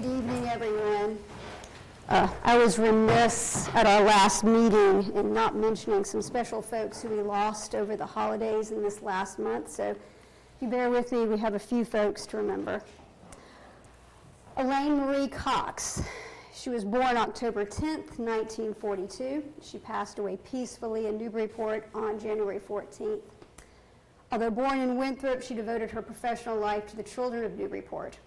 Good evening, everyone. I was remiss at our last meeting in not mentioning some special folks who we lost over the holidays in this last month, so if you bear with me, we have a few folks to remember. Elaine Marie Cox. She was born October 10th, 1942. She passed away peacefully in Newburyport on January 14th. Although born in Winthrop, she devoted her professional life to the children of Newburyport.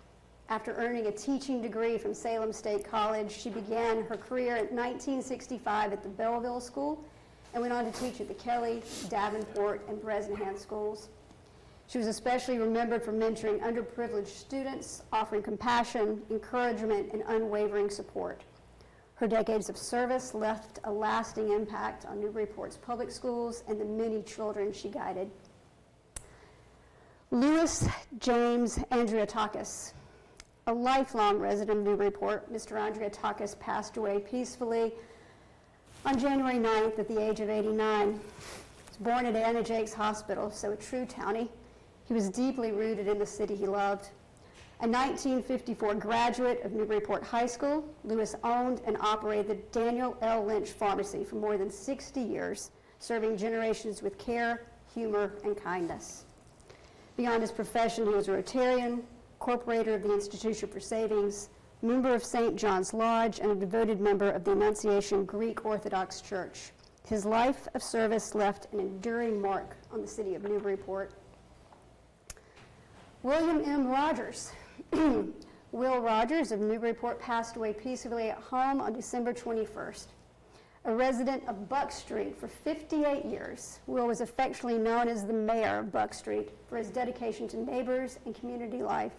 After earning a teaching degree from Salem State College, she began her career in 1965 at the Belleville School and went on to teach at the Kelly, Davenport, and Bresnahan schools. She was especially remembered for mentoring underprivileged students, offering compassion, encouragement, and unwavering support. Her decades of service left a lasting impact on Newburyport's public schools and the many children she guided. Louis James Andriatakis. A lifelong resident of Newburyport, Mr. Andriatakis passed away peacefully on January 9th at the age of 89. He was born at Anna Jakes Hospital, so a true townie. He was deeply rooted in the city he loved. A 1954 graduate of Newburyport High School, Louis owned and operated the Daniel L. Lynch Pharmacy for more than 60 years, serving generations with care, humor, and kindness. Beyond his profession, he was a Rotarian, corporator of the Institution for Savings, member of St. John's Lodge, and a devoted member of the Annunciation Greek Orthodox Church. His life of service left an enduring mark on the city of Newburyport. William M. Rogers. Will Rogers of Newburyport passed away peacefully at home on December 21st. A resident of Buck Street for 58 years, Will was affectionately known as the mayor of Buck Street for his dedication to neighbors and community life.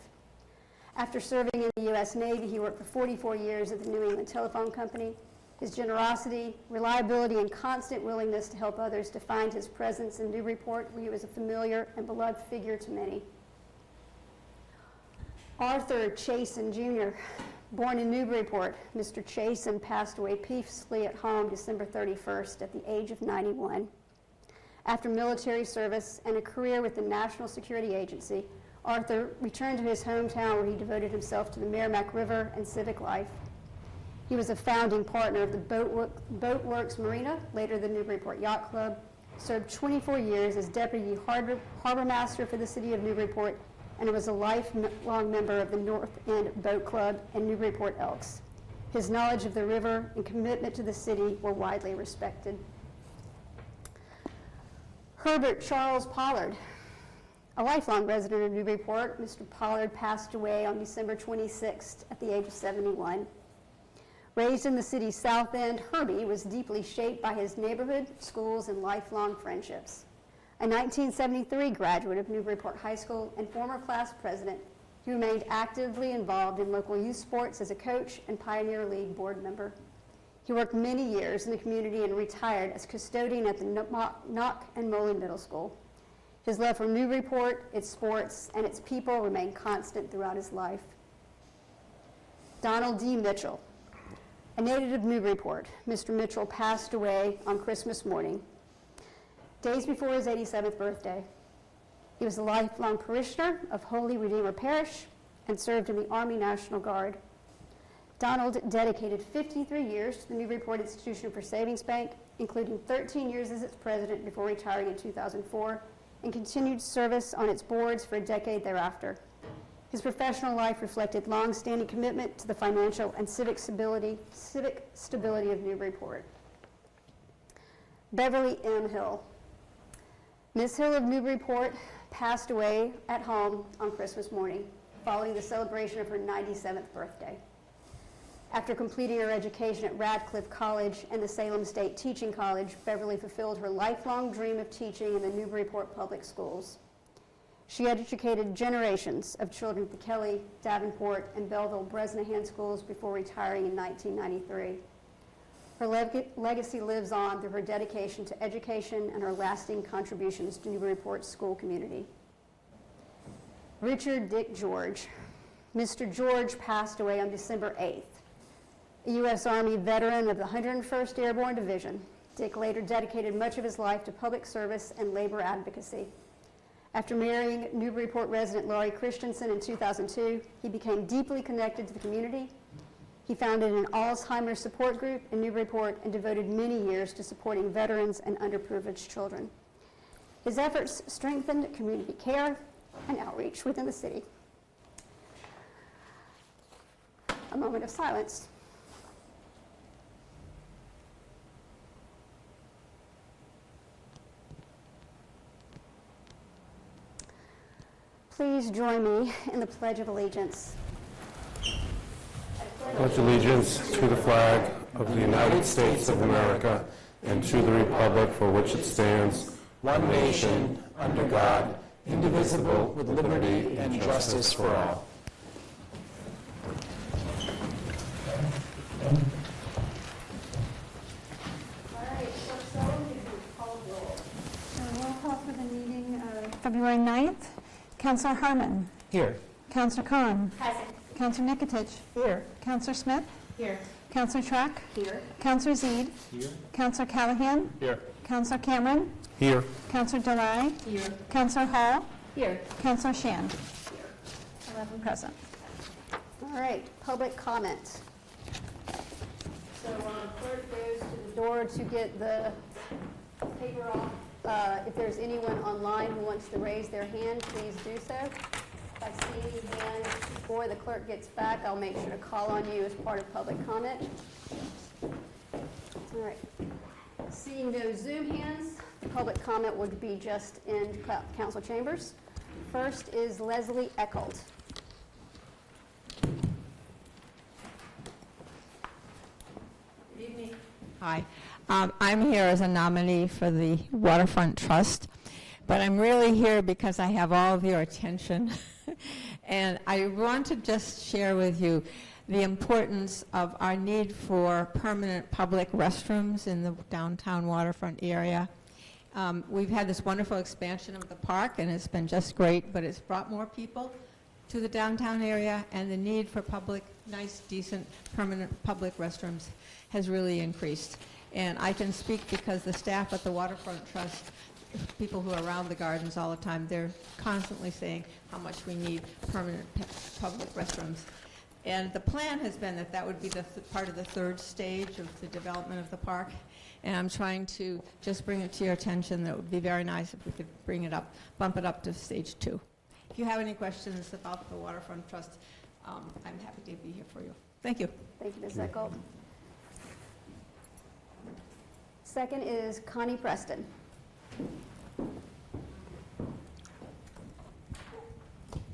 After serving in the U.S. Navy, he worked for 44 years at the New England Telephone Company. His generosity, reliability, and constant willingness to help others defined his presence in Newburyport, where he was a familiar and beloved figure to many. Arthur Chasen, Jr. Born in Newburyport, Mr. Chasen passed away peacefully at home December 31st at the age of 91. After military service and a career with the National Security Agency, Arthur returned to his hometown where he devoted himself to the Merrimack River and civic life. He was a founding partner of the Boatworks Marina, later the Newburyport Yacht Club, served 24 years as Deputy Harbor Master for the city of Newburyport, and was a lifelong member of the North End Boat Club and Newburyport Elks. His knowledge of the river and commitment to the city were widely respected. Herbert Charles Pollard. A lifelong resident of Newburyport, Mr. Pollard passed away on December 26th at the age of 71. Raised in the city's South End, Herbie was deeply shaped by his neighborhood, schools, and lifelong friendships. A 1973 graduate of Newburyport High School and former class president, he remained actively involved in local youth sports as a coach and Pioneer League board member. He worked many years in the community and retired as custodian at the Knock and Moley Middle School. His love for Newburyport, its sports, and its people remained constant throughout his life. Donald D. Mitchell. A native of Newburyport, Mr. Mitchell passed away on Christmas morning, days before his 87th birthday. He was a lifelong parishioner of Holy Redeemer Parish and served in the Army National Guard. Donald dedicated 53 years to the Newburyport Institution for Savings Bank, including 13 years as its president before retiring in 2004, and continued service on its boards for a decade thereafter. His professional life reflected long-standing commitment to the financial and civic stability of Newburyport. Beverly M. Hill. Ms. Hill of Newburyport passed away at home on Christmas morning, following the celebration of her 97th birthday. After completing her education at Radcliffe College and the Salem State Teaching College, Beverly fulfilled her lifelong dream of teaching in the Newburyport public schools. She educated generations of children at the Kelly, Davenport, and Belleville Bresnahan schools before retiring in 1993. Her legacy lives on through her dedication to education and her lasting contributions to Newburyport's school community. Richard Dick George. Mr. George passed away on December 8th. A U.S. Army veteran of the 101st Airborne Division, Dick later dedicated much of his life to public service and labor advocacy. After marrying Newburyport resident Laurie Christensen in 2002, he became deeply connected to the community. He founded an Alzheimer's support group in Newburyport and devoted many years to supporting veterans and underprivileged children. His efforts strengthened community care and outreach within the city. A moment of silence. Please join me in the Pledge of Allegiance. Pledge allegiance to the flag of the United States of America and to the republic for which it stands, one nation, under God, indivisible, with liberty and justice for all. Roll call for the meeting of February 9th. Councillor Harmon. Here. Councillor Kahn. Present. Councillor Nikotich. Here. Councillor Smith. Here. Councillor Schrock. Here. Councillor Zeid. Here. Councillor Callahan. Here. Councillor Cameron. Here. Councillor Delay. Here. Councillor Hall. Here. Councillor Shan. 11 present. All right, public comment. So clerk goes to the door to get the paper off. If there's anyone online who wants to raise their hand, please do so. If I see any hands before the clerk gets back, I'll make sure to call on you as part of public comment. All right. Seeing no Zoom hands, the public comment would be just in council chambers. First is Leslie Echold. Good evening. Hi. I'm here as a nominee for the Waterfront Trust, but I'm really here because I have all of your attention. And I want to just share with you the importance of our need for permanent public restrooms in the downtown waterfront area. We've had this wonderful expansion of the park, and it's been just great, but it's brought more people to the downtown area, and the need for public, nice, decent, permanent public restrooms has really increased. And I can speak because the staff at the Waterfront Trust, people who are around the gardens all the time, they're constantly saying how much we need permanent public restrooms. And the plan has been that that would be the part of the third stage of the development of the park. And I'm trying to just bring it to your attention that it would be very nice if we could bring it up, bump it up to stage 2. If you have any questions about the Waterfront Trust, I'm happy to be here for you. Thank you. Thank you, Ms. Echold. Second is Connie Preston.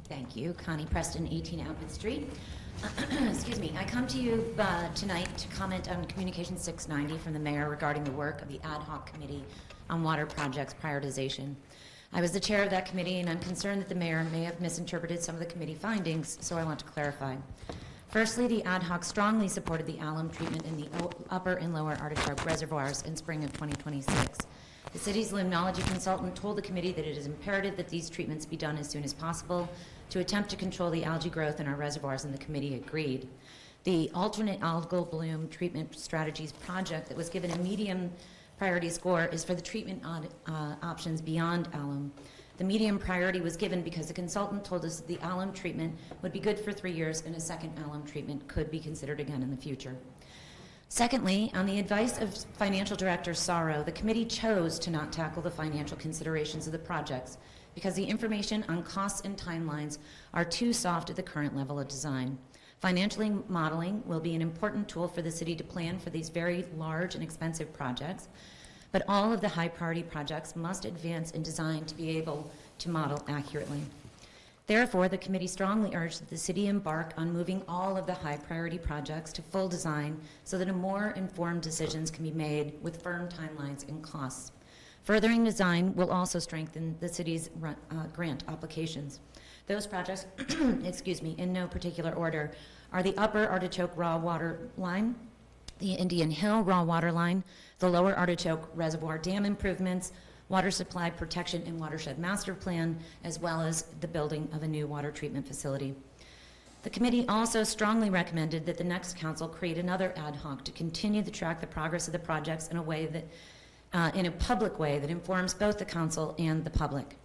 Thank you. Connie Preston, 18 Outwood Street. Excuse me. I come to you tonight to comment on Communication 690 from the mayor regarding the work of the ad hoc committee on water projects prioritization. I was the chair of that committee, and I'm concerned that the mayor may have misinterpreted some of the committee findings, so I want to clarify. Firstly, the ad hoc strongly supported the alum treatment in the upper and lower Artichoke reservoirs in spring of 2026. The city's limnology consultant told the committee that it is imperative that these treatments be done as soon as possible to attempt to control the algae growth in our reservoirs, and the committee agreed. The alternate algal bloom treatment strategies project that was given a medium priority score is for the treatment options beyond alum. The medium priority was given because the consultant told us that the alum treatment would be good for 3 years and a second alum treatment could be considered again in the future. Secondly, on the advice of Financial Director Sorrow, the committee chose to not tackle the financial considerations of the projects because the information on costs and timelines are too soft at the current level of design. Financially modeling will be an important tool for the city to plan for these very large and expensive projects, but all of the high priority projects must advance in design to be able to model accurately. Therefore, the committee strongly urged that the city embark on moving all of the high priority projects to full design so that a more informed decisions can be made with firm timelines and costs. Furthering design will also strengthen the city's grant applications. Those projects, excuse me, in no particular order, are the Upper Artichoke Raw Water Line, the Indian Hill Raw Water Line, the Lower Artichoke Reservoir Dam improvements, water supply protection and watershed master plan, as well as the building of a new water treatment facility. The committee also strongly recommended that the next council create another ad hoc to continue to track the progress of the projects in a way that, in a public way that informs both the council and the public.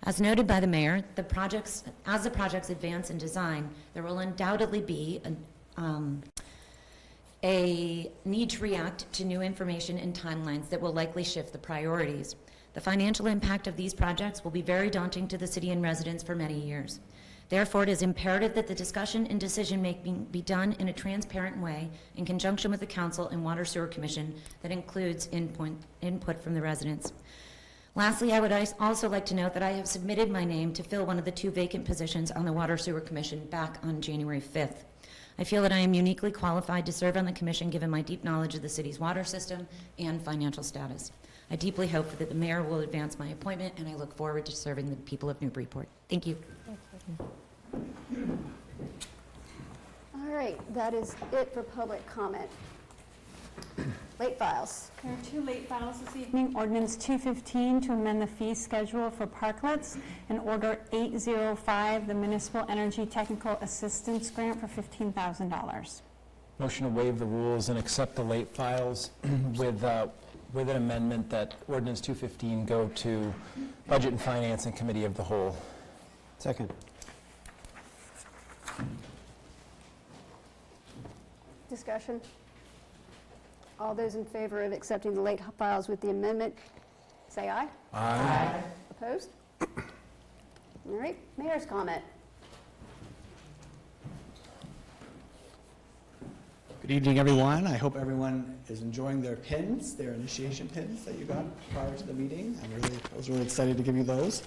As noted by the mayor, as the projects advance in design, there will undoubtedly be a need to react to new information and timelines that will likely shift the priorities. The financial impact of these projects will be very daunting to the city and residents for many years. Therefore, it is imperative that the discussion and decision-making be done in a transparent way in conjunction with the Council and Water Sewer Commission that includes input from the residents. Lastly, I would also like to note that I have submitted my name to fill one of the 2 vacant positions on the Water Sewer Commission back on January 5th. I feel that I am uniquely qualified to serve on the commission given my deep knowledge of the city's water system and financial status. I deeply hope that the mayor will advance my appointment, and I look forward to serving the people of Newburyport. Thank you. All right, that is it for public comment. Late files. There are 2 late files this evening. Ordinance 215 to amend the fee schedule for parklets, and Order 805, the Municipal Energy Technical Assistance Grant for $15,000. Motion to waive the rules and accept the late files with an amendment that Ordinance 215 go to Budget and Finance and Committee of the Whole. Second. Discussion? All those in favor of accepting the late files with the amendment, say aye. Aye. Opposed? All right, mayor's comment. Good evening, everyone. I hope everyone is enjoying their pins, their initiation pins that you got prior to the meeting. I was really excited to give you those.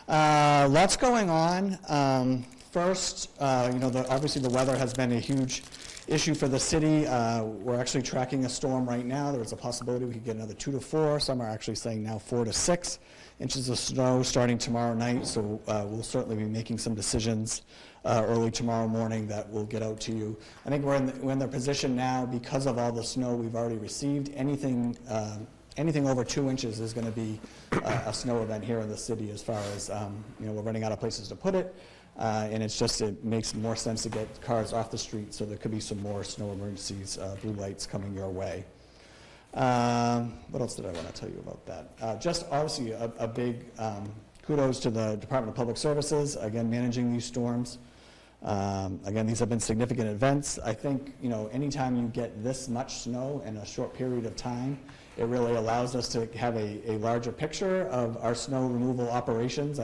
Lots going on. First, obviously the weather has been a huge issue for the city. We're actually tracking a storm right now. There's a possibility we could get another 2 to 4. Some are actually saying now 4 to 6 inches of snow starting tomorrow night. So we'll certainly be making some decisions early tomorrow morning that we'll get out to you. I think we're in the position now, because of all the snow we've already received. Anything over 2 inches is going to be a snow event here in the city, as far as we're running out of places to put it. And it makes more sense to get cars off the street, so there could be some more snow emergencies, blue lights coming your way. What else did I want to tell you about that? Just obviously a big kudos to the Department of Public Services, again, managing these storms. Again, these have been significant events. I think, anytime you get this much snow in a short period of time, it really allows us to have a larger picture of our snow removal operations.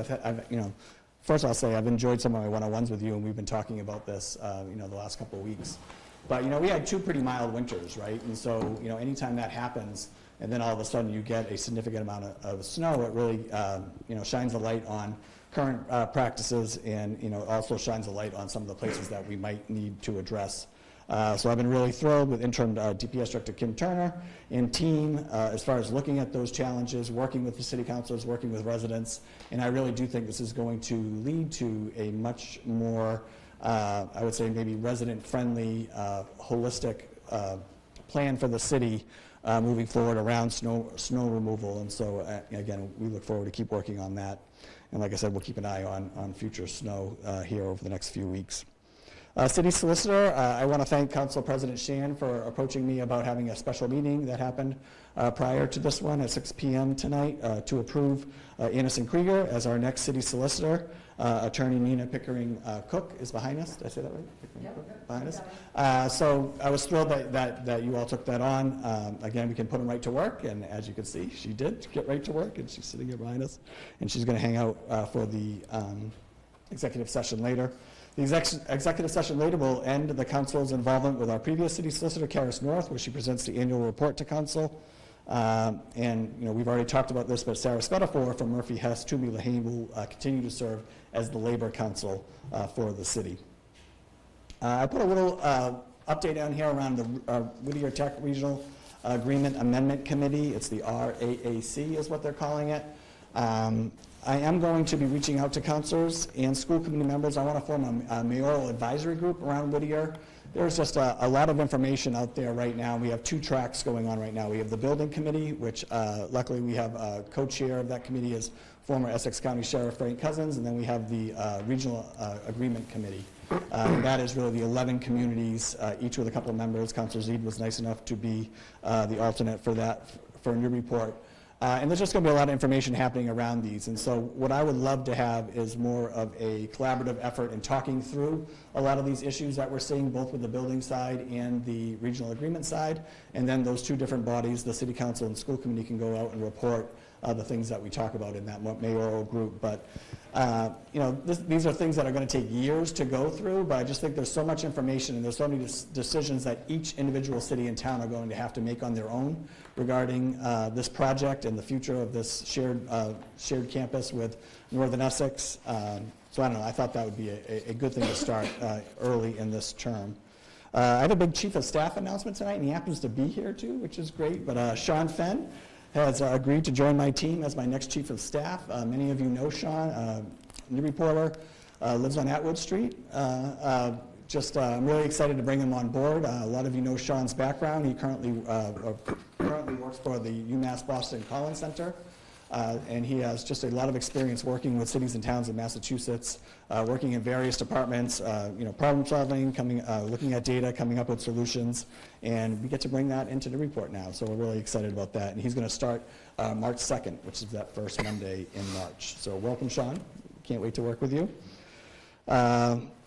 First, I'll say I've enjoyed some of my one-on-ones with you, and we've been talking about this, the last couple of weeks. But, we had 2 pretty mild winters, right? And so, anytime that happens, and then all of a sudden you get a significant amount of snow, it really, shines a light on current practices, and, also shines a light on some of the places that we might need to address. So I've been really thrilled with interim DPS Director Kim Turner and team as far as looking at those challenges, working with the city councilors, working with residents, and I really do think this is going to lead to a much more, I would say maybe resident-friendly, holistic plan for the city moving forward around snow removal. And so again, we look forward to keep working on that. And like I said, we'll keep an eye on future snow here over the next few weeks. City Solicitor, I want to thank Council President Shan for approaching me about having a special meeting that happened prior to this one at 6 p.m. tonight to approve Anderson Krieger as our next City Solicitor. Attorney Nina Pickering Cook is behind us. Did I say that right? Yep. Behind us. So I was thrilled that you all took that on. Again, we can put them right to work, and as you can see, she did get right to work, and she's sitting here behind us, and she's going to hang out for the executive session later. The executive session later will end the council's involvement with our previous city solicitor, Karis North, where she presents the annual report to council. And we've already talked about this, but Sarah Spetafor from Murphy Hess, Toomey Lahane will continue to serve as the labor council for the city. I put a little update down here around the Whittier Tech Regional Agreement Amendment Committee. It's the RAAC is what they're calling it. I am going to be reaching out to councilors and school committee members. I want to form a mayoral advisory group around Whittier. There's just a lot of information out there right now. We have 2 tracks going on right now. We have the building committee, which luckily we have a co-chair of that committee is former Essex County Sheriff Frank Cousins, and then we have the regional agreement committee. That is really the 11 communities, each with a couple of members. Councilor Zeid was nice enough to be the alternate for that for Newburyport. And there's just going to be a lot of information happening around these. And so what I would love to have is more of a collaborative effort in talking through a lot of these issues that we're seeing, both with the building side and the regional agreement side. And then those two different bodies, the city council and school committee, can go out and report the things that we talk about in that mayoral group. But these are things that are going to take years to go through, but I just think there's so much information and there's so many decisions that each individual city and town are going to have to make on their own regarding this project and the future of this shared campus with Northern Essex. So I don't know, I thought that would be a good thing to start early in this term. I have a big chief of staff announcement tonight, and he happens to be here too, which is great, but Sean Fenn has agreed to join my team as my next chief of staff. Many of you know Sean, Newburyporter, lives on Atwood Street. I'm really excited to bring him on board. A lot of you know Sean's background. He currently works for the UMass Boston Collins Center, and he has just a lot of experience working with cities and towns in Massachusetts, working in various departments, problem solving, looking at data, coming up with solutions, and we get to bring that into the report now. So we're really excited about that. And he's going to start March 2nd, which is that first Monday in March. So welcome, Sean. Can't wait to work with you.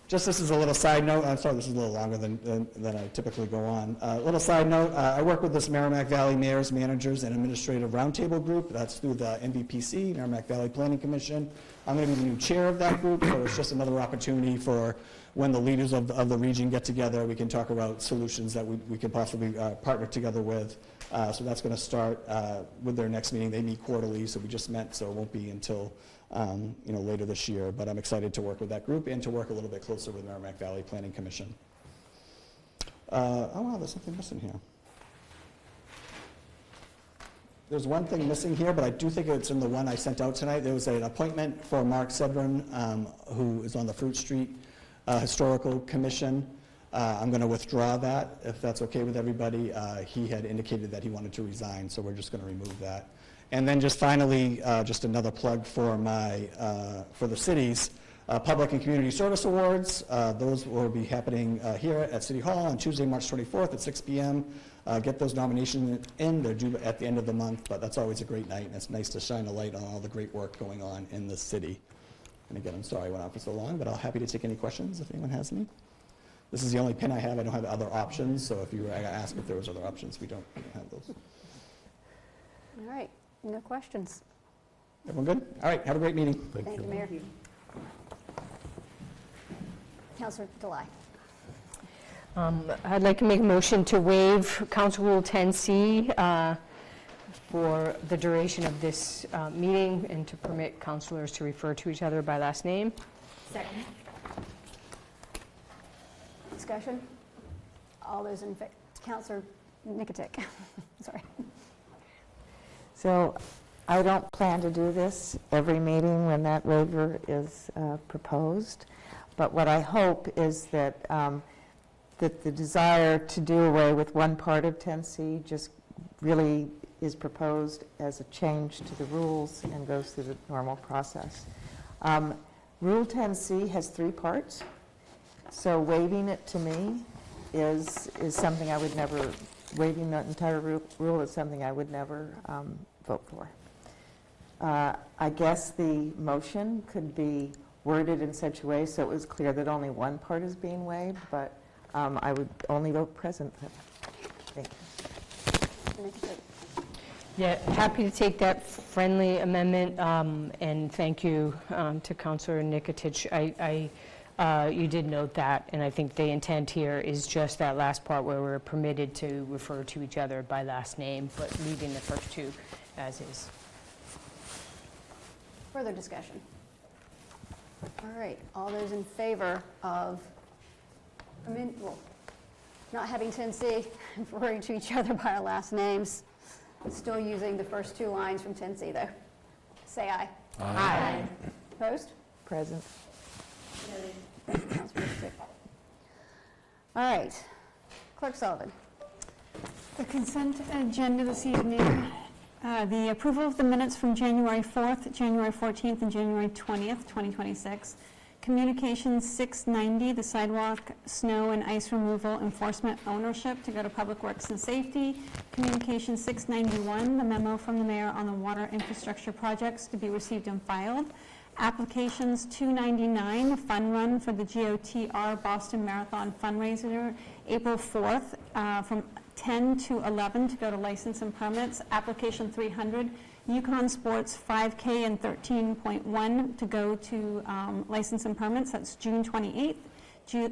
Just this is a little side note. I'm sorry, this is a little longer than I typically go on. A little side note, I work with this Merrimack Valley Mayors, Managers, and Administrative Roundtable Group. That's through the MVPC, Merrimack Valley Planning Commission. I'm going to be the new chair of that group, so it's just another opportunity for when the leaders of the region get together, we can talk about solutions that we could possibly partner together with. So that's going to start with their next meeting. They meet quarterly, so we just met, so it won't be until later this year, but I'm excited to work with that group and to work a little bit closer with Merrimack Valley Planning Commission. Oh wow, there's something missing here. There's one thing missing here, but I do think it's in the one I sent out tonight. There was an appointment for Mark Sedron, who is on the Fruit Street Historical Commission. I'm going to withdraw that, if that's okay with everybody. He had indicated that he wanted to resign, so we're just going to remove that. And then just finally, just another plug for for the city's Public and Community Service Awards. Those will be happening here at City Hall on Tuesday, March 24th at 6 p.m. Get those nominations in. They're due at the end of the month, but that's always a great night, and it's nice to shine a light on all the great work going on in the city. And again, I'm sorry I went on for so long, but I'm happy to take any questions if anyone has any. This is the only pin I have. I don't have other options, so if you were asked if there was other options, we don't have those. All right, no questions. Everyone good? All right, have a great meeting. Thank you, Mayor. Councillor Delay. I'd like to make a motion to waive Council Rule 10C for the duration of this meeting and to permit councilors to refer to each other by last name. Second. Discussion? All those in favor? Councillor Nicotic. Sorry. So I don't plan to do this every meeting when that waiver is proposed, but what I hope is that that the desire to do away with one part of 10C just really is proposed as a change to the rules and goes through the normal process. Rule 10C has 3 parts, so waiving it to me is something I would never, waiving the entire rule is something I would never vote for. I guess the motion could be worded in such a way so it was clear that only one part is being waived, but I would only vote present. Thank you. Yeah, happy to take that friendly amendment, and thank you to Councilor Nikotich. You did note that, and I think the intent here is just that last part where we're permitted to refer to each other by last name, but leaving the first 2 as is. Further discussion? All right, all those in favor of, not having 10C, referring to each other by our last names, still using the first 2 lines from 10C though, say aye. Aye. Opposed? Present. All right, Clerk Sullivan. The consent agenda this evening, the approval of the minutes from January 4th, January 14th, and January 20th, 2026. Communications 690, the sidewalk, snow and ice removal enforcement ownership, to go to Public Works and Safety. Communications 691, the memo from the mayor on the water infrastructure projects, to be received and filed. Applications 299, the fun run for the GOTR Boston Marathon fundraiser, April 4th, from 10 to 11, to go to license and permits. Application 300, Yukon Sports 5K and 13.1, to go to license and permits. That's June 28th,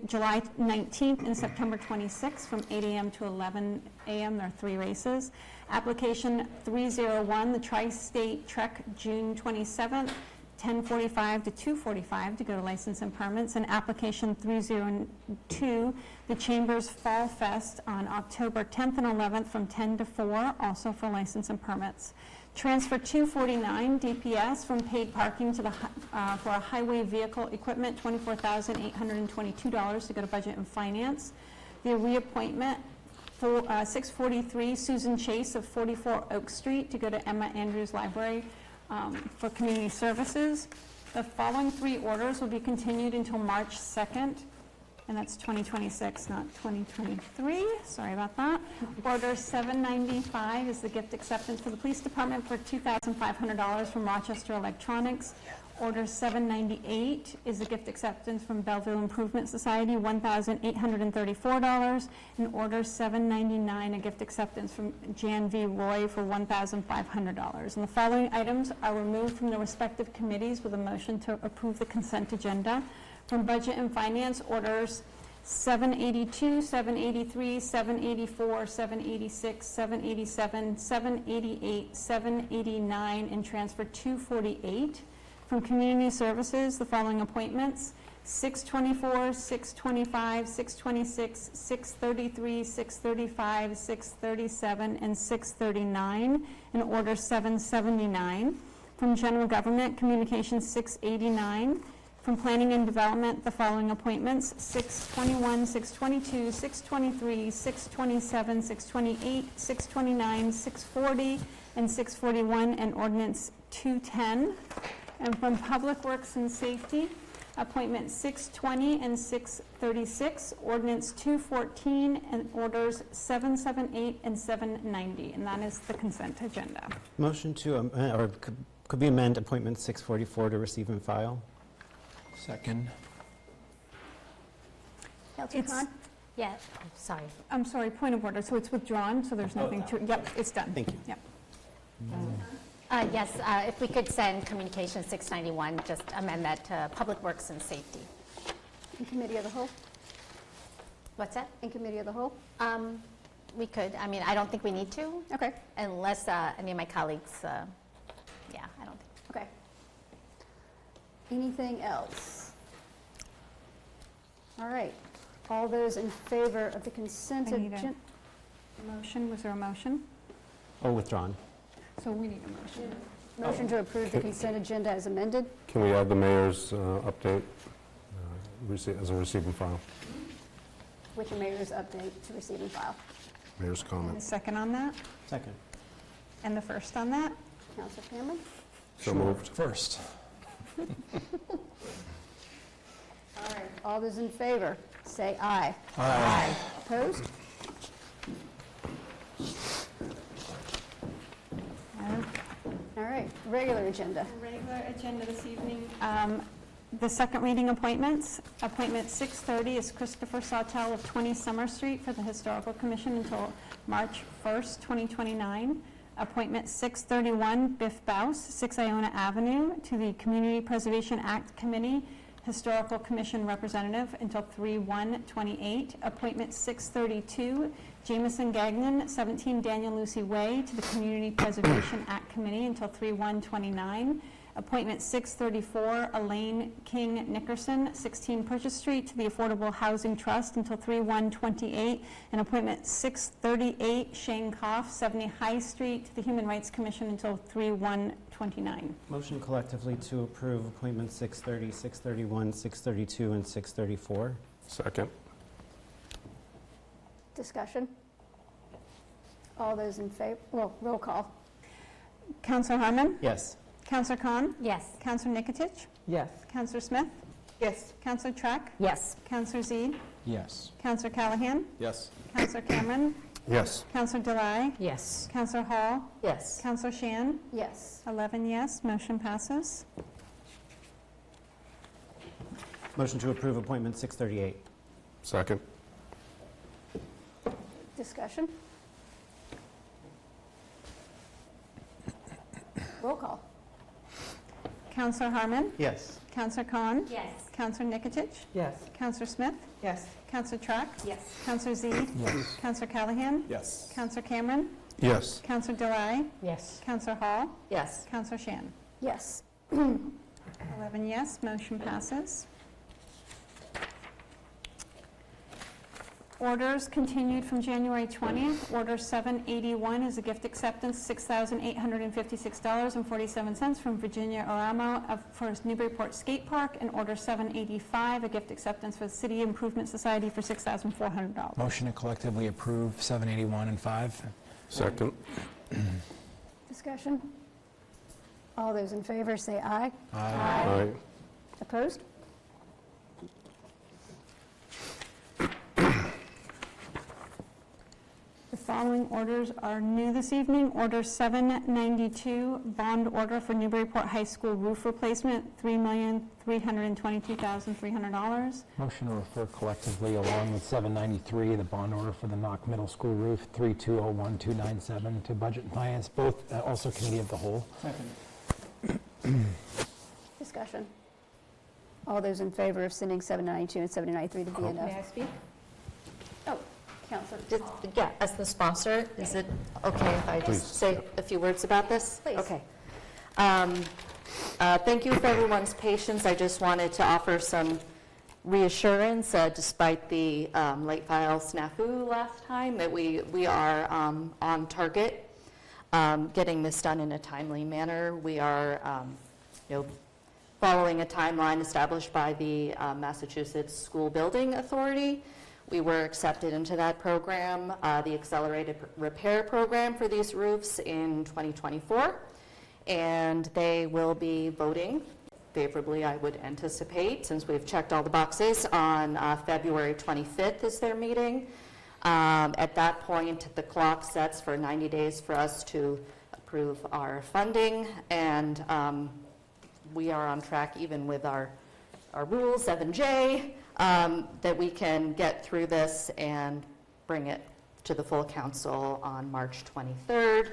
July 19th, and September 26th from 8 a.m. to 11 a.m. There are 3 races. Application 301, the Tri-State Trek, June 27th, 10:45 to 2:45, to go to license and permits. And application 302, the Chambers Fall Fest on October 10th and 11th from 10 to 4, also for license and permits. Transfer 249, DPS, from paid parking to the for a highway vehicle equipment, $24,822, to go to budget and finance. The reappointment for 643, Susan Chase of 44 Oak Street, to go to Emma Andrews Library for community services. The following 3 orders will be continued until March 2nd, and that's 2026, not 2023. Sorry about that. Order 795 is the gift acceptance for the police department for $2,500 from Rochester Electronics. Order 798 is the gift acceptance from Belleville Improvement Society, $1,834. And Order 799, a gift acceptance from Jan V. Roy for $1,500. And the following items are removed from the respective committees with a motion to approve the consent agenda. From Budget and Finance, orders 782, 783, 784, 786, 787, 788, 789, and transfer 248. From Community Services, the following appointments: 624, 625, 626, 633, 635, 637, and 639, and Order 779. From General Government, Communications 689. From Planning and Development, the following appointments: 621, 622, 623, 627, 628, 629, 640, and 641, and Ordinance 210. And from Public Works and Safety, appointment 620 and 636, Ordinance 214, and Orders 778 and 790. And that is the consent agenda. Motion to, or could we amend appointment 644 to receive and file? Second. Councillor Khan? Yeah, sorry. I'm sorry, point of order. So it's withdrawn, so there's nothing to, yep, it's done. Thank you. Yep. Yes, if we could send Communication 691, just amend that to Public Works and Safety. In Committee of the Whole? What's that? In Committee of the Whole? We could, I mean, I don't think we need to, Okay, unless any of my colleagues, yeah, I don't think. okay. Anything else? All right. All those in favor of the consent I need a agenda? motion. Was there a motion? Oh, withdrawn. So we need a motion. Motion to approve the consent agenda as amended? Can we add the mayor's update as a receive and file? With the mayor's update to receive and file. Mayor's And a comment. second on that? Second. And the first on that? Councilor Cameron? So moved. First. All right. All those in favor, say aye. Aye. Opposed? All right. Regular agenda. Regular agenda this evening. The second reading appointments. Appointment 630 is Christopher Sawtell of 20 Summer Street for the Historical Commission until March 1st, 2029. Appointment 631, Biff Bouse, 6 Iona Avenue, to the Community Preservation Act Committee, Historical Commission Representative until 3/1/28. Appointment 632, Jameson Gagnon, 17 Daniel Lucy Way, to the Community Preservation Act Committee until 3/1/29. Appointment 634, Elaine King Nickerson, 16 Purchase Street, to the Affordable Housing Trust until 3/1/28. And appointment 638, Shane Koff, 70 High Street, to the Human Rights Commission until 3/1/29. Motion collectively to approve appointments 630, 631, 632, and 634. Second. Discussion? All those in favor, well, roll call. Councilor Harmon? Yes. Councilor Khan? Yes. Councilor Nikotich? Yes. Councilor Smith? Yes. Counselor Trek? Yes. Counselor Z? Yes. Counselor Callahan? Yes. Counselor Cameron? Yes. Counselor Delay? Yes. Counselor Hall? Yes. Counselor Shan? Yes. 11 yes, motion passes. Motion to approve appointment 638. Second. Discussion? Roll call. Counselor Harmon? Yes. Counselor Khan? Yes. Counselor Nikotich? Yes. Counselor Smith? Yes. Counselor Trek? Yes. Counselor Z? Yes. Counselor Callahan? Yes. Counselor Cameron? Yes. Counselor Delay? Yes. Counselor Hall? Yes. Counselor Shan? Yes. 11 yes, motion passes. Orders continued from January 20th. Order 781 is a gift acceptance, $6,856.47 from Virginia Oramo for Newburyport Skate Park, and Order 785, a gift acceptance for the City Improvement Society for $6,400. Motion to collectively approve 781 and 5. Second. Discussion? All those in favor say aye. Aye. Opposed? The following orders are new this evening. Order 792, bond order for Newburyport High School roof replacement, $3,322,300. Motion to refer collectively along with 793, the bond order for the Knock Middle School roof, 3201297, to Budget and Finance, both also Committee of the Whole. Discussion? All those in favor of sending 792 and 793 to BNF? May I speak? Oh, Counselor. Yeah, as the sponsor, is it okay if I Please. just say a few words about this? Please. Okay. Thank you for everyone's patience. I just wanted to offer some reassurance, despite the late file snafu last time, that we are on target, getting this done in a timely manner. We are, following a timeline established by the Massachusetts School Building Authority. We were accepted into that program, the accelerated repair program for these roofs in 2024, and they will be voting favorably, I would anticipate, since we've checked all the boxes, on February 25th is their meeting. At that point, the clock sets for 90 days for us to approve our funding, and we are on track even with our Rule 7J, that we can get through this and bring it to the full council on March 23rd,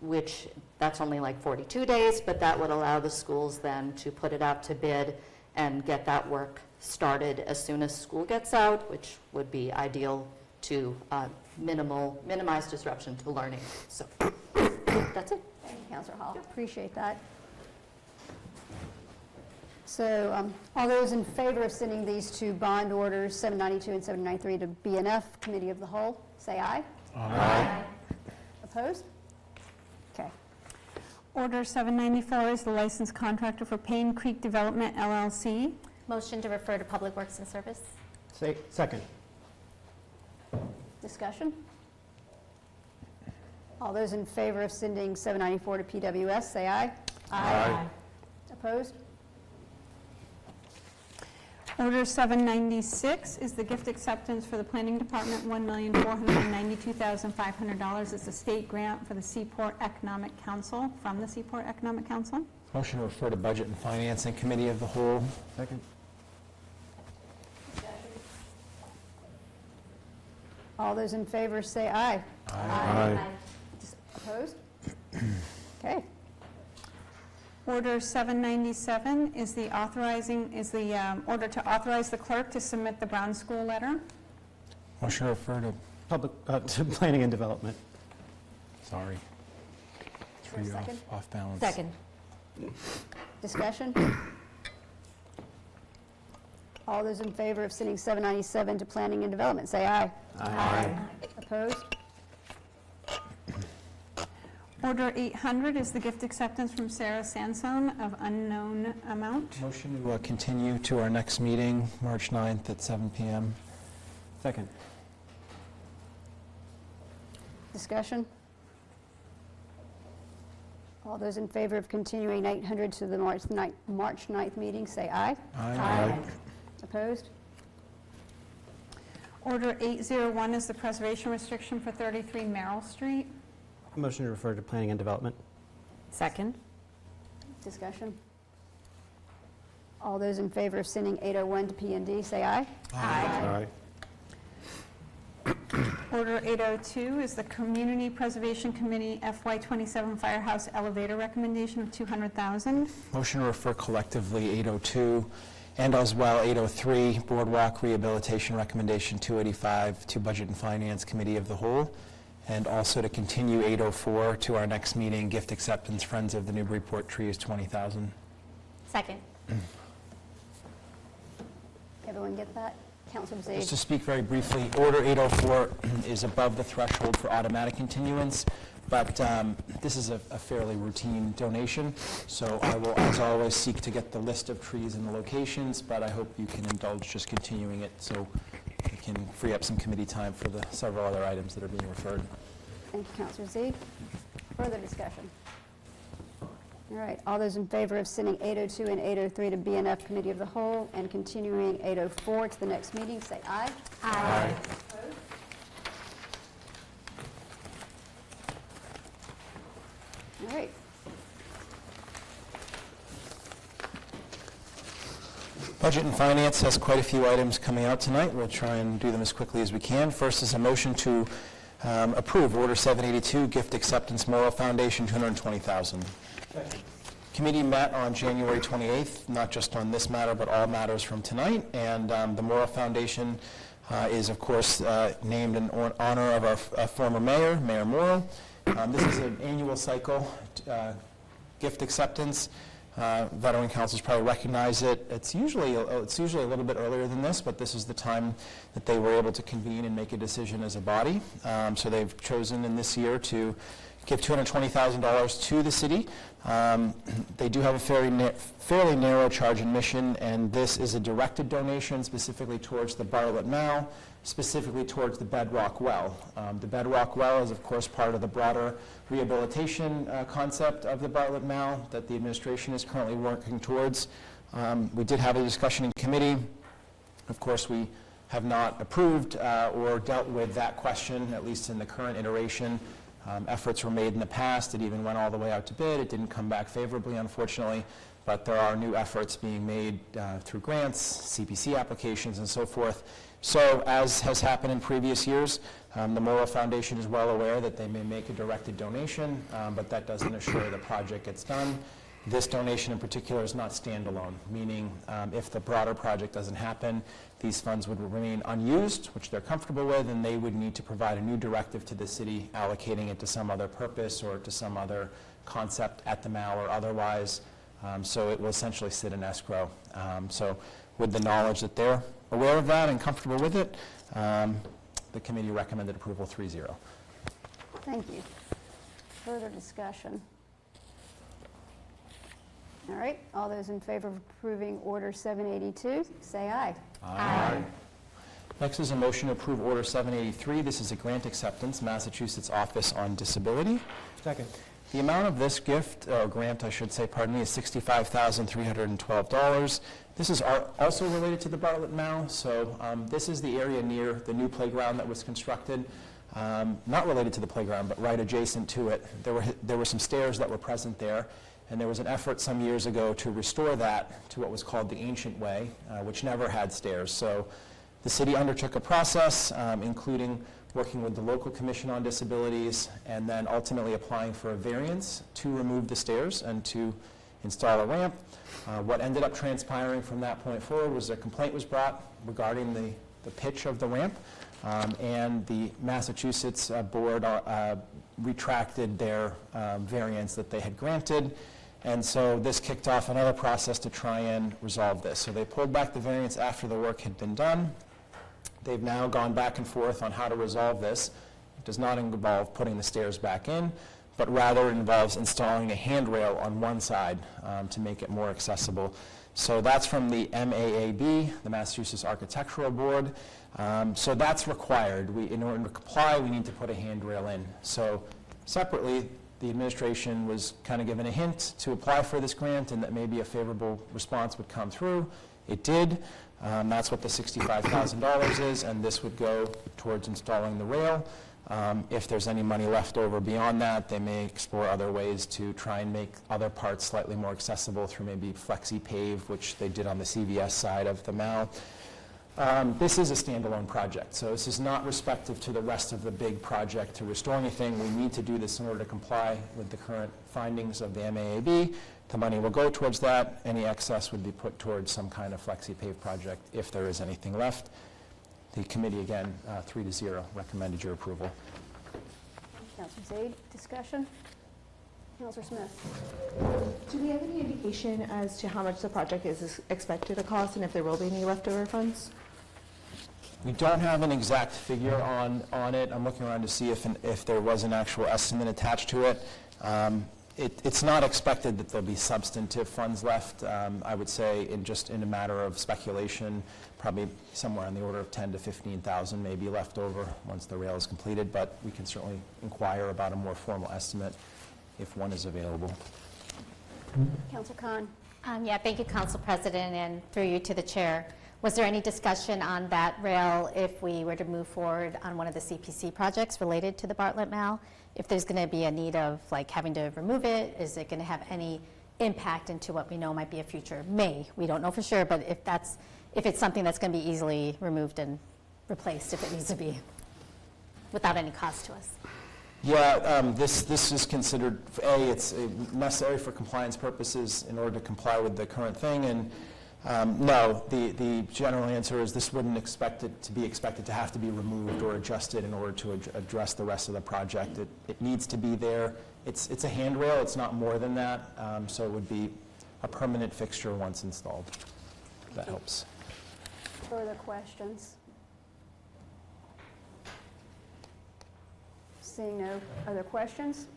which that's only like 42 days, but that would allow the schools then to put it out to bid and get that work started as soon as school gets out, which would be ideal to minimize disruption to learning. So that's it. Thank you, Counselor Hall. Appreciate that. So all those in favor of sending these two bond orders, 792 and 793, to BNF, Committee of the Whole, say aye. Aye. Opposed? Okay. Order 794 is the licensed contractor for Payne Creek Development LLC. Motion to refer to Public Works and Service? Second. Discussion? All those in favor of sending 794 to PWS, say aye. Aye. Opposed? Order 796 is the gift acceptance for the Planning Department, $1,492,500. It's a state grant for the Seaport Economic Council, from the Seaport Economic Council. Motion to refer to Budget and Finance and Committee of the Whole. Second. All those in favor say aye. Aye. Opposed? Okay. Order 797 is the order to authorize the clerk to submit the Brown School letter. Motion to refer to, To Planning and Development. sorry. Threw you second? off balance. Second. Discussion? All those in favor of sending 797 to Planning and Development, say aye. Aye. Opposed? Order 800 is the gift acceptance from Sarah Sansone of unknown amount. Motion to continue to our next meeting, March 9th at 7 p.m. Second. Discussion? All those in favor of continuing 800 to the March 9th meeting, say aye. Aye. Opposed? Order 801 is the preservation restriction for 33 Merrill Street. Motion to refer to planning and development. Second. Discussion? All those in favor of sending 801 to P&D, say aye. Aye. Order 802 is the Community Preservation Committee FY27 Firehouse Elevator recommendation of $200,000. Motion to refer collectively 802 and as well 803, Boardwalk Rehabilitation Recommendation 285 to Budget and Finance Committee of the Whole, and also to continue 804 to our next meeting, gift acceptance, Friends of the Newburyport Tree is $20,000. Second. Everyone get that? Councilor Zaid? Just to speak very briefly, Order 804 is above the threshold for automatic continuance, but this is a fairly routine donation, so I will, as always, seek to get the list of trees and the locations, but I hope you can indulge just continuing it so we can free up some committee time for the several other items that are being referred. Thank you, Councilor Zaid. Further discussion? All right, all those in favor of sending 802 and 803 to BNF Committee of the Whole and continuing 804 to the next meeting, say aye. Aye. All right. Budget and Finance has quite a few items coming out tonight. We'll try and do them as quickly as we can. First is a motion to approve Order 782, Gift Acceptance Morrow Foundation, $220,000. Committee met on January 28th, not just on this matter, but all matters from tonight, and the Morrow Foundation is, of course, named in honor of our former mayor, Mayor Morrow. This is an annual cycle, gift acceptance. Veteran councils probably recognize it. It's usually a little bit earlier than this, but this is the time that they were able to convene and make a decision as a body. So they've chosen in this year to give $220,000 to the city. They do have a fairly narrow charge admission, and this is a directed donation specifically towards the Bartlett Mall, specifically towards the Bedrock Well. The Bedrock Well is, of course, part of the broader rehabilitation concept of the Bartlett Mall that the administration is currently working towards. We did have a discussion in committee. Of course, we have not approved or dealt with that question, at least in the current iteration. Efforts were made in the past. It even went all the way out to bid. It didn't come back favorably, unfortunately, but there are new efforts being made through grants, CPC applications, and so forth. So, as has happened in previous years, the Morrow Foundation is well aware that they may make a directed donation, but that doesn't assure the project gets done. This donation in particular is not standalone, meaning if the broader project doesn't happen, these funds would remain unused, which they're comfortable with, and they would need to provide a new directive to the city allocating it to some other purpose or to some other concept at the mall or otherwise. So it will essentially sit in escrow. So with the knowledge that they're aware of that and comfortable with it, the committee recommended approval 3-0. Thank you. Further discussion? All right, all those in favor of approving Order 782, say aye. Aye. Next is a motion to approve Order 783. This is a grant acceptance, Massachusetts Office on Disability. Second. The amount of this gift, or grant I should say, pardon me, is $65,312. This is also related to the Bartlett Mall, so this is the area near the new playground that was constructed. Not related to the playground, but right adjacent to it. There were some stairs that were present there, and there was an effort some years ago to restore that to what was called the ancient way, which never had stairs. So the city undertook a process, including working with the local commission on disabilities, and then ultimately applying for a variance to remove the stairs and to install a ramp. What ended up transpiring from that point forward was a complaint was brought regarding the pitch of the ramp, and the Massachusetts board retracted their variance that they had granted. And so this kicked off another process to try and resolve this. So they pulled back the variance after the work had been done. They've now gone back and forth on how to resolve this. It does not involve putting the stairs back in, but rather involves installing a handrail on one side to make it more accessible. So that's from the MAAB, the Massachusetts Architectural Board. So that's required. In order to comply, we need to put a handrail in. So separately, the administration was kind of given a hint to apply for this grant and that maybe a favorable response would come through. It did. That's what the $65,000 is, and this would go towards installing the rail. If there's any money left over beyond that, they may explore other ways to try and make other parts slightly more accessible through maybe flexi-pave, which they did on the CVS side of the mall. This is a standalone project, so this is not respective to the rest of the big project to restore anything. We need to do this in order to comply with the current findings of the MAAB. The money will go towards that. Any excess would be put towards some kind of flexi-pave project if there is anything left. The committee, again, 3-0, recommended your approval. Councilor Zaid, discussion? Councilor Smith? Do we have any indication as to how much the project is expected to cost and if there will be any leftover funds? We don't have an exact figure on it. I'm looking around to see if there was an actual estimate attached to it. It's not expected that there'll be substantive funds left. I would say in a matter of speculation, probably somewhere in the order of 10 to 15,000 may be left over once the rail is completed, but we can certainly inquire about a more formal estimate if one is available. Councilor Khan? Yeah, thank you, Council President, and through you to the chair. Was there any discussion on that rail if we were to move forward on one of the CPC projects related to the Bartlett Mall? If there's going to be a need of like having to remove it, is it going to have any impact into what we know might be a future we don't know for sure, but if it's something that's going to be easily removed and replaced if it needs to be without any cost to us? Yeah, this is considered, it's necessary for compliance purposes in order to comply with the current thing, and no, the general answer is this wouldn't expect it to have to be removed or adjusted in order to address the rest of the project. It needs to be there. It's a handrail, it's not more than that, so it would be a permanent fixture once installed. If that helps. Further questions? Seeing no other questions?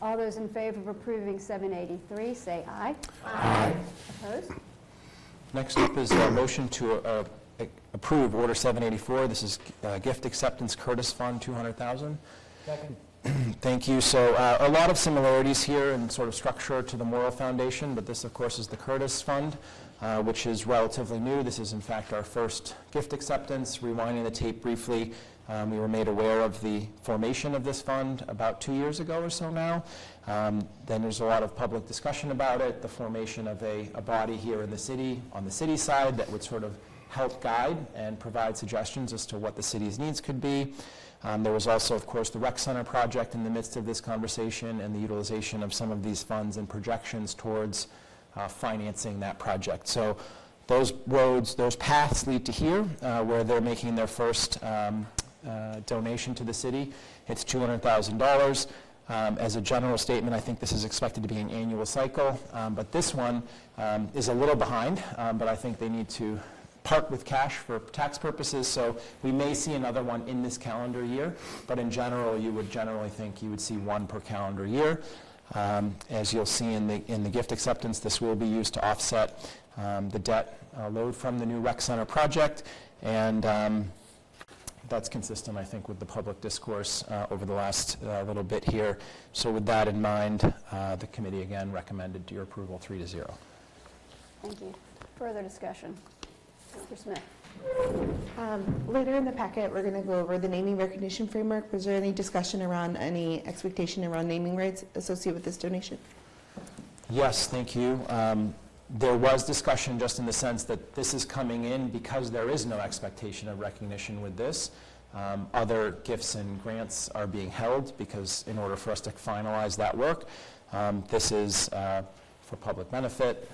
All those in favor of approving 783, say aye. Aye. Opposed? Next up is a motion to approve Order 784. This is Gift Acceptance Curtis Fund, $200,000. Second. Thank you. So a lot of similarities here in sort of structure to the Morrill Foundation, but this, of course, is the Curtis Fund, which is relatively new. This is, in fact, our first gift acceptance. Rewinding the tape briefly, we were made aware of the formation of this fund about 2 years ago or so now. Then there's a lot of public discussion about it, the formation of a body here in the city, on the city side, that would sort of help guide and provide suggestions as to what the city's needs could be. There was also, of course, the rec center project in the midst of this conversation and the utilization of some of these funds and projections towards financing that project. So those roads, those paths lead to here, where they're making their first donation to the city. It's $200,000. As a general statement, I think this is expected to be an annual cycle, but this one is a little behind, but I think they need to part with cash for tax purposes, so we may see another one in this calendar year, but in general, you would generally think you would see one per calendar year. As you'll see in the gift acceptance, this will be used to offset the debt load from the new rec center project, and that's consistent, I think, with the public discourse over the last little bit here. So with that in mind, the committee again recommended your approval 3-0. Thank you. Further discussion? Mr. Smith? Later in the packet, we're going to go over the naming recognition framework. Was there any discussion around any expectation around naming rights associated with this donation? Yes, thank you. There was discussion just in the sense that this is coming in because there is no expectation of recognition with this. Other gifts and grants are being held because in order for us to finalize that work, this is for public benefit,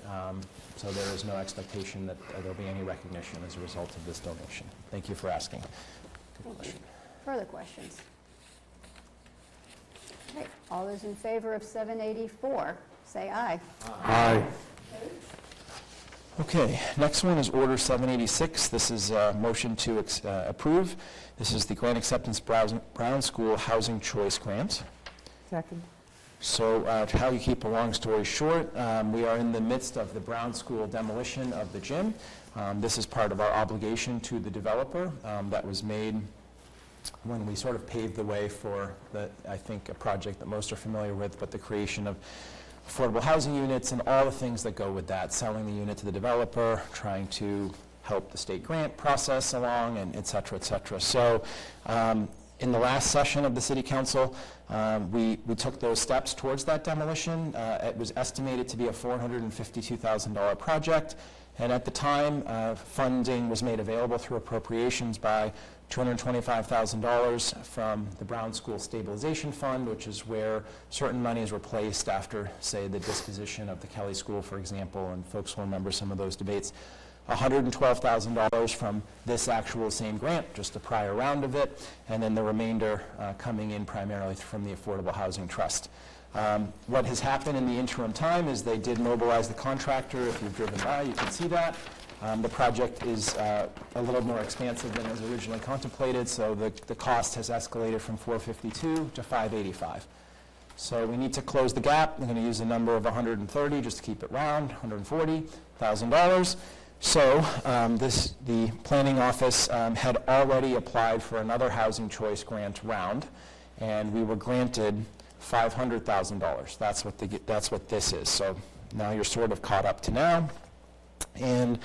so there is no expectation that there will be any recognition as a result of this donation. Thank you for asking. Good question. Further questions? Okay, all those in favor of 784, say aye. Aye. Okay, next one is Order 786. This is a motion to approve. This is the Grant Acceptance Brown School Housing Choice Grant. Second. So to how you keep a long story short, we are in the midst of the Brown School demolition of the gym. This is part of our obligation to the developer that was made when we sort of paved the way for, I think, a project that most are familiar with, but the creation of affordable housing units and all the things that go with that, selling the unit to the developer, trying to help the state grant process along, and et cetera, et cetera. So in the last session of the City Council, we took those steps towards that demolition. It was estimated to be a $452,000 project, and at the time, funding was made available through appropriations by $225,000 from the Brown School Stabilization Fund, which is where certain monies were placed after, say, the disposition of the Kelly School, for example, and folks will remember some of those debates. $112,000 from this actual same grant, just a prior round of it, and then the remainder coming in primarily from the Affordable Housing Trust. What has happened in the interim time is they did mobilize the contractor. If you've driven by, you can see that. The project is a little more expansive than was originally contemplated, so the cost has escalated from $452 to $585. So we need to close the gap. We're going to use a number of $130 just to keep it round, $140,000. So the planning office had already applied for another housing choice grant round, and we were granted $500,000. That's what this is. So now you're sort of caught up to now. And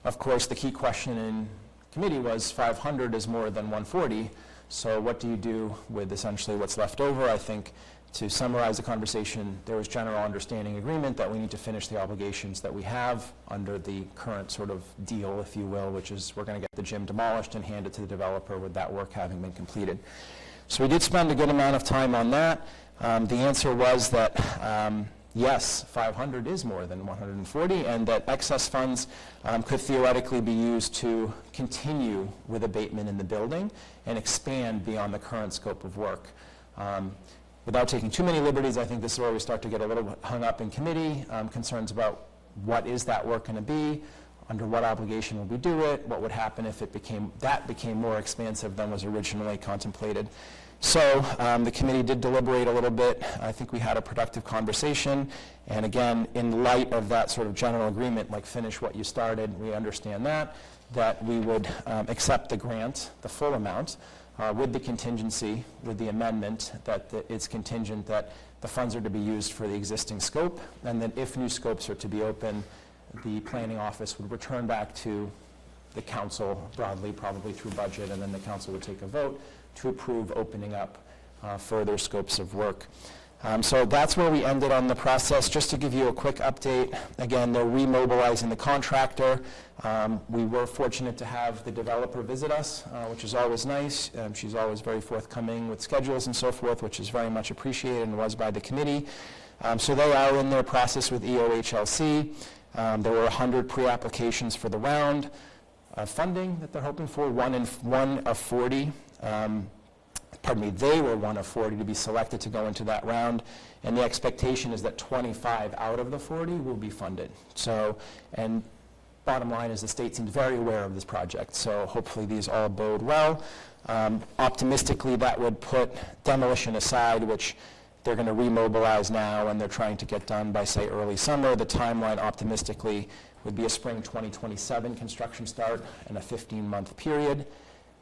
of course, the key question in committee was 500 is more than 140. So what do you do with essentially what's left over? I think to summarize the conversation, there was general understanding agreement that we need to finish the obligations that we have under the current sort of deal, if you will, which is we're going to get the gym demolished and hand it to the developer with that work having been completed. So we did spend a good amount of time on that. The answer was that yes, 500 is more than 140, and that excess funds could theoretically be used to continue with abatement in the building and expand beyond the current scope of work. Without taking too many liberties, I think this is where we start to get a little bit hung up in committee, concerns about what is that work going to be, under what obligation would we do it, what would happen if it became more expansive than was originally contemplated. So the committee did deliberate a little bit. I think we had a productive conversation, and again, in light of that sort of general agreement, like finish what you started, we understand that we would accept the grant, the full amount, with the contingency, with the amendment that it's contingent that the funds are to be used for the existing scope, and that if new scopes are to be open, the planning office would return back to the council broadly, probably through budget, and then the council would take a vote to approve opening up further scopes of work. So that's where we ended on the process. Just to give you a quick update, again, they're remobilizing the contractor. We were fortunate to have the developer visit us, which is always nice. She's always very forthcoming with schedules and so forth, which is very much appreciated and was by the committee. So they are in their process with EOHLC. There were 100 pre-applications for the round of funding that they're hoping for, one of 40. They were one of 40 to be selected to go into that round, and the expectation is that 25 out of the 40 will be funded. So, and bottom line is the state seems very aware of this project, so hopefully these all bode well. Optimistically, that would put demolition aside, which they're going to remobilize now, and they're trying to get done by, say, early summer. The timeline, optimistically, would be a spring 2027 construction start and a 15-month period.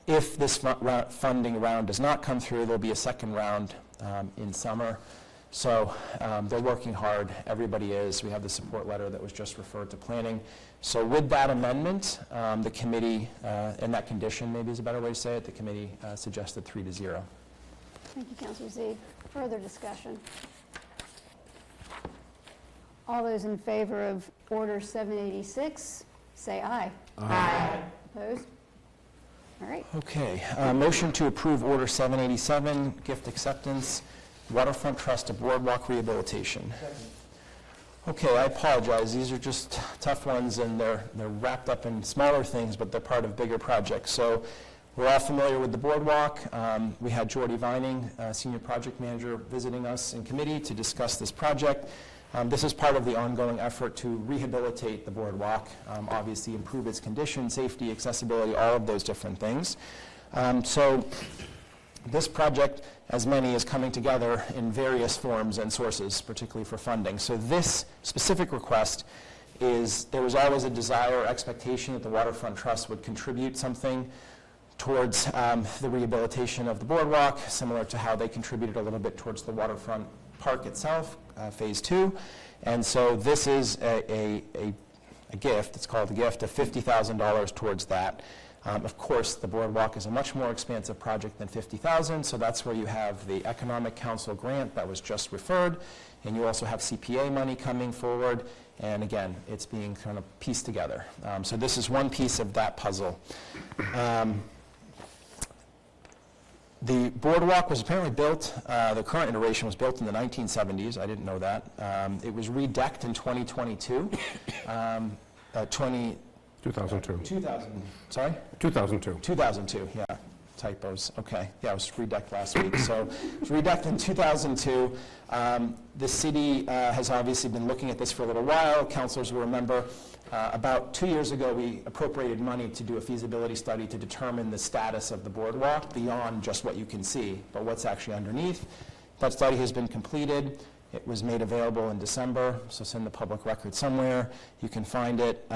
If this funding round does not come through, there'll be a second round in summer. So they're working hard. Everybody is. We have the support letter that was just referred to planning. So with that amendment, the committee, and that condition maybe is a better way to say it, the committee suggested 3-0. Thank you, Councilor Z. Further discussion? All those in favor of Order 786, say aye. Aye. Opposed? All right. Okay. Motion to approve Order 787, gift acceptance, Waterfront Trust to Boardwalk Rehabilitation. Okay, I apologize. These are just tough ones, and they're wrapped up in smaller things, but they're part of bigger projects. So we're all familiar with the boardwalk. We had Jordy Vining, Senior Project Manager, visiting us in committee to discuss this project. This is part of the ongoing effort to rehabilitate the boardwalk, obviously improve its condition, safety, accessibility, all of those different things. So this project, as many, is coming together in various forms and sources, particularly for funding. So this specific request is, there was always a desire or expectation that the Waterfront Trust would contribute something towards the rehabilitation of the boardwalk, similar to how they contributed a little bit towards the waterfront park itself, Phase 2. And so this is a gift, it's called a gift, of $50,000 towards that. Of course, the boardwalk is a much more expansive project than $50,000, so that's where you have the Economic Council grant that was just referred, and you also have CPA money coming forward, and again, it's being kind of pieced together. So this is one piece of that puzzle. The boardwalk was apparently built, the current iteration was built in the 1970s, I didn't know that. It was redecked in 2022. 2002. Sorry? 2002. 2002, yeah. Typos, okay. Yeah, it was redecked last week. So it was redecked in 2002. The city has obviously been looking at this for a little while. Councillors will remember about 2 years ago we appropriated money to do a feasibility study to determine the status of the boardwalk beyond just what you can see, but what's actually underneath. That study has been completed. It was made available in December, so it's in the public record somewhere. You can find it.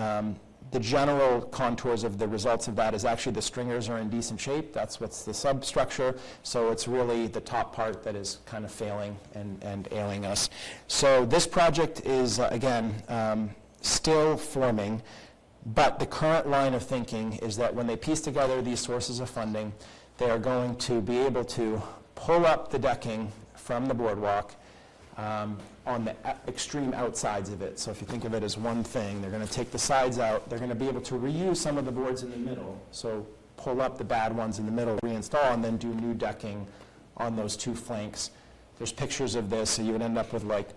The general contours of the results of that is actually the stringers are in decent shape. That's what's the substructure. So it's really the top part that is kind of failing and ailing us. So this project is, again, still forming, but the current line of thinking is that when they piece together these sources of funding, they are going to be able to pull up the decking from the boardwalk on the extreme outsides of it. So if you think of it as one thing, they're going to take the sides out. They're going to be able to reuse some of the boards in the middle. So pull up the bad ones in the middle, reinstall, and then do new decking on those two flanks. There's pictures of this, so you would end up with like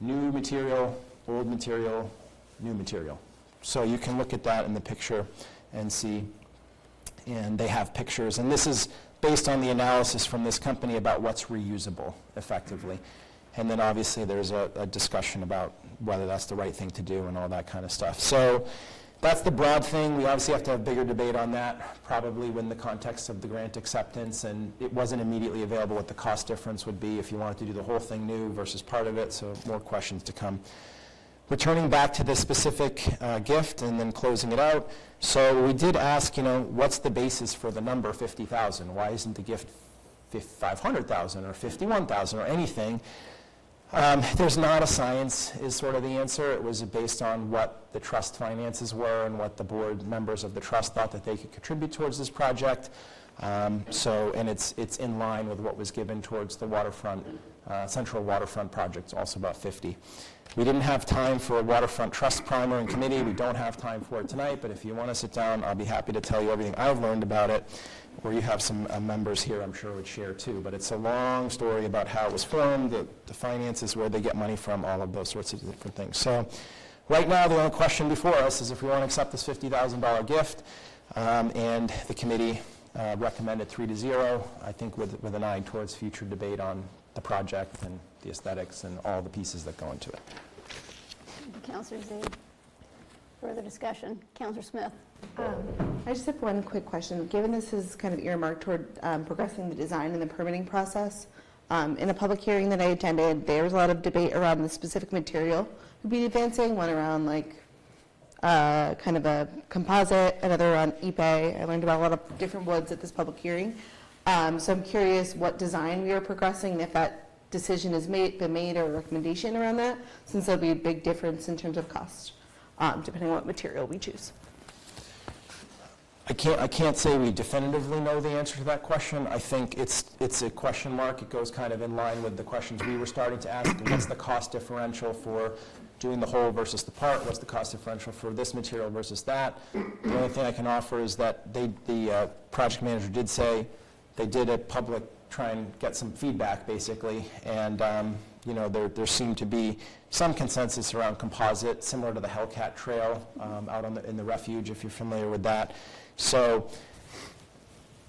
new material, old material, new material. So you can look at that in the picture and see, and they have pictures. And this is based on the analysis from this company about what's reusable effectively. And then obviously there's a discussion about whether that's the right thing to do and all that kind of stuff. So that's the broad thing. We obviously have to have bigger debate on that, probably in the context of the grant acceptance, and it wasn't immediately available what the cost difference would be if you wanted to do the whole thing new versus part of it, so more questions to come. Returning back to the specific gift and then closing it out. So we did ask, what's the basis for the number 50,000? Why isn't the gift 500,000 or 51,000 or anything? There's not a science is sort of the answer. It was based on what the trust finances were and what the board members of the trust thought that they could contribute towards this project. And it's in line with what was given towards the waterfront, central waterfront project, also about 50. We didn't have time for a waterfront trust primer and committee. We don't have time for it tonight, but if you want to sit down, I'll be happy to tell you everything I've learned about it, or you have some members here I'm sure would share too. But it's a long story about how it was formed, the finances, where they get money from, all of those sorts of different things. So right now, the only question before us is if we want to accept this $50,000 gift, and the committee recommended 3-0, I think with an eye towards future debate on the project and the aesthetics and all the pieces that go into it. Councillor Z. Further discussion. Councillor Smith. I just have one quick question. Given this is kind of earmarked toward progressing the design and the permitting process, in a public hearing that I attended, there was a lot of debate around the specific material we'd be advancing, one around kind of a composite, another around Ipe. I learned about a lot of different woods at this public hearing. So I'm curious what design we are progressing, and if that decision has been made or a recommendation around that, since there'll be a big difference in terms of cost, depending on what material we choose. I can't say we definitively know the answer to that question. I think it's a question mark. It goes kind of in line with the questions we were starting to ask. What's the cost differential for doing the whole versus the part? What's the cost differential for this material versus that? The only thing I can offer is that the project manager did say they did a public try and get some feedback, basically, and there seemed to be some consensus around composite, similar to the Hellcat Trail out in the refuge, if you're familiar with that. So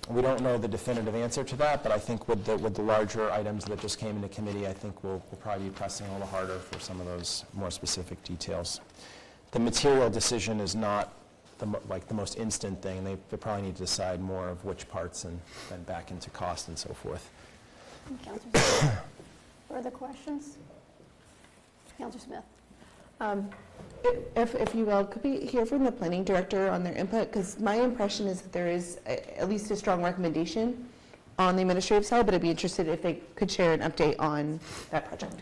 we don't know the definitive answer to that, but I think with the larger items that just came into committee, I think we'll probably be pressing a little harder for some of those more specific details. The material decision is not the most instant thing. They probably need to decide more of which parts and then back into cost and so forth. Councillor Smith. Further questions? Councillor Smith. If you will, could we hear from the planning director on their input? Because my impression is that there is at least a strong recommendation on the administrative side, but I'd be interested if they could share an update on that project.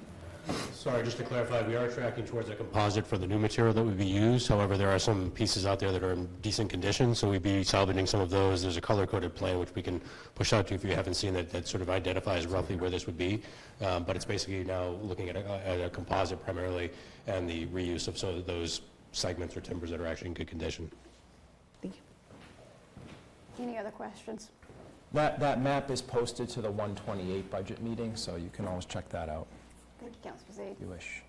Sorry, just to clarify, we are tracking towards a composite for the new material that would be used. However, there are some pieces out there that are in decent condition, so we'd be salvaging some of those. There's a color-coded plan which we can push out to you if you haven't seen it, that sort of identifies roughly where this would be. But it's basically now looking at a composite primarily and the reuse of some of those segments or timbers that are actually in good condition. Thank you. Any other questions? That map is posted to the 128 budget meeting, so you can always check that out Thank you, Councilor Z. if you wish.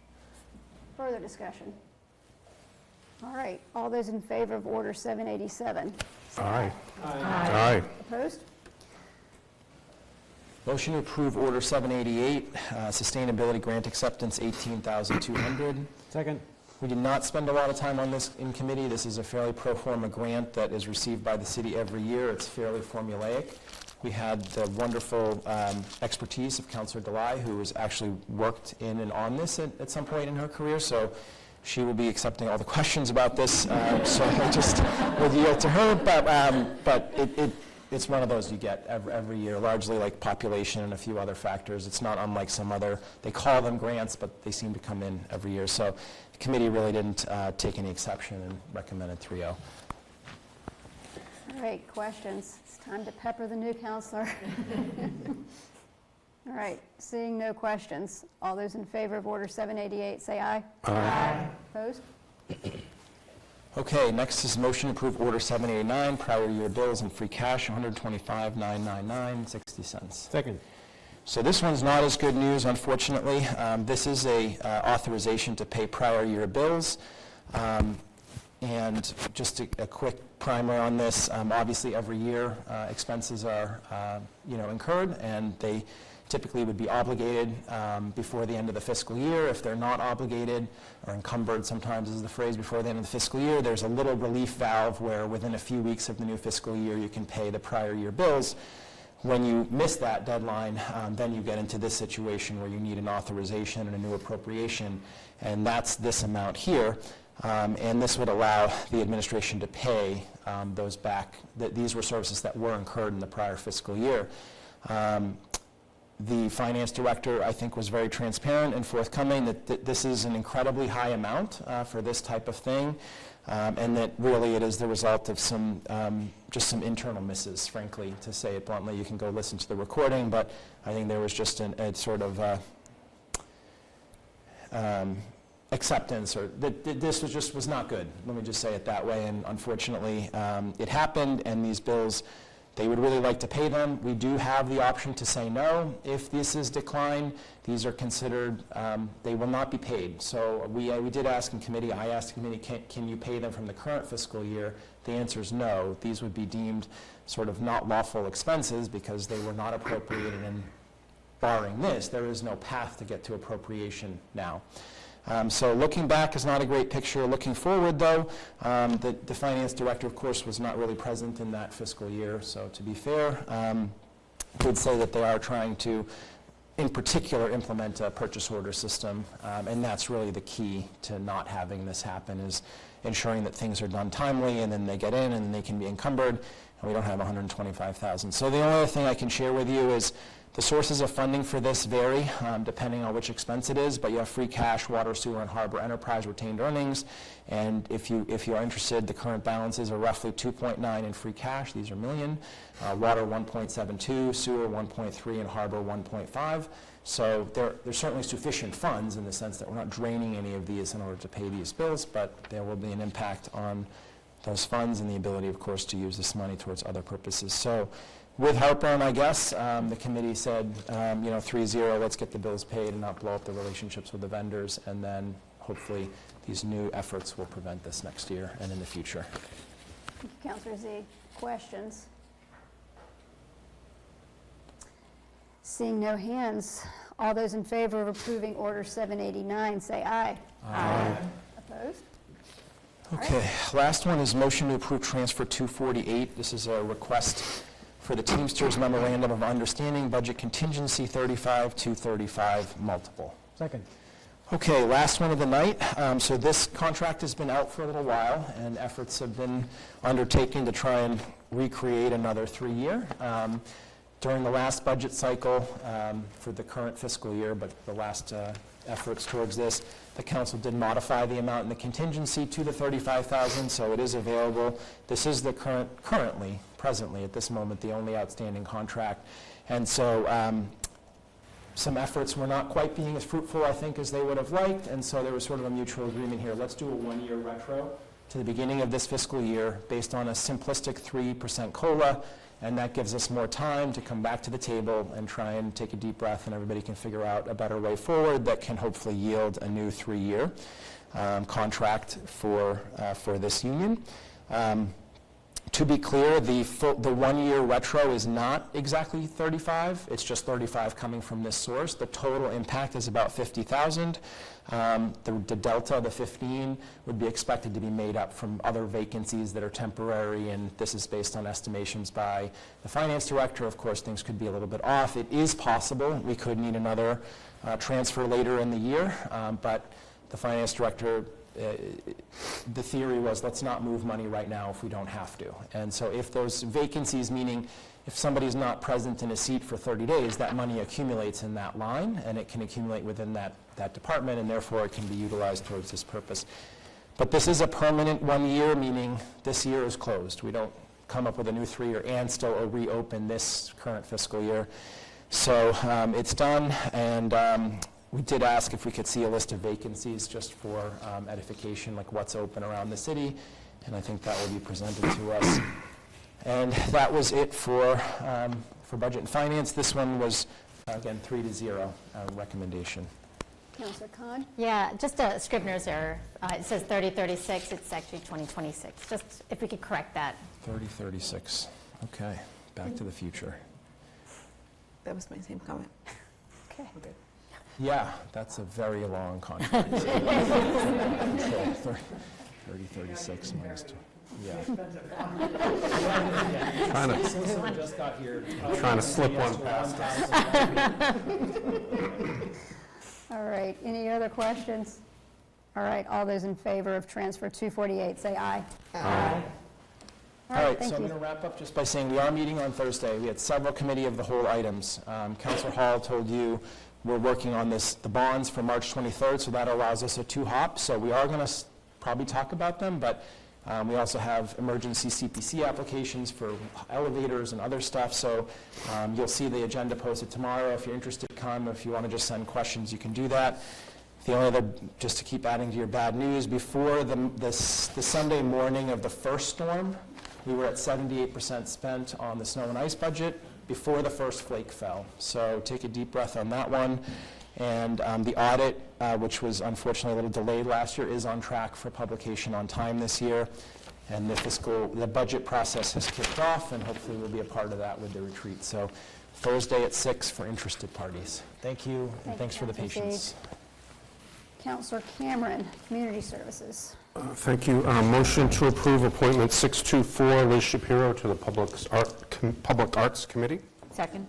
Further discussion? All right, all those in favor of Order 787? say Aye. Aye. Opposed? Motion to approve Order 788, Sustainability Grant Acceptance, $18,200. Second. We did not spend a lot of time on this in committee. This is a fairly pro forma grant that is received by the city every year. It's fairly formulaic. We had the wonderful expertise of Councillor Delay, who has actually worked in and on this at some point in her career, so she will be accepting all the questions about this, so I just will yield to her, but it's one of those you get every year, largely like population and a few other factors. It's not unlike some other, they call them grants, but they seem to come in every year. So the committee really didn't take any exception and recommended 3-0. All right, questions? It's time to pepper the new counselor. All right, seeing no questions, all those in favor of Order 788, say aye. Aye. Opposed? Okay, next is motion to approve Order 789, prior year bills and free cash, $125,999.60. Second. So this one's not as good news, unfortunately. This is a authorization to pay prior year bills. And just a quick primer on this, obviously every year expenses are incurred, and they typically would be obligated before the end of the fiscal year. If they're not obligated, or encumbered sometimes is the phrase, before the end of the fiscal year, there's a little relief valve where within a few weeks of the new fiscal year you can pay the prior year bills. When you miss that deadline, then you get into this situation where you need an authorization and a new appropriation, and that's this amount here. And this would allow the administration to pay those back. These were services that were incurred in the prior fiscal year. The finance director, I think, was very transparent and forthcoming that this is an incredibly high amount for this type of thing, and that really it is the result of some just some internal misses, frankly, to say it bluntly. You can go listen to the recording, but I think there was just a sort of acceptance, or that this was not good. Let me just say it that way. And unfortunately, it happened, and these bills, they would really like to pay them. We do have the option to say no. If this is declined, these are considered, they will not be paid. So we did ask in committee, I asked the committee, can you pay them from the current fiscal year? The answer is no. These would be deemed sort of not lawful expenses because they were not appropriated, and barring this, there is no path to get to appropriation now. So looking back is not a great picture. Looking forward, though, the finance director, of course, was not really present in that fiscal year. So to be fair, did say that they are trying to, in particular, implement a purchase order system. And that's really the key to not having this happen, is ensuring that things are done timely, and then they get in and they can be encumbered, and we don't have $125,000. So the only other thing I can share with you is the sources of funding for this vary depending on which expense it is, but you have free cash, water, sewer, and harbor enterprise retained earnings. And if you are interested, the current balances are roughly 2.9 in free cash. These are million. Water 1.72, sewer 1.3, and harbor 1.5. So there's certainly sufficient funds in the sense that we're not draining any of these in order to pay these bills, but there will be an impact on those funds and the ability, of course, to use this money towards other purposes. So with heartburn, I guess, the committee said, 3-0, let's get the bills paid and not blow up the relationships with the vendors, and then hopefully these new efforts will prevent this next year and in the future. Thank you, Councilor Z. Questions? Seeing no hands, all those in favor of approving Order 789, say aye. Aye. Opposed? Okay, last one is motion to approve transfer 248. This is a request for the Teamsters Memorandum of Understanding, budget contingency 35-235 multiple. Second. Okay, last one of the night. So this contract has been out for a little while, and efforts have been undertaken to try and recreate another 3-year. During the last budget cycle for the current fiscal year, but the last efforts towards this, the council did modify the amount in the contingency to the $35,000, so it is available. This is the presently, at this moment, the only outstanding contract. And so some efforts were not quite being as fruitful, I think, as they would have liked, and so there was sort of a mutual agreement here. Let's do a 1-year retro to the beginning of this fiscal year based on a simplistic 3% COLA, and that gives us more time to come back to the table and try and take a deep breath, and everybody can figure out a better way forward that can hopefully yield a new 3-year contract for this union. To be clear, the 1-year retro is not exactly 35. It's just 35 coming from this source. The total impact is about 50,000. The delta, the 15, would be expected to be made up from other vacancies that are temporary, and this is based on estimations by the finance director. Of course, things could be a little bit off. It is possible we could need another transfer later in the year, but the finance director, the theory was, let's not move money right now if we don't have to. And so if those vacancies, meaning if somebody's not present in a seat for 30 days, that money accumulates in that line, and it can accumulate within that department, and therefore it can be utilized towards this purpose. But this is a permanent 1-year, meaning this year is closed. We don't come up with a new 3-year and still reopen this current fiscal year. So it's done, and we did ask if we could see a list of vacancies just for edification, like what's open around the city, and I think that will be presented to us. And that was it for Budget and Finance. This one was, again, 3-0 recommendation. Councillor Khan? Yeah, just a Scribner's error. It says 3036, it's actually 2026. Just if we could correct that. 3036. Okay, Back to the Future. That was my same comment. Okay. Yeah, that's a very long contract. 3036 minus 2. Yeah. Trying to slip one past us. All right, any other questions? All right, all those in favor of transfer 248, say aye. Aye. All right, thank so I'm you. going to wrap up just by saying we are meeting on Thursday. We had several committee of the whole items. Councillor Hall told you we're working on the bonds for March 23rd, so that allows us a 2-hop. So we are going to probably talk about them, but we also have emergency CPC applications for elevators and other stuff. So you'll see the agenda posted tomorrow. If you're interested, come. If you want to just send questions, you can do that. The only other, just to keep adding to your bad news, before the Sunday morning of the first storm, we were at 78% spent on the snow and ice budget before the first flake fell. So take a deep breath on that one. And the audit, which was unfortunately a little delayed last year, is on track for publication on time this year. And the budget process has kicked off, and hopefully we'll be a part of that with the retreat. So Thursday at 6 for interested parties. Thank you, and thanks for the patience. Councillor Cameron, Community Services. Thank you. Motion to approve appointment 624, Liz Shapiro, to the Public Arts Committee. Second.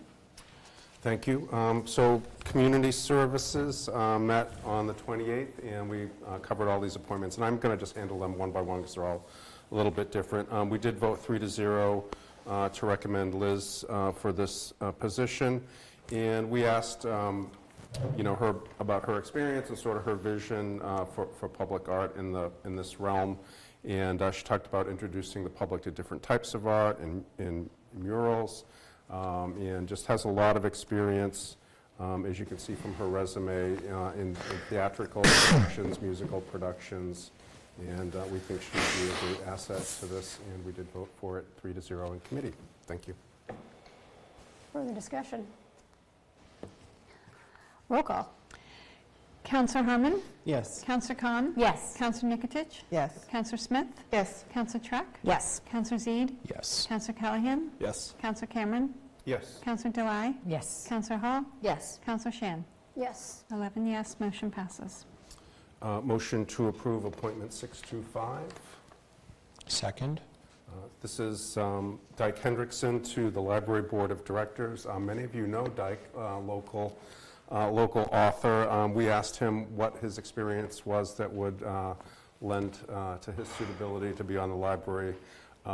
Thank you. So Community Services met on the 28th, and we covered all these appointments. And I'm going to just handle them one by one because they're all a little bit different. We did vote 3-0 to recommend Liz for this position. And we asked her about her experience and sort of her vision for public art in this realm. And she talked about introducing the public to different types of art and murals. And just has a lot of experience, as you can see from her resume, in theatrical productions, musical productions, and we think she would be a great asset to this, and we did vote for it 3-0 in committee. Thank you. Further discussion? Roll call. Councillor Harmon? Yes. Councillor Khan? Yes. Councillor Nikotich? Yes. Councillor Smith? Yes. Councillor Truck? Yes. Councillor Zede? Yes. Councillor Callahan? Yes. Councillor Cameron? Yes. Councillor Delai? Yes. Councillor Hall? Yes. Councillor Shan? Yes. 11 yes, motion passes. Motion to approve appointment 625. Second. This is Dyke Hendrickson to the Library Board of Directors. Many of you know Dyke, local local author. We asked him what his experience was that would lend to his suitability to be on the library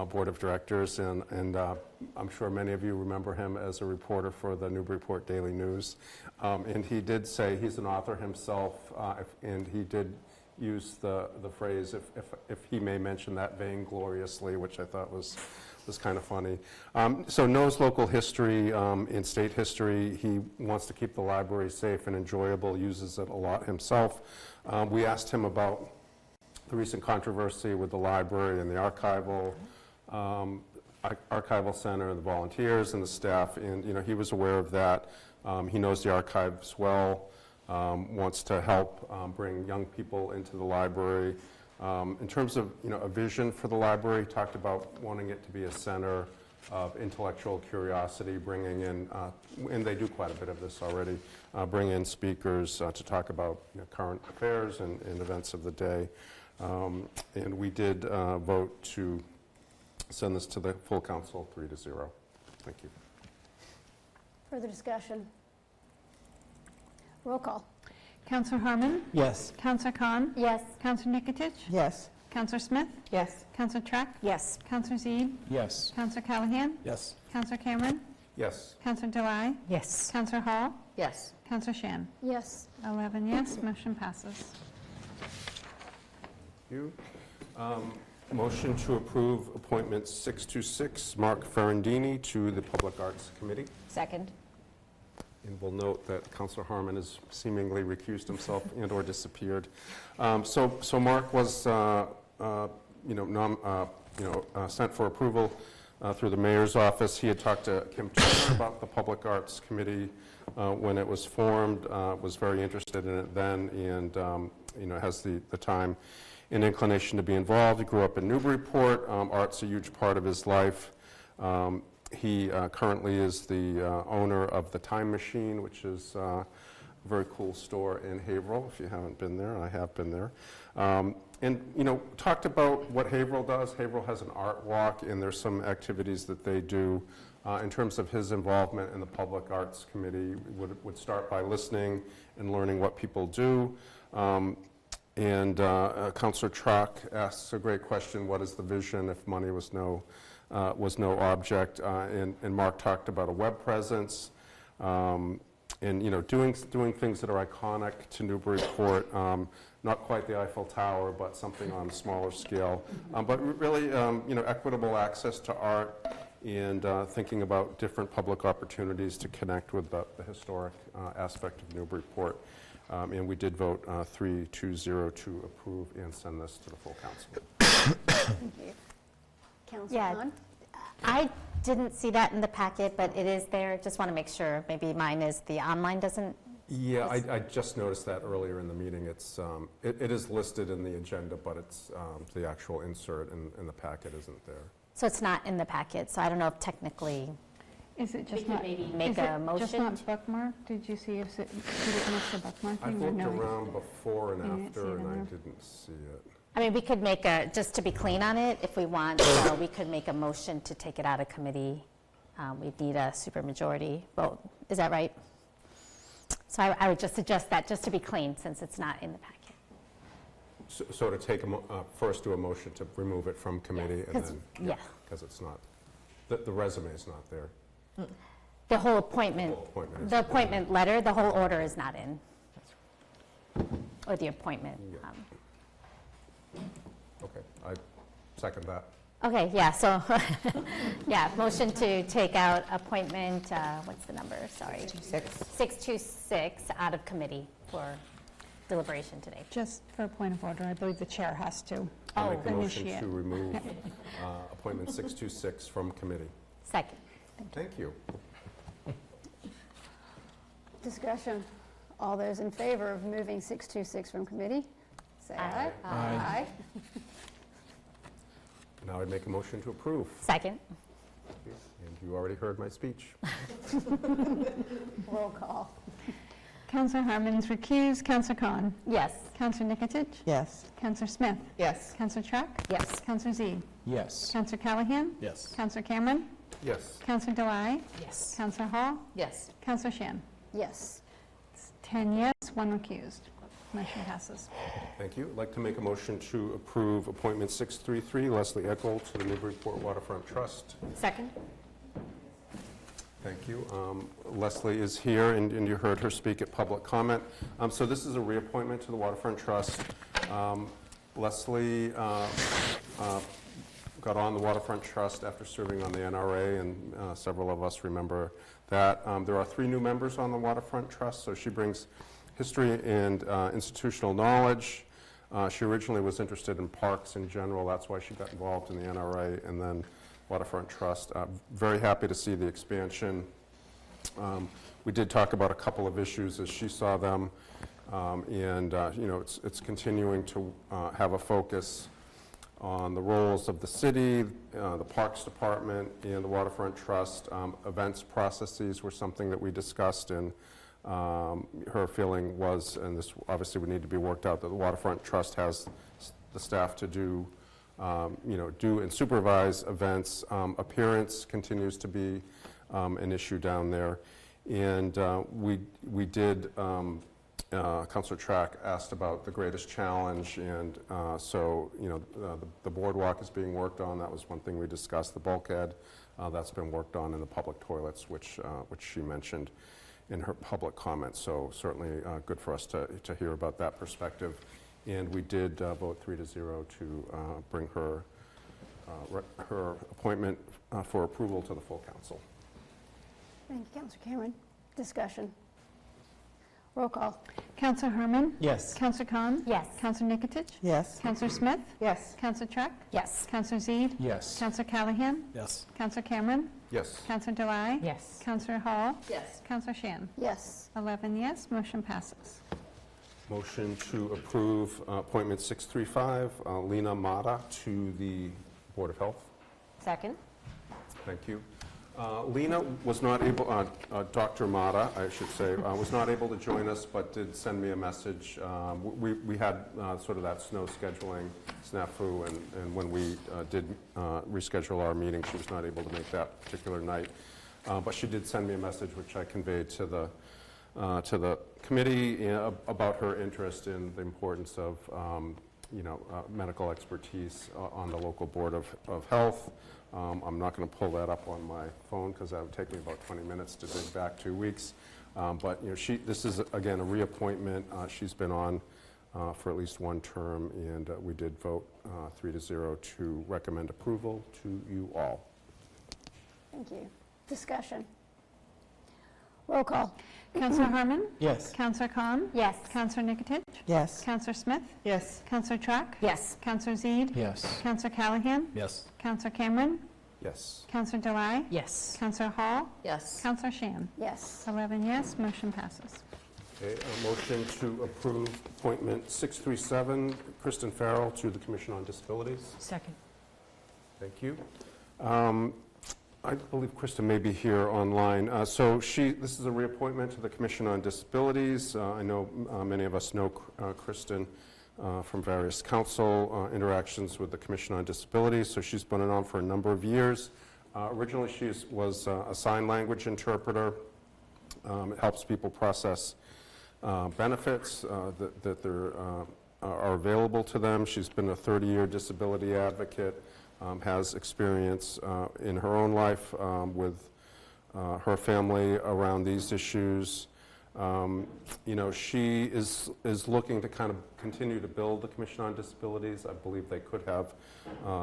board of directors, and I'm sure many of you remember him as a reporter for the Newburyport Daily News. And he did say he's an author himself, and he did use the phrase, if he may mention that vaingloriously, which I thought was kind of funny. So knows local history and state history. He wants to keep the library safe and enjoyable, uses it a lot himself. We asked him about the recent controversy with the library and the archival center, the volunteers and the staff, and he was aware of that. He knows the archives well, wants to help bring young people into the library. In terms of a vision for the library, he talked about wanting it to be a center of intellectual curiosity, bringing in, and they do quite a bit of this already, bring in speakers to talk about current affairs and events of the day. And we did vote to send this to the full council 3-0. Thank you. Further discussion? Roll call. Councillor Harmon? Yes. Councillor Khan? Yes. Councillor Nikotich? Yes. Councillor Smith? Yes. Councillor Track? Yes. Councillor Zede? Yes. Councillor Callahan? Yes. Councillor Cameron? Yes. Councillor Delai? Yes. Councillor Hall? Yes. Councillor Shan? Yes. 11 yes, motion passes. You. Motion to approve appointment 626, Mark Ferrandini to the Public Arts Committee. Second. And we'll note that Councillor Harmon has seemingly recused himself and/or disappeared. So Mark was, sent for approval through the mayor's office. He had talked to Kim Turner about the Public Arts Committee when it was formed. Was very interested in it then, and has the time and inclination to be involved. He grew up in Newburyport. Art's a huge part of his life. He currently is the owner of the Time Machine, which is a very cool store in Haverhill. If you haven't been there, I have been there. And talked about what Haverhill does. Haverhill has an art walk, and there's some activities that they do. In terms of his involvement in the Public Arts Committee, would start by listening and learning what people do. And Councillor Trock asks a great question: what is the vision if money was no object? And Mark talked about a web presence, and doing things that are iconic to Newburyport. Not quite the Eiffel Tower, but something on a smaller scale. But really, equitable access to art, and thinking about different public opportunities to connect with the historic aspect of Newburyport. And we did vote 3-0 to approve and send this to the full council. Thank you. Councillor Khan? I didn't see that in the packet, but it is there. Just want to make sure. Maybe mine is the online doesn't. Yeah, I just noticed that earlier in the meeting. It's it is listed in the agenda, but it's the actual insert in the packet isn't there. So it's not in the packet. So I don't know if technically. Is it We just could not, maybe make is a it motion. just not bookmarked? Did you see if it, did it miss the bookmarking? I've or looked no? around before and You didn't see after, it and in I there? didn't see it. I mean, we could make just to be clean on it, if we want, we could make a motion to take it out of committee. We'd need a supermajority vote. Is that right? So I would just suggest that, just to be clean, since it's not in the packet. So to take first do a motion to remove it from committee, and then because it's not the resume is not there. The whole appointment, the appointment letter, the whole order is not in, or the appointment. Okay, I second that. Okay, yeah, so, yeah, motion to take out appointment, what's the number, sorry? 626 out of committee for deliberation today. Just for a point of order, I believe the chair has to I'll make a motion initiate. to remove appointment 626 from committee. Second. Thank you. Discussion. All those in favor of moving 626 from committee, say aye. Aye. Now I'd make a motion to approve. Second. And you already heard my speech. Roll call. Councillor Harmon's recused. Councillor Khan? Yes. Councillor Nikotich? Yes. Councillor Smith? Yes. Councillor Track? Yes. Councillor Zede? Yes. Councillor Callahan? Yes. Councillor Cameron? Yes. Councillor Delai? Yes. Councillor Hall? Yes. Councillor Shan? Yes. 10 yes, 1 recused. Motion passes. Thank you. I'd like to make a motion to approve appointment 633, Leslie Eckel, to the Newburyport Waterfront Trust. Second? Thank you. Leslie is here, and you heard her speak at public comment. So this is a reappointment to the Waterfront Trust. Leslie got on the Waterfront Trust after serving on the NRA, and several of us remember that. There are 3 new members on the Waterfront Trust, so she brings history and institutional knowledge. She originally was interested in parks in general. That's why she got involved in the NRA and then Waterfront Trust. Very happy to see the expansion. We did talk about a couple of issues as she saw them, and it's continuing to have a focus on the roles of the city, the Parks Department, and the Waterfront Trust. Events processes were something that we discussed, and her feeling was, and this obviously would need to be worked out, that the Waterfront Trust has the staff to do and supervise events. Appearance continues to be an issue down there. And we did, Councillor Track asked about the greatest challenge, and so the boardwalk is being worked on. That was one thing we discussed. The bulkhead, that's been worked on, in the public toilets, which she mentioned in her public comments. So certainly good for us to hear about that perspective. And we did vote 3-0 to bring her appointment for approval to the full council. Thank you, Councillor Cameron. Discussion. Roll call. Councillor Herman? Yes. Councillor Khan? Yes. Councillor Nikotich? Yes. Councillor Smith? Yes. Councillor Track? Yes. Councillor Zede? Yes. Councillor Callahan? Yes. Councillor Cameron? Yes. Councillor Delai? Yes. Councillor Hall? Yes. Councillor Shan? Yes. 11 yes, motion passes. Motion to approve appointment 635, Lena Mata, to the Board of Health. Second? Thank you. Lena was not able, Dr. Mata, I should say, was not able to join us, but did send me a message. We had sort of that snow scheduling snafu, and when we did reschedule our meeting, she was not able to make that particular night. But she did send me a message, which I conveyed to the committee about her interest in the importance of medical expertise on the local Board of Health. I'm not going to pull that up on my phone because that would take me about 20 minutes to dig back 2 weeks. But this is again a reappointment. She's been on for at least 1 term, and we did vote 3-0 to recommend approval to you all. Thank you. Discussion. Roll call. Councillor Herman? Yes. Councillor Khan? Yes. Councillor Nikotich? Yes. Councillor Smith? Yes. Councillor Track? Yes. Councillor Zede? Yes. Councillor Callahan? Yes. Councillor Cameron? Yes. Councillor Delai? Yes. Councillor Hall? Yes. Councillor Shan? Yes. 11 yes, motion passes. Okay, a motion to approve appointment 637, Kristen Farrell, to the Commission on Disabilities. Second. Thank you. I believe Kristen may be here online. So this is a reappointment to the Commission on Disabilities. I know many of us know Kristen from various council interactions with the Commission on Disabilities. So she's been on for a number of years. Originally, she was a sign language interpreter. It helps people process benefits that are available to them. She's been a 30-year disability advocate. Has experience in her own life with her family around these issues. She is looking to kind of continue to build the Commission on Disabilities. I believe they could have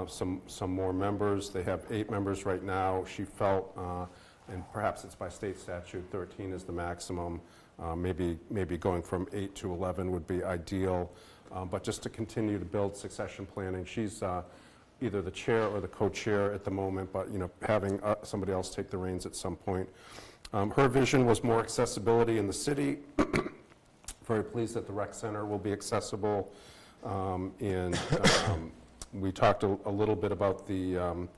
some more members. They have 8 members right now. She felt, and perhaps it's by state statute, 13 is the maximum. Maybe going from 8 to 11 would be ideal. But just to continue to build succession planning, she's either the chair or the co-chair at the moment, but having somebody else take the reins at some point. Her vision was more accessibility in the city. Very pleased that the rec center will be accessible. And we talked a little bit about the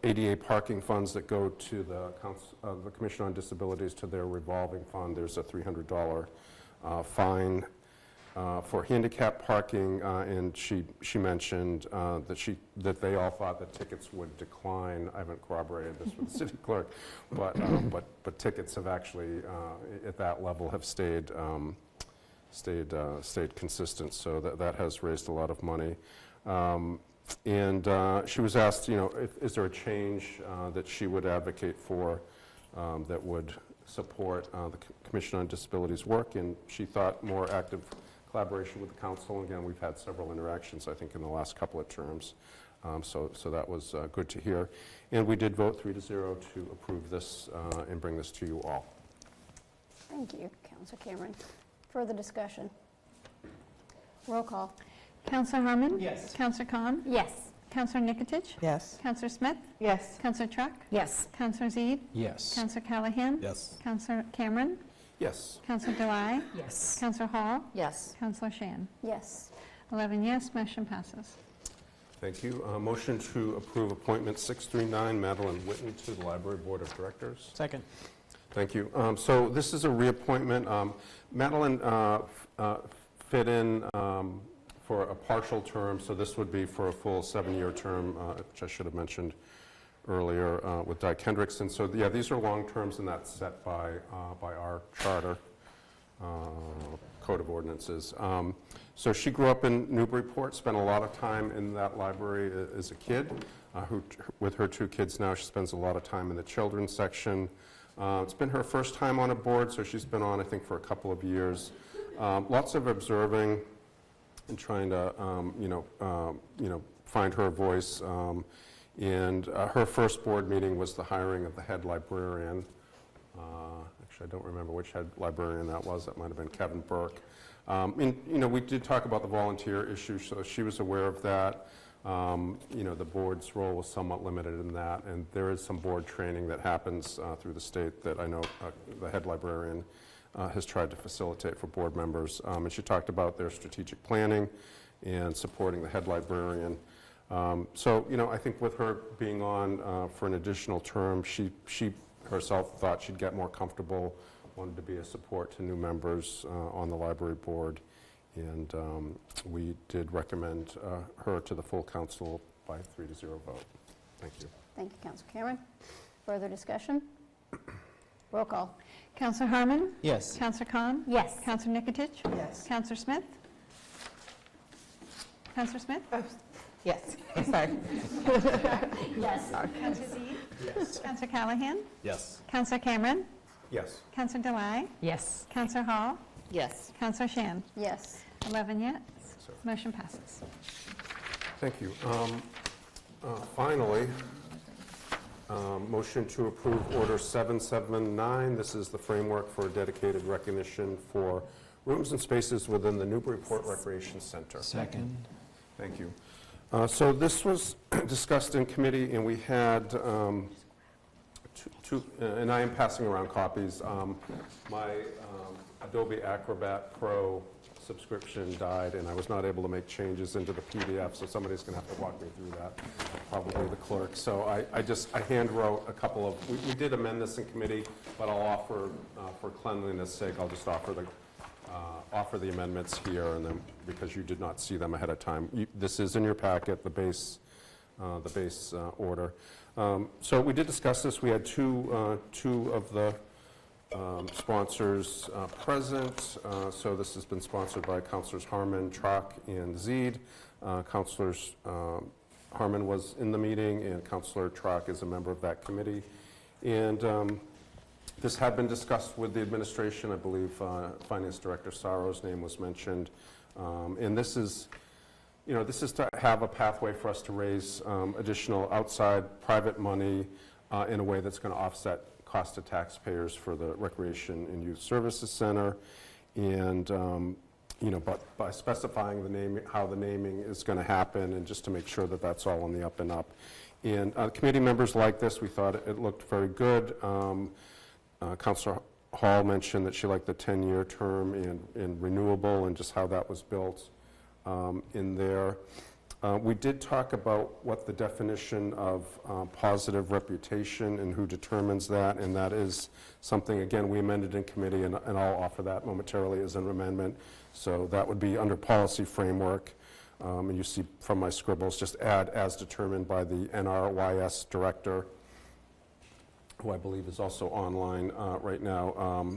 ADA parking funds that go to the Commission on Disabilities to their revolving fund. There's a $300 fine for handicap parking, and she mentioned that they all thought that tickets would decline. I haven't corroborated this with the city clerk, but tickets have actually, at that level, have stayed consistent, so that has raised a lot of money. And she was asked, is there a change that she would advocate for that would support the Commission on Disabilities work, and she thought more active collaboration with the council. Again, we've had several interactions, I think, in the last couple of terms, so that was good to hear. And we did vote 3-0 to approve this and bring this to you all. Thank you, Councilor Cameron. Further discussion? Roll call. Councilor Harmon? Yes. Councilor Khan? Yes. Councilor Nikotich? Yes. Councilor Smith? Yes. Councilor Truck? Yes. Councilor Zede? Yes. Councilor Callahan? Yes. Councilor Cameron? Yes. Councilor Delai? Yes. Councilor Hall? Yes. Councilor Shan? Yes. 11 yes, motion passes. Thank you. Motion to approve appointment 639, Madeline Witten, to the Library Board of Directors. Second. Thank you. So this is a reappointment. Madeline fit in for a partial term, so this would be for a full 7-year term, which I should have mentioned earlier with Di Kendrickson. So yeah, these are long terms, and that's set by our charter code of ordinances. So she grew up in Newburyport, spent a lot of time in that library as a kid. With her 2 kids now, she spends a lot of time in the children's section. It's been her first time on a board, so she's been on, I think, for a couple of years. Lots of observing and trying to, find her voice. And her first board meeting was the hiring of the head librarian. Actually, I don't remember which head librarian that was. That might have been Kevin Burke. And, we did talk about the volunteer issue, so she was aware of that. The board's role was somewhat limited in that, and there is some board training that happens through the state that I know the head librarian has tried to facilitate for board members. And she talked about their strategic planning and supporting the head librarian. So, I think with her being on for an additional term, she herself thought she'd get more comfortable, wanted to be a support to new members on the library board, and we did recommend her to the full council by a 3-0 vote. Thank you. Thank you, Councilor Cameron. Further discussion? Roll call. Councilor Harmon? Yes. Councilor Khan? Yes. Councilor Nikotich? Yes. Councilor Smith? Councilor Smith? Yes. Sorry. Yes. Councilor Zede? Yes. Councilor Callahan? Yes. Councilor Cameron? Yes. Councilor Delai? Yes. Councilor Hall? Yes. Councilor Shan? Yes. 11 yes, motion passes. Thank you. Finally, motion to approve Order 779. This is the framework for dedicated recognition for rooms and spaces within the Newburyport Recreation Center. Second. Thank you. So this was discussed in committee, and we had two, and I am passing around copies. My Adobe Acrobat Pro subscription died, and I was not able to make changes into the PDF, so somebody's going to have to walk me through that, probably the clerk. So I hand wrote a couple of, we did amend this in committee, but I'll offer, for cleanliness sake, I'll just offer the amendments here, and then, because you did not see them ahead of time. This is in your packet, the base order. So we did discuss this. We had two of the sponsors present. So this has been sponsored by Councillors Harmon, Trock, and Zede. Councillors Harmon was in the meeting, and Councillor Trock is a member of that committee. And this had been discussed with the administration. I believe Finance Director Saro's name was mentioned. And this is, this is to have a pathway for us to raise additional outside private money in a way that's going to offset cost to taxpayers for the Recreation and Youth Services Center. And, but by specifying the name, how the naming is going to happen, and just to make sure that that's all on the up and up. And committee members like this. We thought it looked very good. Councillor Hall mentioned that she liked the 10-year term and renewable, and just how that was built in there. We did talk about what the definition of positive reputation and who determines that, and that is something, again, we amended in committee, and I'll offer that momentarily as an amendment. So that would be under policy framework, and you see from my scribbles, just add as determined by the NRYS director, who I believe is also online right now.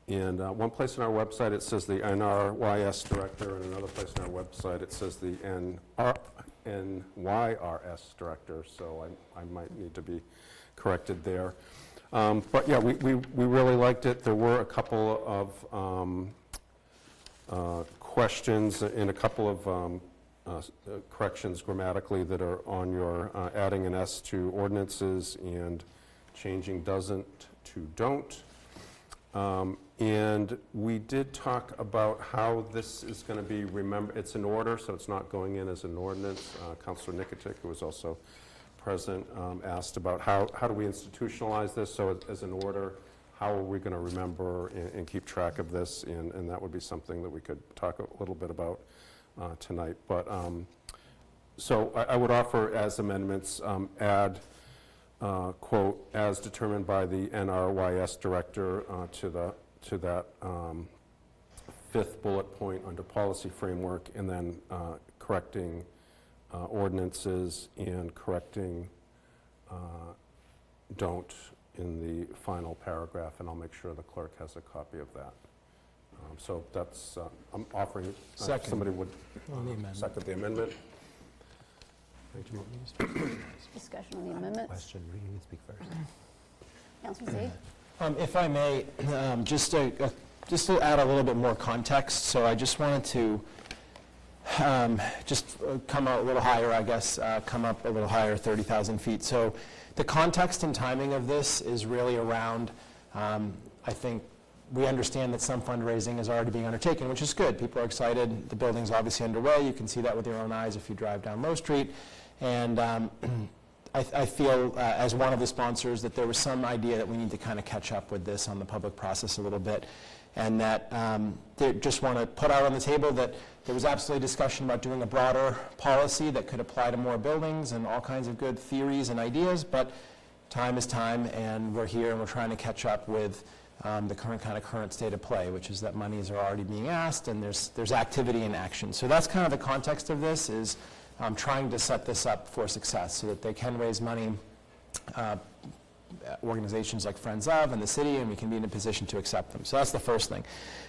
And one place on our website it says the NRYS director, and another place on our website it says the NYRS director, so I might need to be corrected there. But yeah, we really liked it. There were a couple of questions and a couple of corrections grammatically that are on your adding an S to ordinances and changing doesn't to don't. And we did talk about how this is going to be it's an order, so it's not going in as an ordinance. Councillor Nikitic, who was also present, asked about how do we institutionalize this, so as an order, how are we going to remember and keep track of this, and that would be something that we could talk a little bit about tonight. But so I would offer as amendments, add quote, as determined by the NRYS director to that fifth bullet point under policy framework, and then correcting ordinances and correcting don't in the final paragraph, and I'll make sure the clerk has a copy of that. So that's, I'm offering, Second. Somebody would On the amendment. second the amendment. Thank you. Discussion on the amendments. Question, you can speak first. Councilor Z? If I may, just to add a little bit more context, so I just wanted to just come out a little higher, I guess, come up a little higher, 30,000 feet. So the context and timing of this is really around, I think, we understand that some fundraising is already being undertaken, which is good. People are excited. The building's obviously underway. You can see that with your own eyes if you drive down Low Street. And I feel, as one of the sponsors, that there was some idea that we need to kind of catch up with this on the public process a little bit, and that they just want to put out on the table that there was absolutely discussion about doing a broader policy that could apply to more buildings and all kinds of good theories and ideas, but time is time, and we're here and we're trying to catch up with the current state of play, which is that monies are already being asked and there's activity and action. So that's kind of the context of this, is trying to set this up for success so that they can raise money, organizations like Friends of and the city, and we can be in a position to accept them. So that's the first thing.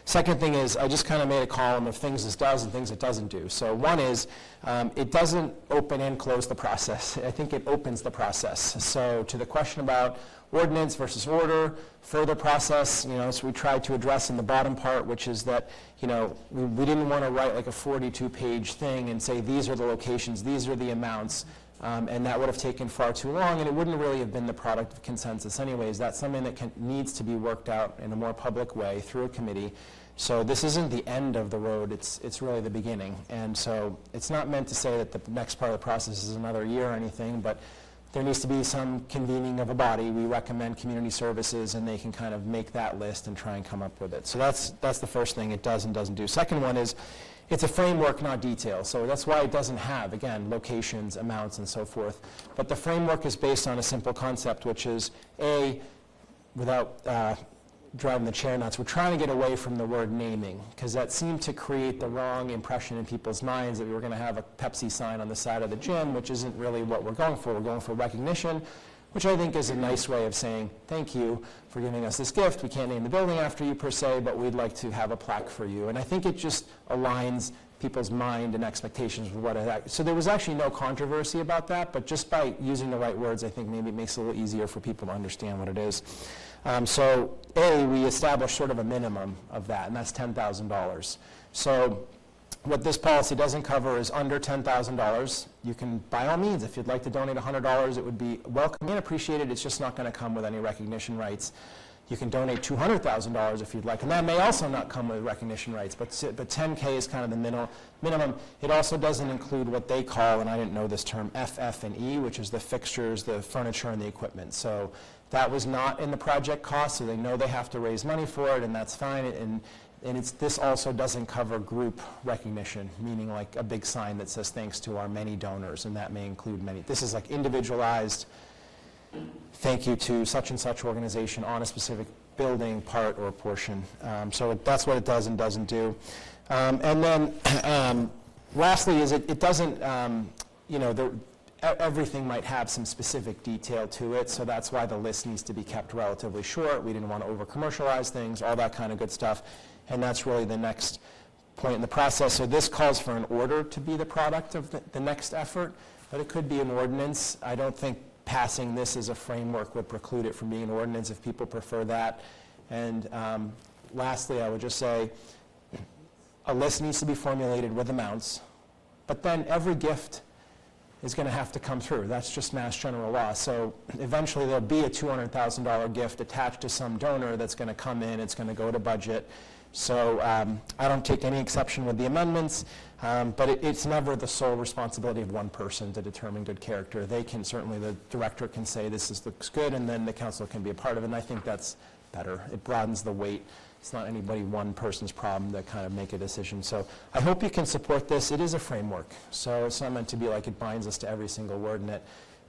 Second thing is, I just kind of made a column of things this does and things it doesn't do. So one is, it doesn't open and close the process. I think it opens the process. So to the question about ordinance versus order, further process, so we tried to address in the bottom part, which is that, we didn't want to write like a 42-page thing and say these are the locations, these are the amounts, and that would have taken far too long, and it wouldn't really have been the product of consensus anyways. That's something that needs to be worked out in a more public way through a committee. So this isn't the end of the road, it's really the beginning. And so it's not meant to say that the next part of the process is another year or anything, but there needs to be some convening of a body. We recommend community services, and they can kind of make that list and try and come up with it. So that's the first thing it does and doesn't do. Second one is, it's a framework, not detail. So that's why it doesn't have, again, locations, amounts, and so forth. But the framework is based on a simple concept, which is, A, without driving the chair nuts, we're trying to get away from the word naming, because that seemed to create the wrong impression in people's minds that we were going to have a Pepsi sign on the side of the gym, which isn't really what we're going for. We're going for recognition, which I think is a nice way of saying thank you for giving us this gift. We can't name the building after you per se, but we'd like to have a plaque for you. And I think it just aligns people's mind and expectations with what it. So there was actually no controversy about that, but just by using the right words, I think maybe it makes it a little easier for people to understand what it is. So A, we established sort of a minimum of that, and that's $10,000. So what this policy doesn't cover is under $10,000. You can, by all means, if you'd like to donate $100, it would be welcome and appreciated. It's just not going to come with any recognition rights. You can donate $200,000 if you'd like, and that may also not come with recognition rights, but 10K is kind of the minimum. It also doesn't include what they call, and I didn't know this term, FF&E, which is the fixtures, the furniture, and the equipment. So that was not in the project cost, so they know they have to raise money for it, and that's fine. And this also doesn't cover group recognition, meaning like a big sign that says thanks to our many donors, and that may include many. This is like individualized thank you to such and such organization on a specific building, part, or portion. So that's what it does and doesn't do. And then lastly is it doesn't, everything might have some specific detail to it, so that's why the list needs to be kept relatively short. We didn't want to over-commercialize things, all that kind of good stuff, and that's really the next point in the process. So this calls for an order to be the product of the next effort, but it could be an ordinance. I don't think passing this as a framework would preclude it from being an ordinance if people prefer that. And lastly, I would just say a list needs to be formulated with amounts, but then every gift is going to have to come through. That's just Mass General Law. So eventually there'll be a $200,000 gift attached to some donor that's going to come in, it's going to go to budget. So I don't take any exception with the amendments, but it's never the sole responsibility of one person to determine good character. They can certainly, the director can say looks good, and then the council can be a part of it, and I think that's better. It broadens the weight. It's not one person's problem to kind of make a decision. So I hope you can support this. It is a framework, so it's not meant to be like it binds us to every single word in it,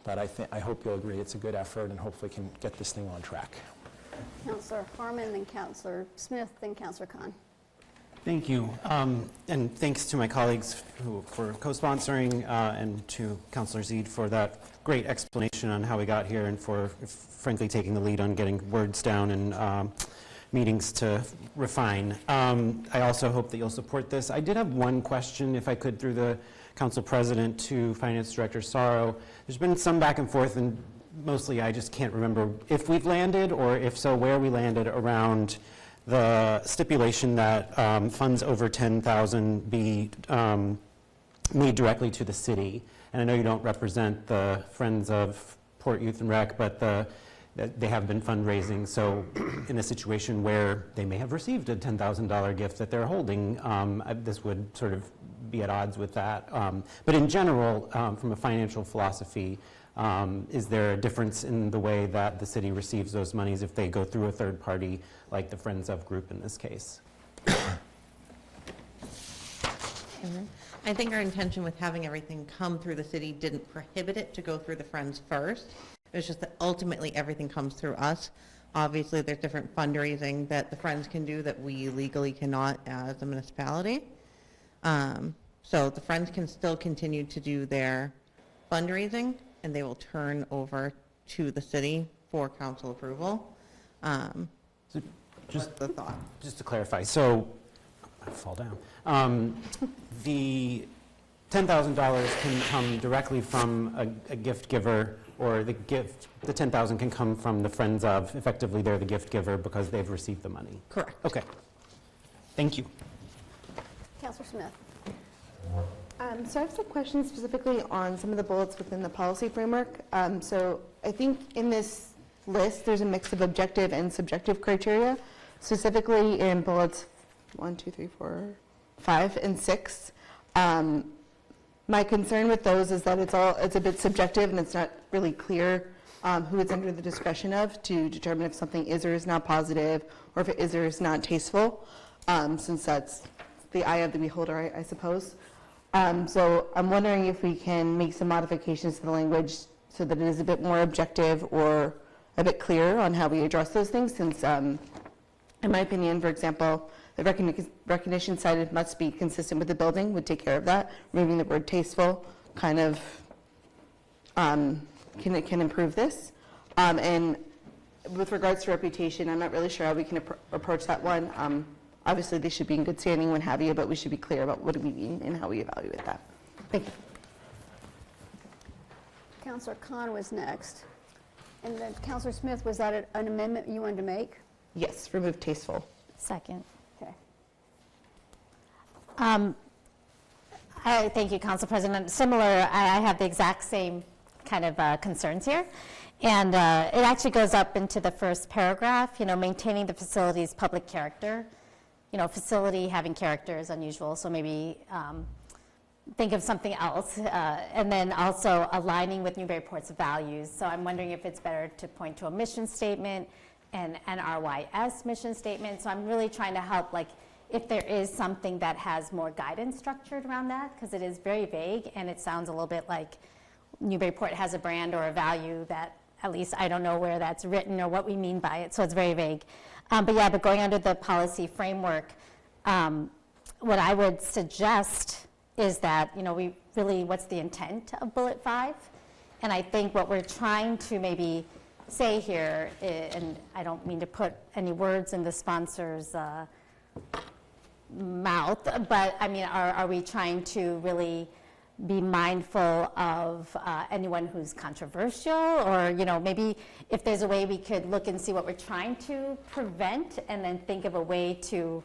but I hope you'll agree it's a good effort and hopefully can get this thing on track. Councillor Harmon, then Councillor Smith, then Councillor Khan. Thank you. And thanks to my colleagues for co-sponsoring and to Councillor Zeid for that great explanation on how we got here and for frankly taking the lead on getting words down and meetings to refine. I also hope that you'll support this. I did have one question, if I could, through the Council President to Finance Director Sorrow. There's been some back and forth, and mostly I just can't remember if we've landed, or if so, where we landed around the stipulation that funds over $10,000 be made directly to the city. And I know you don't represent the Friends of Port Youth and Rec, but they have been fundraising. So in a situation where they may have received a $10,000 gift that they're holding, this would sort of be at odds with that. But in general, from a financial philosophy, is there a difference in the way that the city receives those monies if they go through a third party like the Friends of group in this case? I think our intention with having everything come through the city didn't prohibit it to go through the Friends first. It was just that ultimately everything comes through us. Obviously, there's different fundraising that the Friends can do that we legally cannot as a municipality. So the Friends can still continue to do their fundraising, and they will turn over to the city for council approval. So just the thought. Just to clarify, so I fall down. The $10,000 can come directly from a gift giver, or the $10,000 can come from the Friends of. Effectively, they're the gift giver because they've received the money. Correct. Okay. Thank you. Councillor Smith. So I have some questions specifically on some of the bullets within the policy framework. So I think in this list, there's a mix of objective and subjective criteria, specifically in bullets 1, 2, 3, 4, 5, and 6. My concern with those is that it's a bit subjective and it's not really clear who it's under the discretion of to determine if something is or is not positive, or if it is or is not tasteful, since that's the eye of the beholder, I suppose. So I'm wondering if we can make some modifications to the language so that it is a bit more objective or a bit clearer on how we address those things, since in my opinion, for example, the recognition cited must be consistent with the building would take care of that. Removing the word tasteful kind of can improve this. And with regards to reputation, I'm not really sure how we can approach that one. Obviously, they should be in good standing, what have you, but we should be clear about what do we mean and how we evaluate that. Thank you. Councillor Khan was next. And then Councillor Smith, was that an amendment you wanted to make? Yes, remove tasteful. Second. Okay. Thank you, Council President. Similar, I have the exact same kind of concerns here. And it actually goes up into the first paragraph, maintaining the facility's public character. Facility having character is unusual, so maybe think of something else. And then also aligning with Newburyport's values. So I'm wondering if it's better to point to a mission statement and an RYS mission statement. So I'm really trying to help, if there is something that has more guidance structured around that, because it is very vague, and it sounds a little bit like Newburyport has a brand or a value that, at least I don't know where that's written or what we mean by it, so it's very vague. But going under the policy framework, what I would suggest is that, we really, what's the intent of bullet 5? And I think what we're trying to maybe say here, and I don't mean to put any words in the sponsor's mouth, but I mean, are we trying to really be mindful of anyone who's controversial, or maybe if there's a way we could look and see what we're trying to prevent, and then think of a way to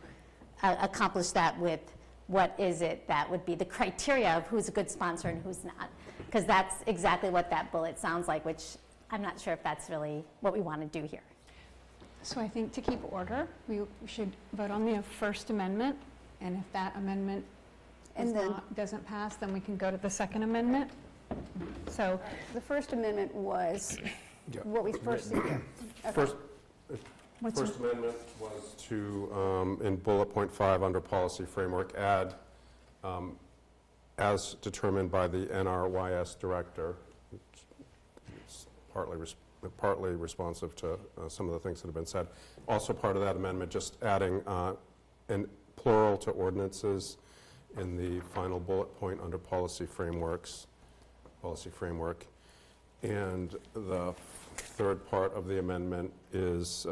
accomplish that with what is it that would be the criteria of who's a good sponsor and who's not, because that's exactly what that bullet sounds like, which I'm not sure if that's really what we want to do here. So I think to keep order, we should vote on the First Amendment, and if that amendment doesn't pass, then we can go to the Second Amendment. So The First Amendment was what we first see here. Okay. First Amendment was to, in bullet point 5 under policy framework, add as determined by the NRYS director. It's partly responsive to some of the things that have been said. Also part of that amendment, just adding an plural to ordinances in the final bullet point under policy framework. And the third part of the amendment is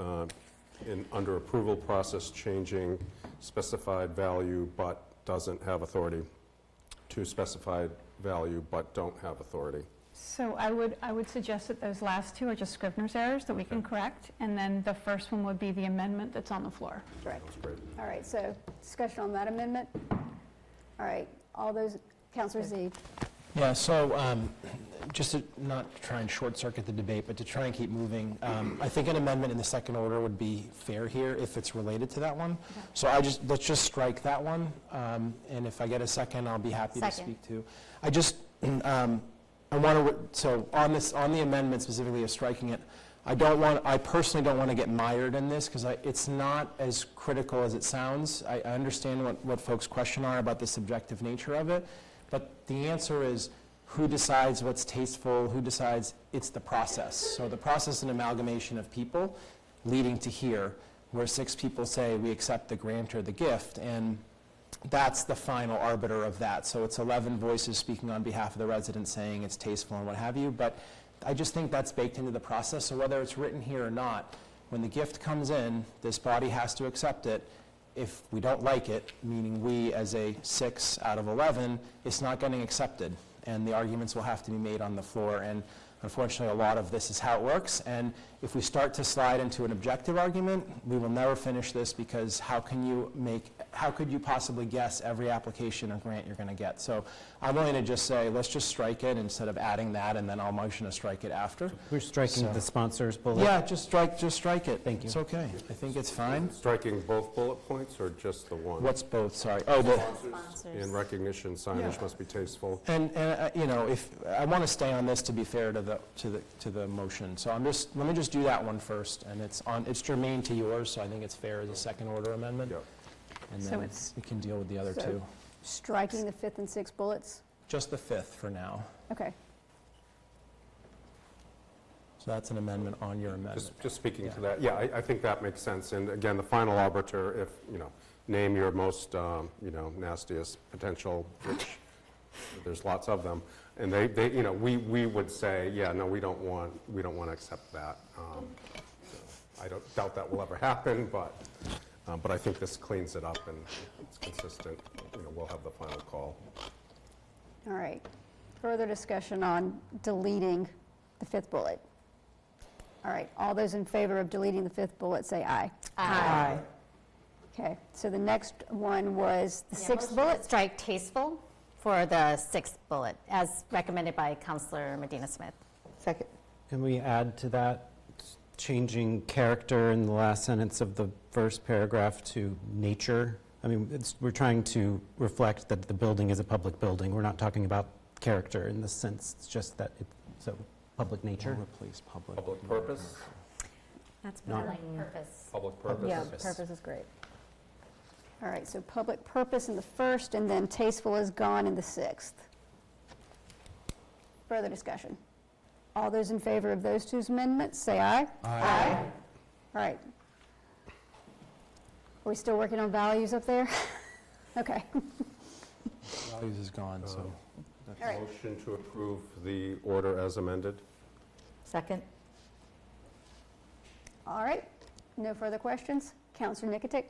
under approval process, changing specified value but doesn't have authority to specified value but don't have authority. So I would suggest that those last two are just Scrivener's errors that we can correct, and then the first one would be the amendment that's on the floor. Correct. That's great. All right, so discussion on that amendment. All right, all those, Councillor Z. Yeah, so just to not try and short circuit the debate, but to try and keep moving, I think an amendment in the second order would be fair here if it's related to that one. Okay. So let's just strike that one, and if I get a second, I'll be happy to speak to. I want to, so on the amendment specifically of striking it, I personally don't want to get mired in this, because it's not as critical as it sounds. I understand what folks' question are about the subjective nature of it, but the answer is who decides what's tasteful, who decides it's the process. So the process is an amalgamation of people leading to here, where 6 people say we accept the grant or the gift, and that's the final arbiter of that. So it's 11 voices speaking on behalf of the residents saying it's tasteful and what have you, but I just think that's baked into the process. So whether it's written here or not, when the gift comes in, this body has to accept it. If we don't like it, meaning we as a 6 out of 11, it's not getting accepted, and the arguments will have to be made on the floor. And unfortunately, a lot of this is how it works, and if we start to slide into an objective argument, we will never finish this, because how could you possibly guess every application or grant you're going to get? So I'm willing to just say, let's just strike it instead of adding that, and then I'll motion to strike it after. We're striking the sponsors bullet? Yeah, just strike it. Thank you. It's okay. I think it's fine. Striking both bullet points or just the one? What's both? Sorry. Oh, the sponsors. In recognition, signage must be tasteful. And if I want to stay on this to be fair to the motion, so let me just do that one first, and it's germane to yours, so I think it's fair as a second order amendment. Yep. And then we can deal with the other two. Striking the 5th and 6th bullets? Just the 5th for now. Okay. So that's an amendment on your amendment. Just speaking to that, yeah, I think that makes sense. And again, the final arbiter, if, name your most, nastiest potential, which there's lots of them, and we would say, yeah, no, we don't want to accept that. I don't doubt that will ever happen, but I think this cleans it up and it's consistent. We'll have the final call. All right. Further discussion on deleting the 5th bullet. All right. All those in favor of deleting the 5th bullet say aye. Aye. Okay. So the next one was the 6th bullet. Strike tasteful for the 6th bullet, as recommended by Councillor Medina Smith. Second. Can we add to that, changing character in the last sentence of the first paragraph to nature? I mean, we're trying to reflect that the building is a public building. We're not talking about character in this sense. It's just that it's a public nature. Replace public. Public purpose? That's better. Like purpose. Public purpose. Yeah, purpose is great. All right, so public purpose in the first, and then tasteful is gone in the sixth. Further discussion? All those in favor of those two amendments, say aye. Aye. All right. Are we still working on values up there? Okay. Values is gone, so. All right. Motion to approve the order as amended. Second? All right. No further questions? Councillor Nicotic?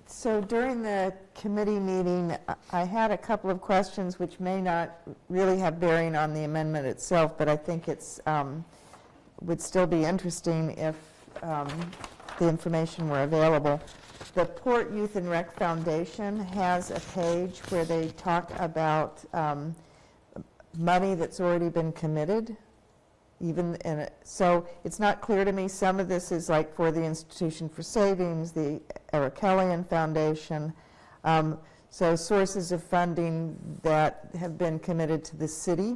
So during the committee meeting, I had a couple of questions which may not really have bearing on the amendment itself, but I think it's would still be interesting if the information were available. The Port Youth and Rec Foundation has a page where they talk about money that's already been committed. So it's not clear to me. Some of this is like for the Institution for Savings, the Eric Kellyan Foundation. So sources of funding that have been committed to the city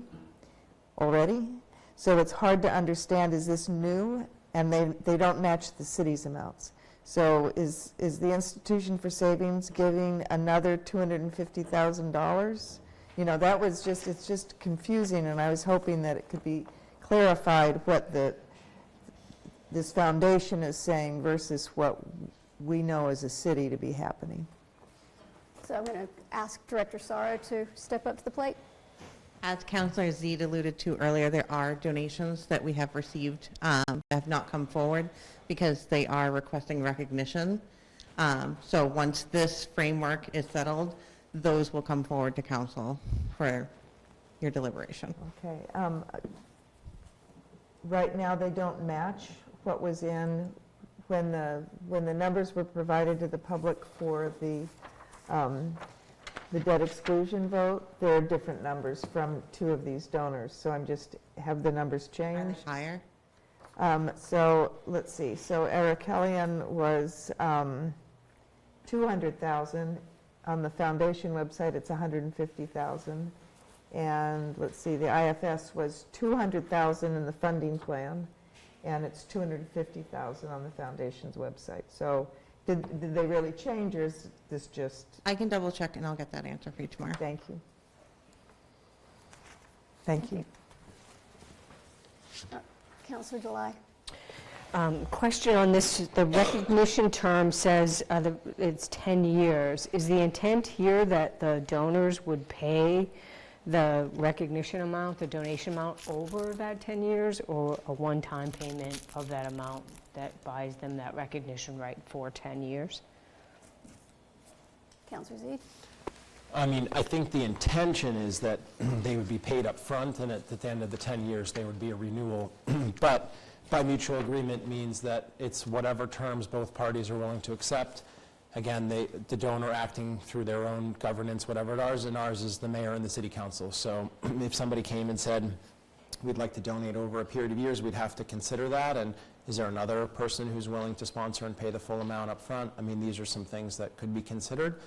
already. So it's hard to understand, is this new? And they don't match the city's amounts. So is the Institution for Savings giving another $250,000? You know, that was just, it's just confusing, and I was hoping that it could be clarified what this foundation is saying versus what we know as a city to be happening. So I'm going to ask Director Sorrow to step up to the plate. As Councillor Zede alluded to earlier, there are donations that we have received that have not come forward because they are requesting recognition. So once this framework is settled, those will come forward to council for your deliberation. Okay. Right now, they don't match what was in when the numbers were provided to the public for the debt exclusion vote. There are different numbers from two of these donors, so I'm just, have the numbers changed? Are they higher? So let's see. So Eric Kellyan was $200,000. On the foundation website, it's $150,000. And let's see, the IFS was $200,000 in the funding plan, and it's $250,000 on the foundation's website. So did they really change, or is this just? I can double check and I'll get that answer for you tomorrow. Thank you. Thank you. Councillor Delay. Question on this, the recognition term says it's 10 years. Is the intent here that the donors would pay the recognition amount, the donation amount over that 10 years, or a one-time payment of that amount that buys them that recognition right for 10 years? Councillor Zede. I mean, I think the intention is that they would be paid up front, and at the end of the 10 years, there would be a renewal. But by mutual agreement means that it's whatever terms both parties are willing to accept. Again, the donor acting through their own governance, whatever it is, and ours is the mayor and the city council. So if somebody came and said, we'd like to donate over a period of years, we'd have to consider that. And is there another person who's willing to sponsor and pay the full amount up front? I mean, these are some things that could be considered.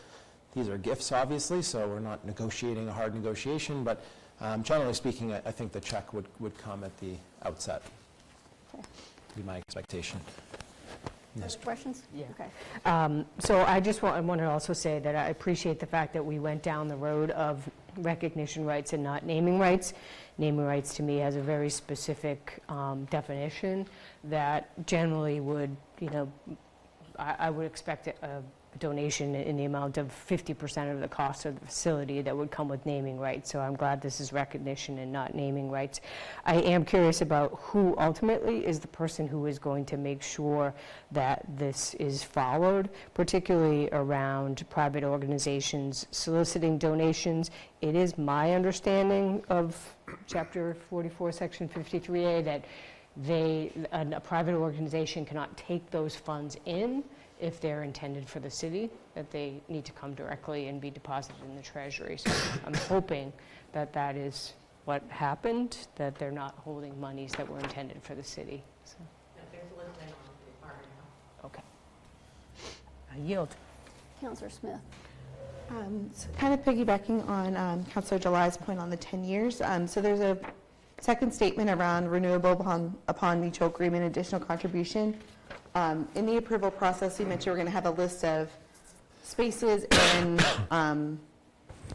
These are gifts, obviously, so we're not negotiating a hard negotiation. But generally speaking, I think the check would come at the outset. Okay. Be my expectation. Other questions? Yeah. Okay. So I just want to also say that I appreciate the fact that we went down the road of recognition rights and not naming rights. Naming rights to me has a very specific definition that generally would, you know, I would expect a donation in the amount of 50% of the cost of the facility that would come with naming rights. So I'm glad this is recognition and not naming rights. I am curious about who ultimately is the person who is going to make sure that this is followed, particularly around private organizations soliciting donations. It is my understanding of Chapter 44, Section 53A, that a private organization cannot take those funds in if they're intended for the city, that they need to come directly and be deposited in the treasury. So I'm hoping that that is what happened, that they're not holding monies that were intended for the city. So. There's a list now. Okay. I yield. Councillor Smith. So kind of piggybacking on Councillor July's point on the 10 years. So there's a second statement around renewable upon mutual agreement, additional contribution. In the approval process, we mentioned we're going to have a list of spaces and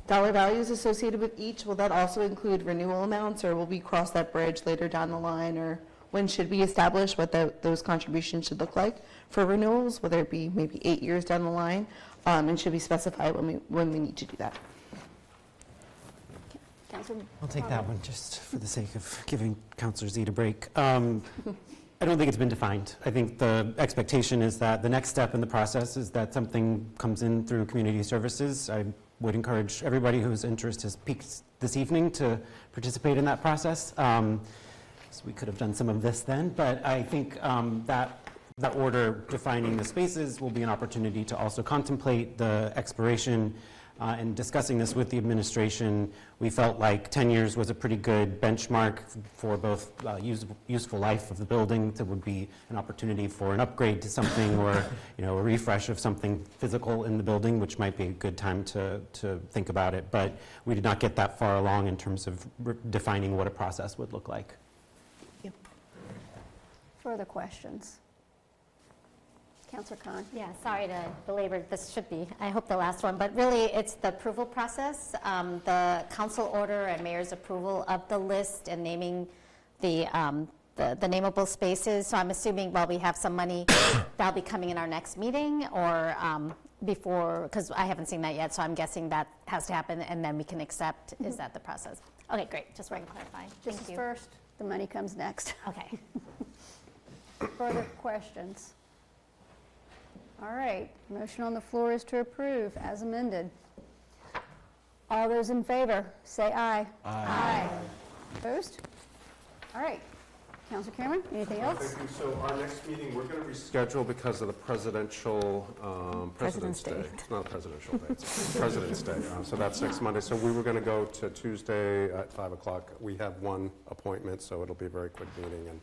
dollar values associated with each. Will that also include renewal amounts, or will we cross that bridge later down the line, or when should we establish what those contributions should look like for renewals, whether it be maybe 8 years down the line, and should we specify when we need to do that? I'll take that one just for the sake of giving Councillor Zede a break. I don't think it's been defined. I think the expectation is that the next step in the process is that something comes in through community services. I would encourage everybody whose interest has peaked this evening to participate in that process. So we could have done some of this then, but I think that order defining the spaces will be an opportunity to also contemplate the expiration. And discussing this with the administration, we felt like 10 years was a pretty good benchmark for both useful life of the building. There would be an opportunity for an upgrade to something, or a refresh of something physical in the building, which might be a good time to think about it. But we did not get that far along in terms of defining what a process would look like. Yep. Further questions? Councillor Khan. Yeah, sorry to belabor, this should be, I hope, the last one, but really it's the approval process, the council order and mayor's approval of the list and naming the nameable spaces. So I'm assuming while we have some money, that'll be coming in our next meeting, or before, because I haven't seen that yet, so I'm guessing that has to happen and then we can accept. Is that the process? Okay, great, just wanted to clarify. Thank Just you. first, the money comes next. Okay. Further questions? All right, motion on the floor is to approve as amended. All those in favor, say aye. Aye. Opposed? All right. Councilor Cameron, anything else? Thank you. So our next meeting, we're going to reschedule because of the President's Day. It's not a presidential day, it's President's Day. So that's next Monday. So we were going to go to Tuesday at 5 o'clock. We have one appointment, so it'll be a very quick meeting, and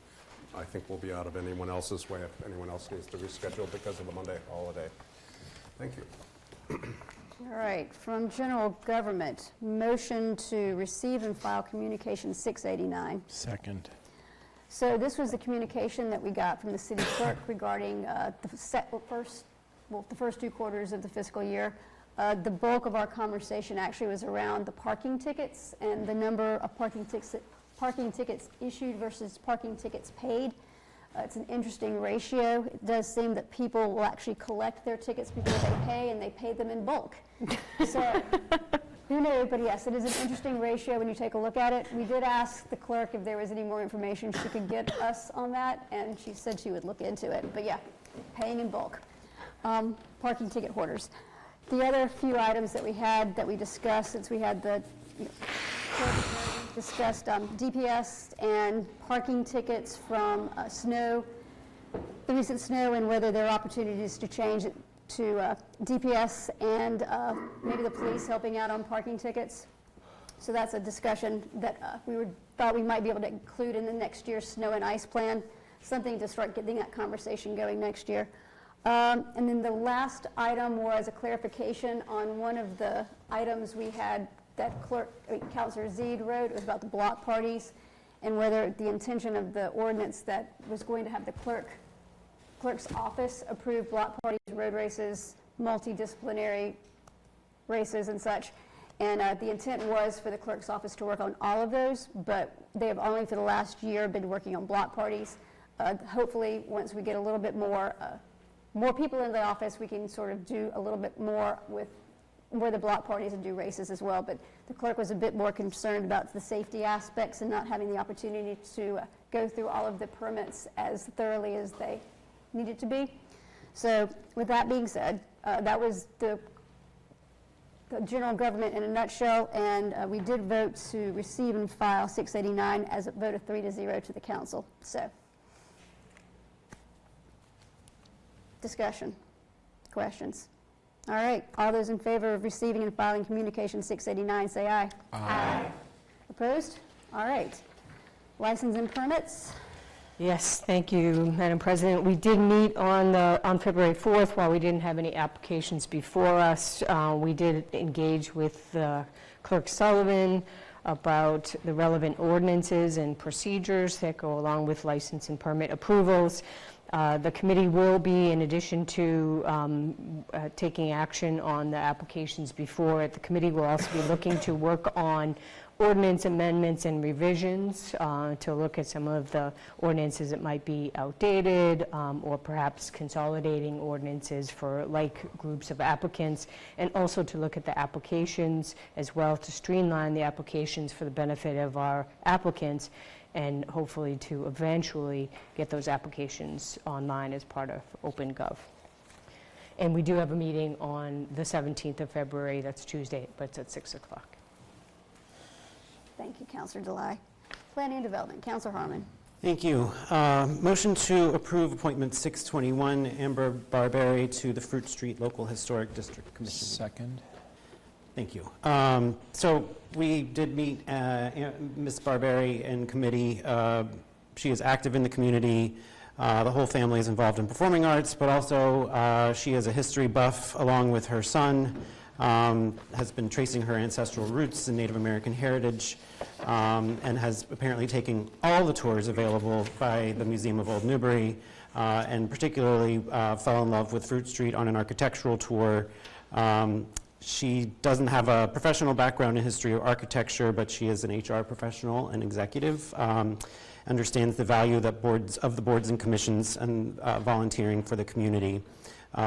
I think we'll be out of anyone else's way if anyone else needs to reschedule because of the Monday holiday. Thank you. All right, from general government, motion to receive and file communication 689. Second. So this was the communication that we got from the city clerk regarding the first 2 quarters of the fiscal year. The bulk of our conversation actually was around the parking tickets and the number of parking tickets issued versus parking tickets paid. It's an interesting ratio. It does seem that people will actually collect their tickets before they pay, and they pay them in bulk. So, who knew? But yes, it is an interesting ratio when you take a look at it. We did ask the clerk if there was any more information she could get us on that, and she said she would look into it. But yeah, paying in bulk. Parking ticket hoarders. The other few items that we discussed, since we had the discussed DPS and parking tickets from the recent snow, and whether there are opportunities to change it to DPS and maybe the police helping out on parking tickets. So that's a discussion that thought we might be able to include in the next year's snow and ice plan, something to start getting that conversation going next year. And then the last item was a clarification on one of the items we had that Councillor Zede wrote. It was about the block parties and whether the intention of the ordinance that was going to have the clerk's office approve block parties, road races, multidisciplinary races and such. And the intent was for the clerk's office to work on all of those, but they have only for the last year been working on block parties. Hopefully, once we get a little bit more people in the office, we can sort of do a little bit more with the block parties and do races as well. But the clerk was a bit more concerned about the safety aspects and not having the opportunity to go through all of the permits as thoroughly as they needed to be. So with that being said, that was the general government in a nutshell, and we did vote to receive and file 689 as a vote of 3-0 to the council. So, discussion, questions? All right, all those in favor of receiving and filing communication 689, say aye. Aye. Opposed? All right. License and permits. Yes, thank you, Madam President. We did meet on February 4th. While we didn't have any applications before us, we did engage with Clerk Sullivan about the relevant ordinances and procedures that go along with license and permit approvals. The committee will be, in addition to taking action on the applications before it, the committee will also be looking to work on ordinance amendments and revisions to look at some of the ordinances that might be outdated, or perhaps consolidating ordinances for like groups of applicants, and also to look at the applications as well to streamline the applications for the benefit of our applicants, and hopefully to eventually get those applications online as part of OpenGov. And we do have a meeting on the 17th of February, that's Tuesday, but it's at 6 o'clock. Thank you, Councillor Delay. Planning and Development, Councillor Harmon. Thank you. Motion to approve appointment 621, Amber Barberi to the Fruit Street Local Historic District Commission. Second. Thank you. So we did meet Ms. Barberi in committee. She is active in the community. The whole family is involved in performing arts, but also she is a history buff along with her son, has been tracing her ancestral roots and Native American heritage, and has apparently taken all the tours available by the Museum of Old Newbury, and particularly fell in love with Fruit Street on an architectural tour. She doesn't have a professional background in history or architecture, but she is an HR professional and executive, understands the value that of the boards and commissions and volunteering for the community.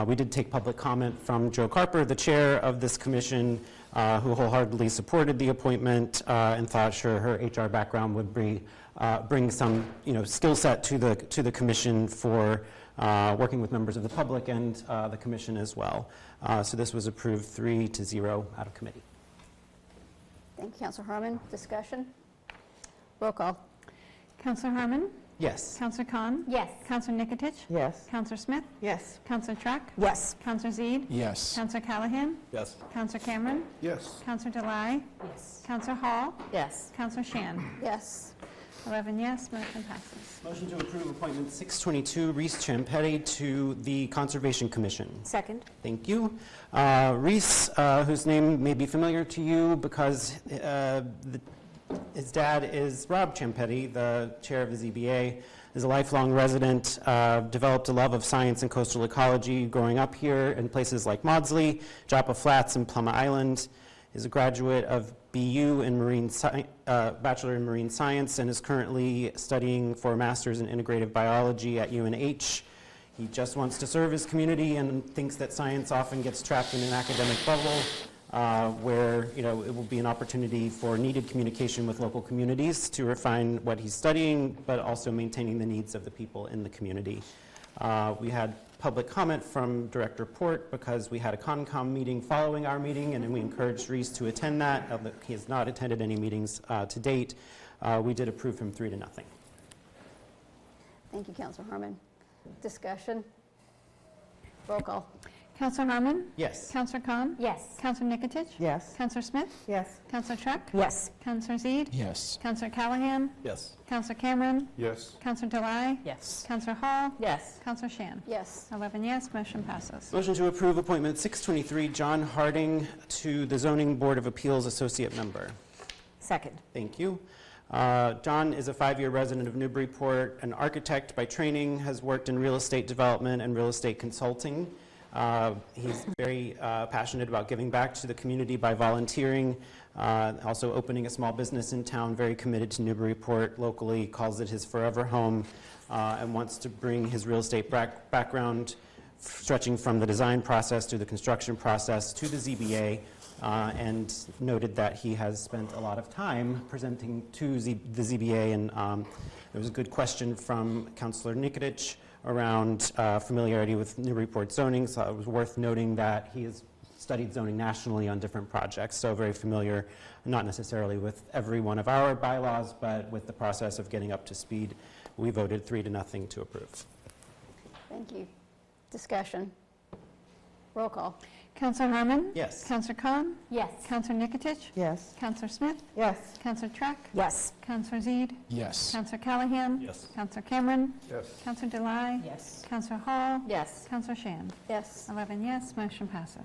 We did take public comment from Joe Carper, the chair of this commission, who wholeheartedly supported the appointment and thought sure her HR background would bring some skill set to the commission for working with members of the public and the commission as well. So this was approved 3-0 out of committee. Thank you, Councillor Harmon. Discussion? Roll call. Councillor Harmon? Yes. Councillor Khan? Yes. Councillor Nikotich? Yes. Councillor Smith? Yes. Councillor Track? Yes. Councillor Zede? Yes. Councillor Callahan? Yes. Councillor Cameron? Yes. Councillor Delay? Yes. Councillor Hall? Yes. Councillor Shan? Yes. 11 yes, motion passes. Motion to approve appointment 622, Reese Champetti to the Conservation Commission. Second. Thank you. Reese, whose name may be familiar to you because his dad is Rob Champetti, the chair of the ZBA, is a lifelong resident, developed a love of science and coastal ecology growing up here in places like Maudsley, Joppa Flats, and Plum Island. Is a graduate of BU in Bachelor in Marine Science, and is currently studying for a Master's in Integrative Biology at UNH. He just wants to serve his community and thinks that science often gets trapped in an academic bubble where it will be an opportunity for needed communication with local communities to refine what he's studying, but also maintaining the needs of the people in the community. We had public comment from Director Port because we had a CONCOM meeting following our meeting, and we encouraged Reese to attend that. He has not attended any meetings to date. We did approve him 3-0. Thank you, Councillor Harmon. Discussion? Roll call. Councillor Harmon? Yes. Councillor Khan? Yes. Councillor Nikotich? Yes. Councillor Smith? Yes. Councillor Track? Yes. Councillor Zede? Yes. Councillor Callahan? Yes. Councillor Cameron? Yes. Councillor Delay? Yes. Councillor Hall? Yes. Councillor Shan? Yes. 11 yes, motion passes. Motion to approve appointment 623, John Harding to the Zoning Board of Appeals Associate Member. Second. Thank you. John is a 5-year resident of Newburyport, an architect by training, has worked in real estate development and real estate consulting. He's very passionate about giving back to the community by volunteering, also opening a small business in town, very committed to Newburyport locally, calls it his forever home, and wants to bring his real estate background, stretching from the design process to the construction process to the ZBA, and noted that he has spent a lot of time presenting to the ZBA, and there was a good question from Councillor Nikotich around familiarity with Newburyport zoning, so it was worth noting that he has studied zoning nationally on different projects, so very familiar, not necessarily with every one of our bylaws, but with the process of getting up to speed. We voted 3-0 to approve. Thank you. Discussion? Roll call. Councillor Harmon? Yes. Councillor Khan? Yes. Councillor Nikotich? Yes. Councillor Smith? Yes. Councillor Track? Yes. Councillor Zede? Yes. Councillor Callahan? Yes. Councillor Cameron? Yes. Councillor Delay? Yes. Councillor Hall? Yes. Councillor Shan? Yes. 11 yes, motion passes.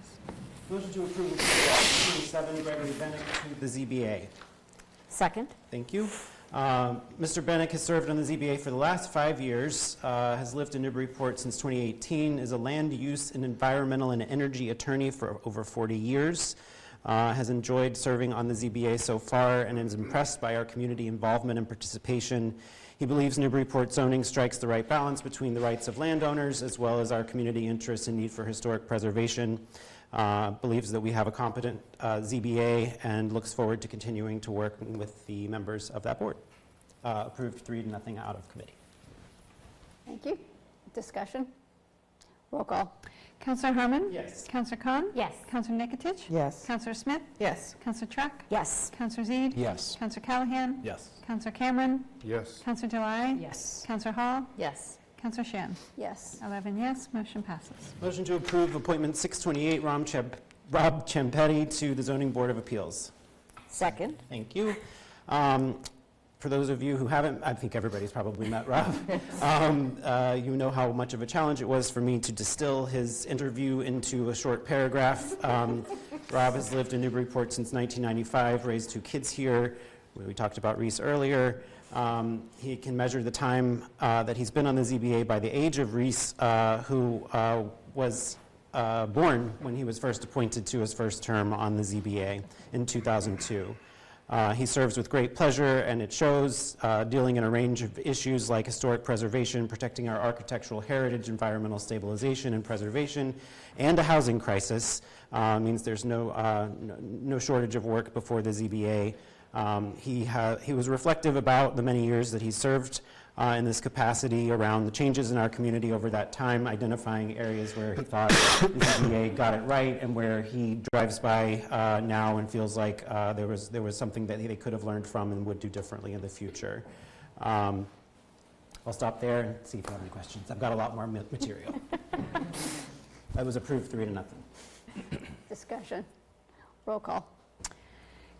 Motion to approve 27, Gregory Bennett to the ZBA. Second. Thank you. Mr. Bennick has served on the ZBA for the last 5 years, has lived in Newburyport since 2018, is a land use and environmental and energy attorney for over 40 years, has enjoyed serving on the ZBA so far, and is impressed by our community involvement and participation. He believes Newburyport zoning strikes the right balance between the rights of landowners as well as our community interests and need for historic preservation. Believes that we have a competent ZBA and looks forward to continuing to work with the members of that board. Approved 3-0 out of committee. Thank you. Discussion? Roll call. Councillor Harmon? Yes. Councillor Khan? Yes. Councillor Nikotich? Yes. Councillor Smith? Yes. Councillor Truck? Yes. Councillor Zede? Yes. Councillor Callahan? Yes. Councillor Cameron? Yes. Councillor Delai? Yes. Councillor Hall? Yes. Councillor Shan? Yes. 11 yes, motion passes. Motion to approve appointment 628, Rob Ciampetti to the Zoning Board of Appeals. Second. Thank you. For those of you who haven't, I think everybody's probably met Rob. You know how much of a challenge it was for me to distill his interview into a short paragraph. Rob has lived in Newburyport since 1995, raised 2 kids here. We talked about Reese earlier. He can measure the time that he's been on the ZBA by the age of Reese, who was born when he was first appointed to his first term on the ZBA in 2002. He serves with great pleasure, and it shows, dealing in a range of issues like historic preservation, protecting our architectural heritage, environmental stabilization and preservation, and a housing crisis. Means there's no shortage of work before the ZBA. He was reflective about the many years that he served in this capacity around the changes in our community over that time, identifying areas where he thought the ZBA got it right and where he drives by now and feels like there was something that they could have learned from and would do differently in the future. I'll stop there and see if you have any questions. I've got a lot more material. That was approved 3-0. Discussion? Roll call.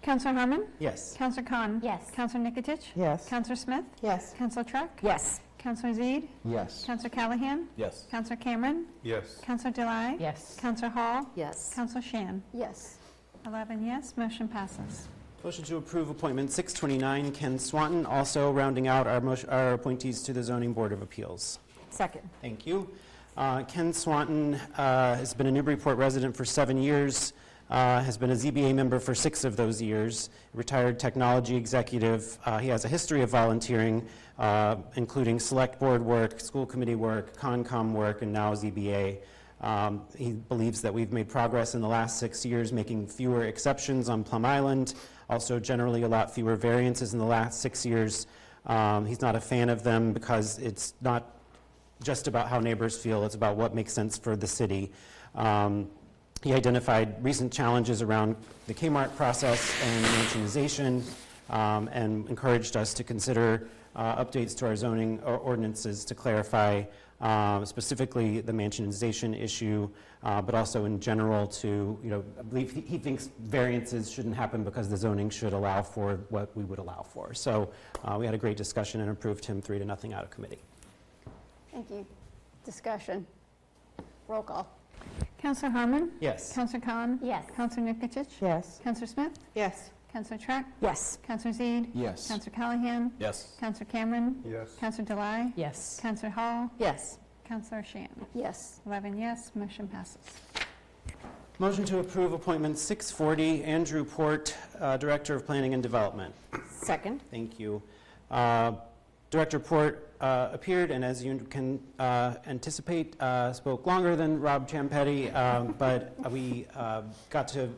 Councillor Harmon? Yes. Councillor Khan? Yes. Councillor Nikotich? Yes. Councillor Smith? Yes. Councillor Truck? Yes. Councillor Zede? Yes. Councillor Callahan? Yes. Councillor Cameron? Yes. Councillor Delai? Yes. Councillor Hall? Yes. Councillor Shan? Yes. 11 yes, motion passes. Motion to approve appointment 629, Ken Swanton, also rounding out our appointees to the Zoning Board of Appeals. Second. Thank you. Ken Swanton has been a Newburyport resident for 7 years, has been a ZBA member for 6 of those years, retired technology executive. He has a history of volunteering, including select board work, school committee work, Concom work, and now ZBA. He believes that we've made progress in the last 6 years, making fewer exceptions on Plum Island, also generally a lot fewer variances in the last 6 years. He's not a fan of them because it's not just about how neighbors feel, it's about what makes sense for the city. He identified recent challenges around the Kmart process and mansionization, and encouraged us to consider updates to our zoning ordinances to clarify specifically the mansionization issue, but also in general to, I believe he thinks variances shouldn't happen because the zoning should allow for what we would allow for. So we had a great discussion and approved him 3-0 out of committee. Thank you. Discussion? Roll call. Councillor Harmon? Yes. Councillor Khan? Yes. Councillor Nikotich? Yes. Councillor Smith? Yes. Councillor Truck? Yes. Councillor Zede? Yes. Councillor Callahan? Yes. Councillor Cameron? Yes. Councillor Delai? Yes. Councillor Hall? Yes. Councillor Shan? Yes. 11 yes, motion passes. Motion to approve appointment 640, Andrew Port, Director of Planning and Development. Second. Thank you. Director Port appeared, and as you can anticipate, spoke longer than Rob Ciampetti, but we got to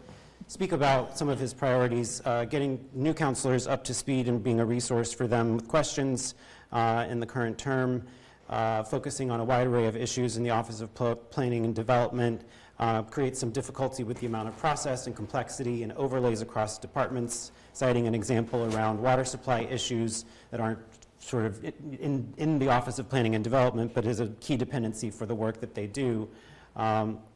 speak about some of his priorities, getting new councillors up to speed and being a resource for them with questions in the current term, focusing on a wide array of issues in the Office of Planning and Development, creates some difficulty with the amount of process and complexity and overlays across departments, citing an example around water supply issues that aren't sort of in the Office of Planning and Development, but is a key dependency for the work that they do.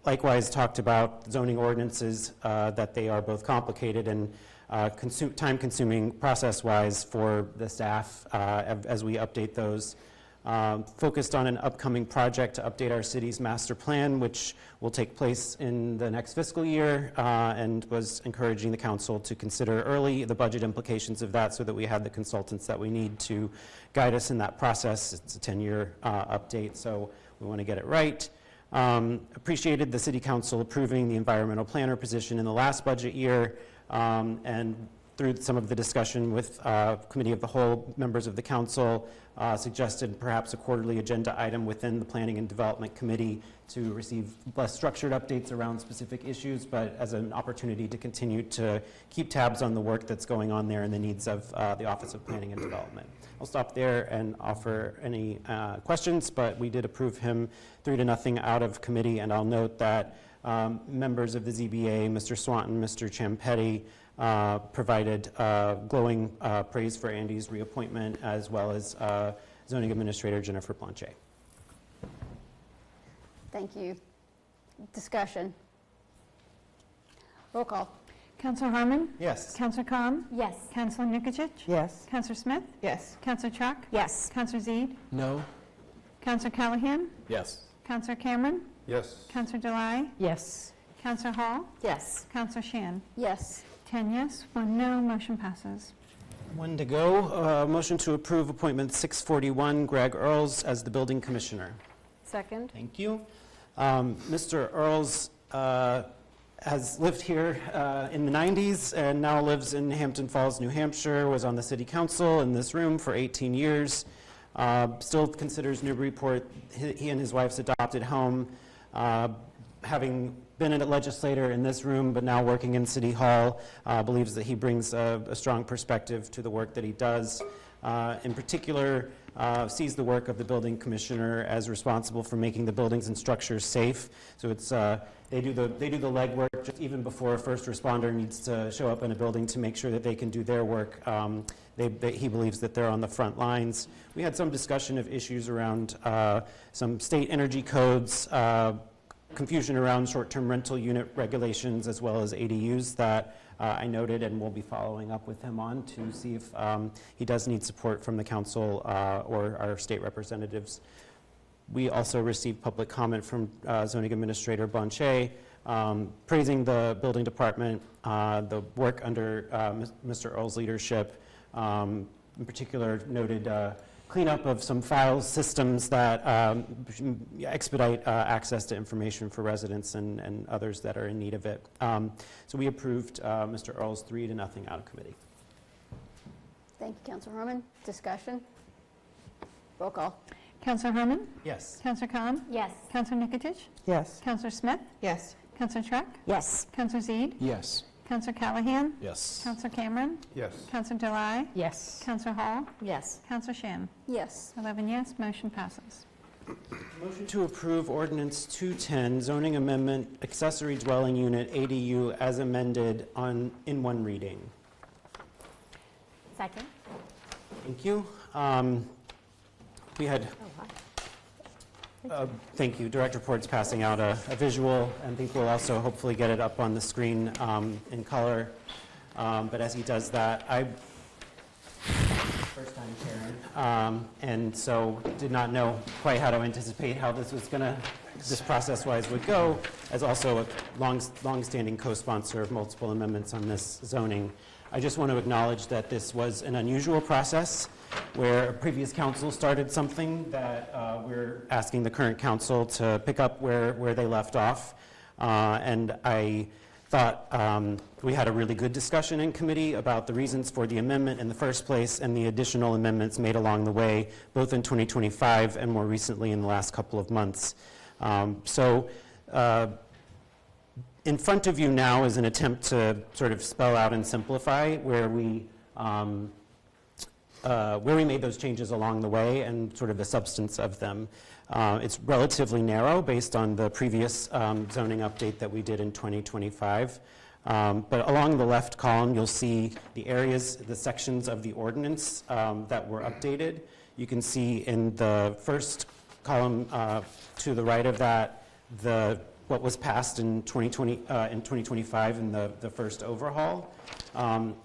Likewise, talked about zoning ordinances, that they are both complicated and time-consuming process-wise for the staff as we update those. focused on an upcoming project to update our city's master plan, which will take place in the next fiscal year, and was encouraging the council to consider early the budget implications of that so that we had the consultants that we need to guide us in that process. It's a 10-year update, so we want to get it right. Appreciated the City Council approving the environmental planner position in the last budget year, and through some of the discussion with Committee of the Whole members of the Council, suggested perhaps a quarterly agenda item within the Planning and Development Committee to receive less structured updates around specific issues, but as an opportunity to continue to keep tabs on the work that's going on there and the needs of the Office of Planning and Development. I'll stop there and offer any questions, but we did approve him 3-0 out of committee, and I'll note that members of the ZBA, Mr. Swanton, Mr. Champetti, provided glowing praise for Andy's reappointment, as well as Zoning Administrator Jennifer Blanchet. Thank you. Discussion. Roll call. Councillor Harmon? Yes. Councillor Khan? Yes. Councillor Nikicic? Yes. Councillor Smith? Yes. Councillor Chuck? Yes. Councillor Zede? No. Councillor Callahan? Yes. Councillor Cameron? Yes. Councillor Delay? Yes. Councillor Hall? Yes. Councillor Shan? Yes. 10 yes, 1 no, motion passes. One to go. Motion to approve appointment 641, Greg Earls as the Building Commissioner. Second. Thank you. Mr. Earls has lived here in the 90s and now lives in Hampton Falls, New Hampshire, was on the City Council in this room for 18 years, still considers Newburyport he and his wife's adopted home, having been a legislator in this room but now working in City Hall, believes that he brings a strong perspective to the work that he does. In particular, sees the work of the building commissioner as responsible for making the buildings and structures safe. So it's they do the legwork just even before a first responder needs to show up in a building to make sure that they can do their work. He believes that they're on the front lines. We had some discussion of issues around some state energy codes, confusion around short-term rental unit regulations, as well as ADUs that I noted and will be following up with him on to see if he does need support from the council or our state representatives. We also received public comment from Zoning Administrator Blanchet, praising the building department, the work under Mr. Earl's leadership. In particular, noted cleanup of some file systems that expedite access to information for residents and others that are in need of it. So we approved Mr. Earl's 3-0 out of committee. Thank you, Councillor Harmon. Discussion. Roll call. Councillor Harmon? Yes. Councillor Khan? Yes. Councillor Nikicic? Yes. Councillor Smith? Yes. Councillor Chuck? Yes. Councillor Zede? Yes. Councillor Callahan? Yes. Councillor Cameron? Yes. Councillor Delay? Yes. Councillor Hall? Yes. Councillor Shan? Yes. 11 yes, motion passes. Motion to approve Ordinance 210, zoning amendment, accessory dwelling unit, ADU, as amended in one reading. Second. Thank you. We had, thank you, Director Port's passing out a visual, and I think we'll also hopefully get it up on the screen in color. But as he does that, first time Karen, and so did not know quite how to anticipate how this process-wise would go, as also a long-standing co-sponsor of multiple amendments on this zoning. I just want to acknowledge that this was an unusual process where a previous council started something that we're asking the current council to pick up where they left off. And I thought we had a really good discussion in committee about the reasons for the amendment in the first place and the additional amendments made along the way, both in 2025 and more recently in the last couple of months. In front of you now is an attempt to sort of spell out and simplify where we made those changes along the way and sort of the substance of them. It's relatively narrow based on the previous zoning update that we did in 2025. But along the left column, you'll see the areas, the sections of the ordinance that were updated. You can see in the first column to the right of that, what was passed in 2025 in the first overhaul. On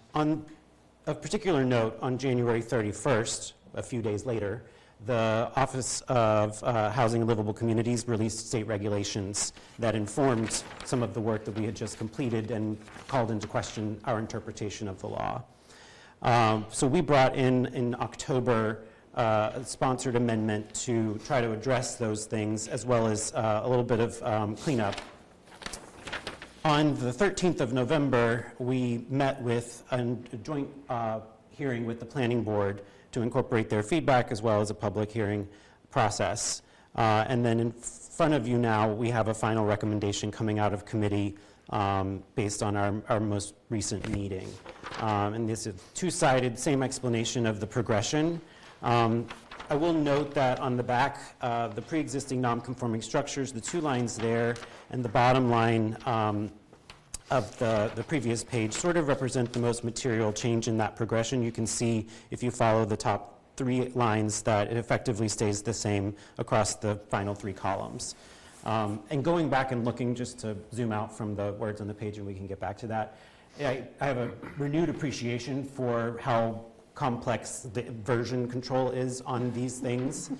a particular note, on January 31st, a few days later, the Office of Housing and Livable Communities released state regulations that informed some of the work that we had just completed and called into question our interpretation of the law. So we brought in October a sponsored amendment to try to address those things, as well as a little bit of cleanup. On the 13th of November, we met with a joint hearing with the Planning Board to incorporate their feedback, as well as a public hearing process. And then in front of you now, we have a final recommendation coming out of committee based on our most recent meeting. And this is two-sided, same explanation of the progression. I will note that on the back, the pre-existing non-conforming structures, the two lines there, and the bottom line of the previous page sort of represent the most material change in that progression. You can see, if you follow the top three lines, that it effectively stays the same across the final three columns. And going back and looking, just to zoom out from the words on the page, and we can get back to that, I have a renewed appreciation for how complex the version control is on these things.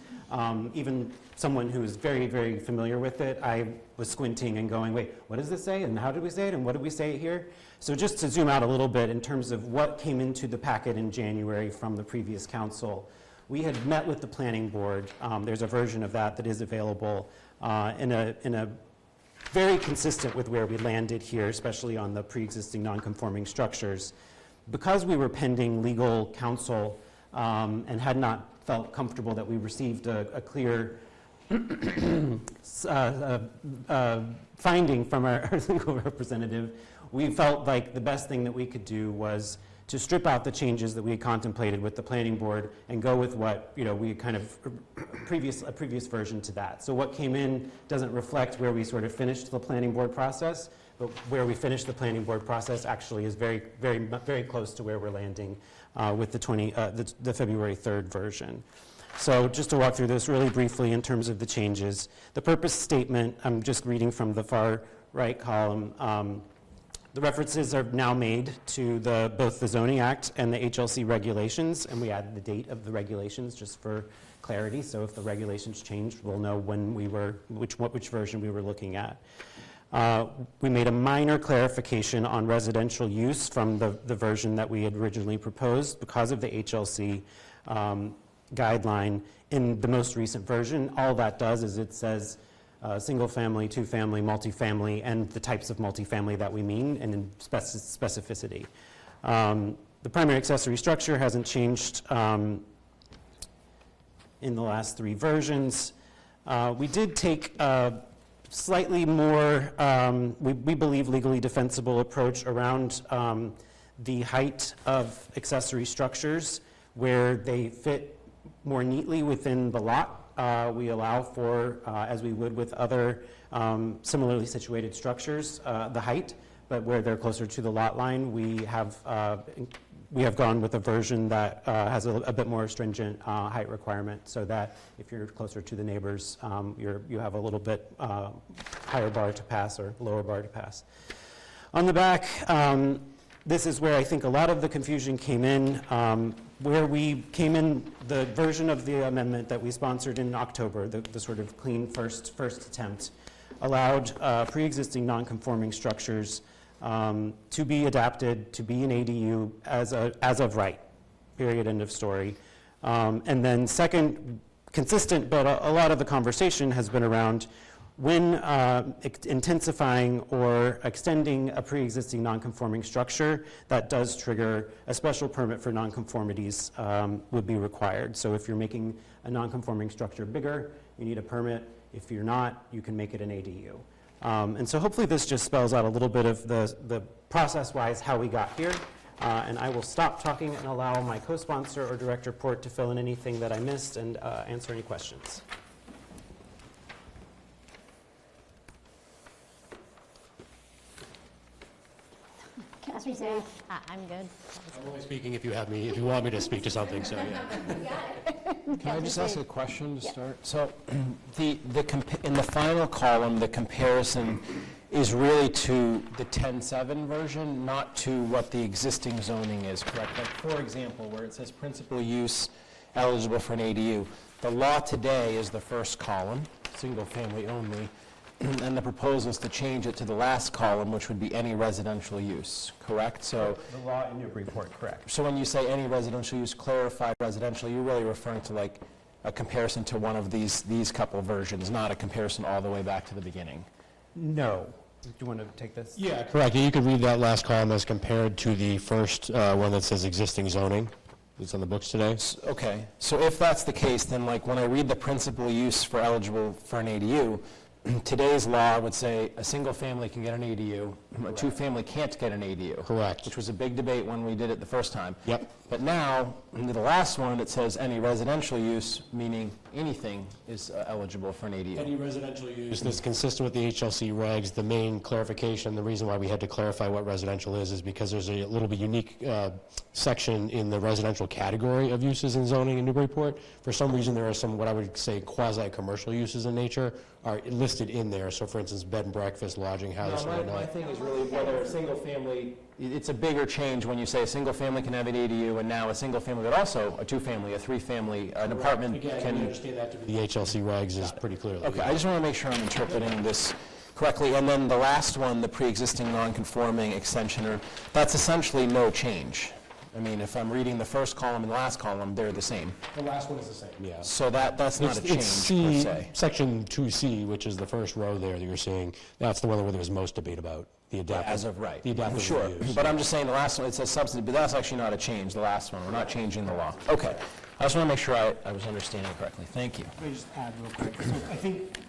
Even someone who is very, very familiar with it, I was squinting and going, wait, what does this say? And how did we say it? And what did we say here? So just to zoom out a little bit in terms of what came into the packet in January from the previous council, we had met with the planning board. There's a version of that is available in a very consistent with where we landed here, especially on the pre-existing non-conforming structures. Because we were pending legal counsel and had not felt comfortable that we received a clear finding from our legal representative, we felt like the best thing that we could do was to strip out the changes that we had contemplated with the planning board and go with what, we kind of a previous version to that. So what came in doesn't reflect where we sort of finished the planning board process, but where we finished the planning board process actually is very, very, very close to where we're landing with the February 3rd version. So just to walk through this really briefly in terms of the changes. The purpose statement, I'm just reading from the far right column. The references are now made to both the Zoning Act and the HLC regulations, and we added the date of the regulations just for clarity. So if the regulations changed, we'll know when which version we were looking at. We made a minor clarification on residential use from the version that we had originally proposed because of the HLC guideline. In the most recent version, all that does is it says single family, two family, multifamily, and the types of multifamily that we mean, and in specificity. The primary accessory structure hasn't changed in the last three versions. We did take slightly more, we believe, legally defensible approach around the height of accessory structures where they fit more neatly within the lot. We allow for, as we would with other similarly situated structures, the height, but where they're closer to the lot line, we have gone with a version that has a bit more stringent height requirement, so that if you're closer to the neighbors, you have a little bit higher bar to pass or lower bar to pass. On the back, this is where I think a lot of the confusion came in. Where we came in, the version of the amendment that we sponsored in October, the sort of clean first attempt, allowed pre-existing non-conforming structures to be adapted to be an ADU as of right, period, end of story. And then second, consistent, but a lot of the conversation has been around when intensifying or extending a pre-existing non-conforming structure, that does trigger a special permit for non-conformities would be required. So if you're making a non-conforming structure bigger, you need a permit. If you're not, you can make it an ADU. And so hopefully this just spells out a little bit of the process-wise how we got here. And I will stop talking and allow my co-sponsor or Director Port to fill in anything that I missed and answer any questions. I'm good. I'm only speaking if you want me to speak to something, so yeah. Can I just ask a question to start? So in the final column, the comparison is really to the 10.7 version, not to what the existing zoning is, correct? Like, for example, where it says principal use eligible for an ADU, The law today is the first column, single family only, and the proposal is to change it to the last column, which would be any residential use, correct? So, The law in Newburyport, correct. so when you say any residential use, clarified residential, you're really referring to like a comparison to one of these couple versions, not a comparison all the way back to the beginning. No. Do you want to take this? Yeah, correct. You could read that last column as compared to the first one that says existing zoning. It's on the books today. Okay, so if that's the case, then like when I read the principal use for eligible for an ADU, today's law would say a single family can get an ADU, a two-family can't get an ADU. Correct. Which was a big debate when we did it the first time. Yep. But now, into the last one, it says any residential use, meaning anything is eligible for an ADU. Any residential use that's consistent with the HLC regs. The main clarification, the reason why we had to clarify what residential is because there's a little bit unique section in the residential category of uses in zoning in Newburyport. For some reason, there are some, what I would say, quasi-commercial uses in nature are listed in there. So for instance, bed and breakfast, lodging house. No, my thing is really whether a single family, it's a bigger change when you say a single family can have an ADU, and now a single family, but also a two-family, a three-family, an apartment Again, can. we understand that to be the HLC regs is pretty clearly. Okay, I just want to make sure I'm interpreting this correctly. And then the last one, the pre-existing non-conforming extension, that's essentially no change. I mean, if I'm reading the first column and the last column, they're the same. The last one is the same, yeah. So that's not a change, It's per se. Section 2C, which is the first row there that you're seeing. That's the one where there was most debate about the adaptive. As of right. The adaptive Sure, reuse. but I'm just saying the last one, it says substantive, but that's actually not a change, the last one. We're not changing the law. Okay. I just want to make sure I was understanding correctly. Thank you. Let me just add real quick. So I think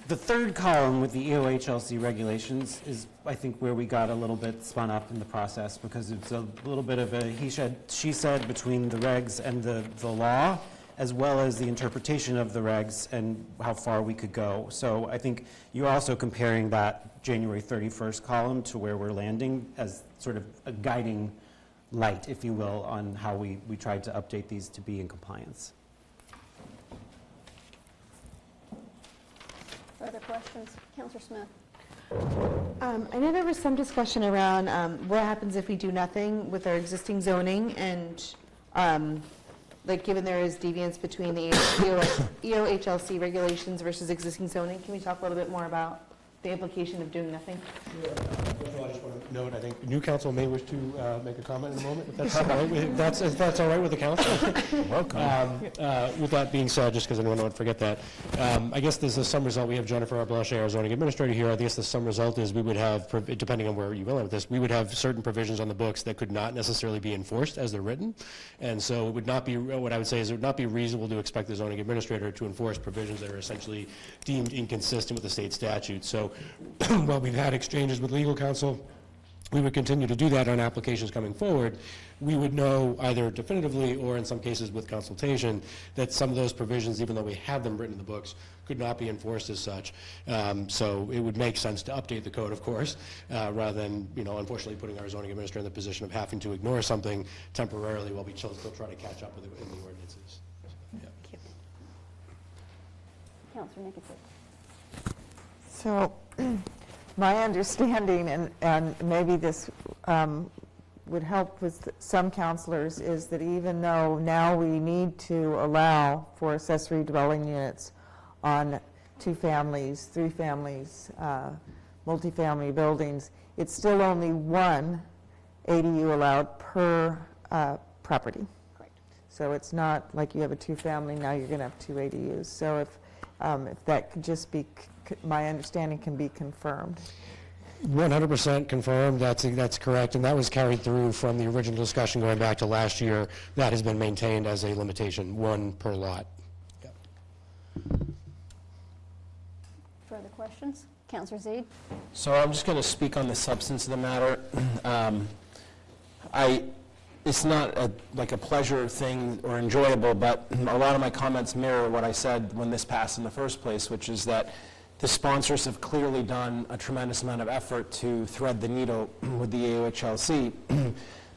the third column with the EOHLC regulations is, I think, where we got a little bit spun up in the process because it's a little bit of a he said, she said between the regs and the law, as well as the interpretation of the regs and how far we could go. So I think you're also comparing that January 31st column to where we're landing as sort of a guiding light, if you will, on how we tried to update these to be in compliance. Further questions? Councillor Smith? I know there was some discussion around what happens if we do nothing with our existing zoning and like given there is deviance between the EOHLC regulations versus existing zoning. Can we talk a little bit more about the implication of doing nothing? I just want to note, I think new council may wish to make a comment in a moment, if that's all right. If that's all right with the council. Welcome. With that being said, just because I don't want to forget that, I guess there's a sum result. We have Jennifer Arblache, our zoning administrator here. I guess the sum result is we would have, depending on where you go with this, we would have certain provisions on the books that could not necessarily be enforced as they're written. And so it would not be, what I would say is it would not be reasonable to expect the zoning administrator to enforce provisions that are essentially deemed inconsistent with the state statute. So while we've had exchanges with legal counsel, we would continue to do that on applications coming forward. We would know either definitively or in some cases with consultation that some of those provisions, even though we have them written in the books, could not be enforced as such. So it would make sense to update the code, of course, rather than, unfortunately putting our zoning administrator in the position of having to ignore something temporarily while we still try to catch up with it in the ordinances. Yeah. Councillor Nicholson? So, my understanding, and maybe this would help with some councilors, is that even though now we need to allow for accessory dwelling units on 2 families, 3 families, multifamily buildings, it's still only 1 ADU allowed per property. Correct. So it's not like you have a 2-family, now you're going to have 2 ADUs. So if that could just be, my understanding can be confirmed. 100% confirmed, that's correct, and that was carried through from the original discussion going back to last year. That has been maintained as a limitation, 1 per lot. Yep. Further questions? Councillor Zede? So I'm just going to speak on the substance of the matter. It's not like a pleasure thing or enjoyable, but a lot of my comments mirror what I said when this passed in the first place, which is that the sponsors have clearly done a tremendous amount of effort to thread the needle with the AOHLC.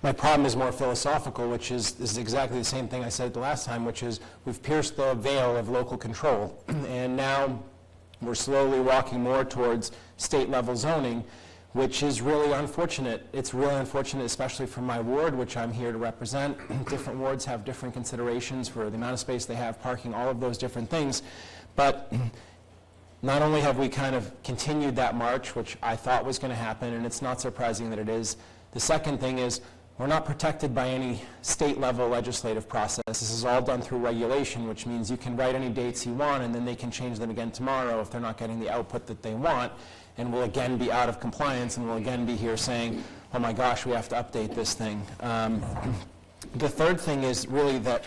My problem is more philosophical, which is exactly the same thing I said the last time, which is we've pierced the veil of local control, and now we're slowly walking more towards state-level zoning, which is really unfortunate. It's really unfortunate, especially for my ward, which I'm here to represent. Different wards have different considerations for the amount of space they have, parking, all of those different things. But not only have we kind of continued that march, which I thought was going to happen, and it's not surprising that it is, the second thing is we're not protected by any state-level legislative process. This is all done through regulation, which means you can write any dates you want, and then they can change them again tomorrow if they're not getting the output that they want, and we'll again be out of compliance, and we'll again be here saying, oh my gosh, we have to update this thing. The third thing is really that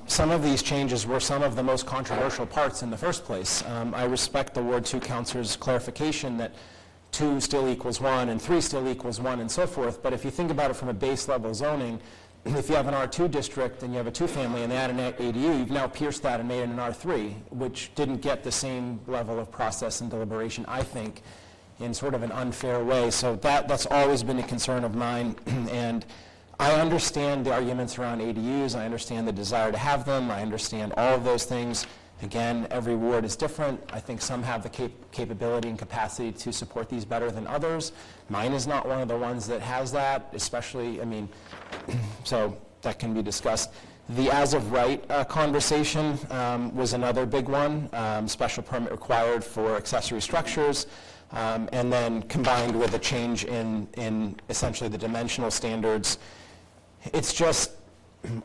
some of these changes were some of the most controversial parts in the first place. I respect the Ward 2 councillor's clarification that 2 still equals 1 and 3 still equals 1 and so forth, but if you think about it from a base level zoning, if you have an R2 district and you have a 2-family and they add an ADU, you've now pierced that and made it an R3, which didn't get the same level of process and deliberation, I think, in sort of an unfair way. So that's always been a concern of mine, and I understand the arguments around ADUs, I understand the desire to have them, I understand all of those things. Again, every ward is different. I think some have the capability and capacity to support these better than others. Mine is not one of the ones that has that, especially, I mean, so that can be discussed. The as of right conversation was another big one. Special permit required for accessory structures, and then combined with a change in essentially the dimensional standards. It's just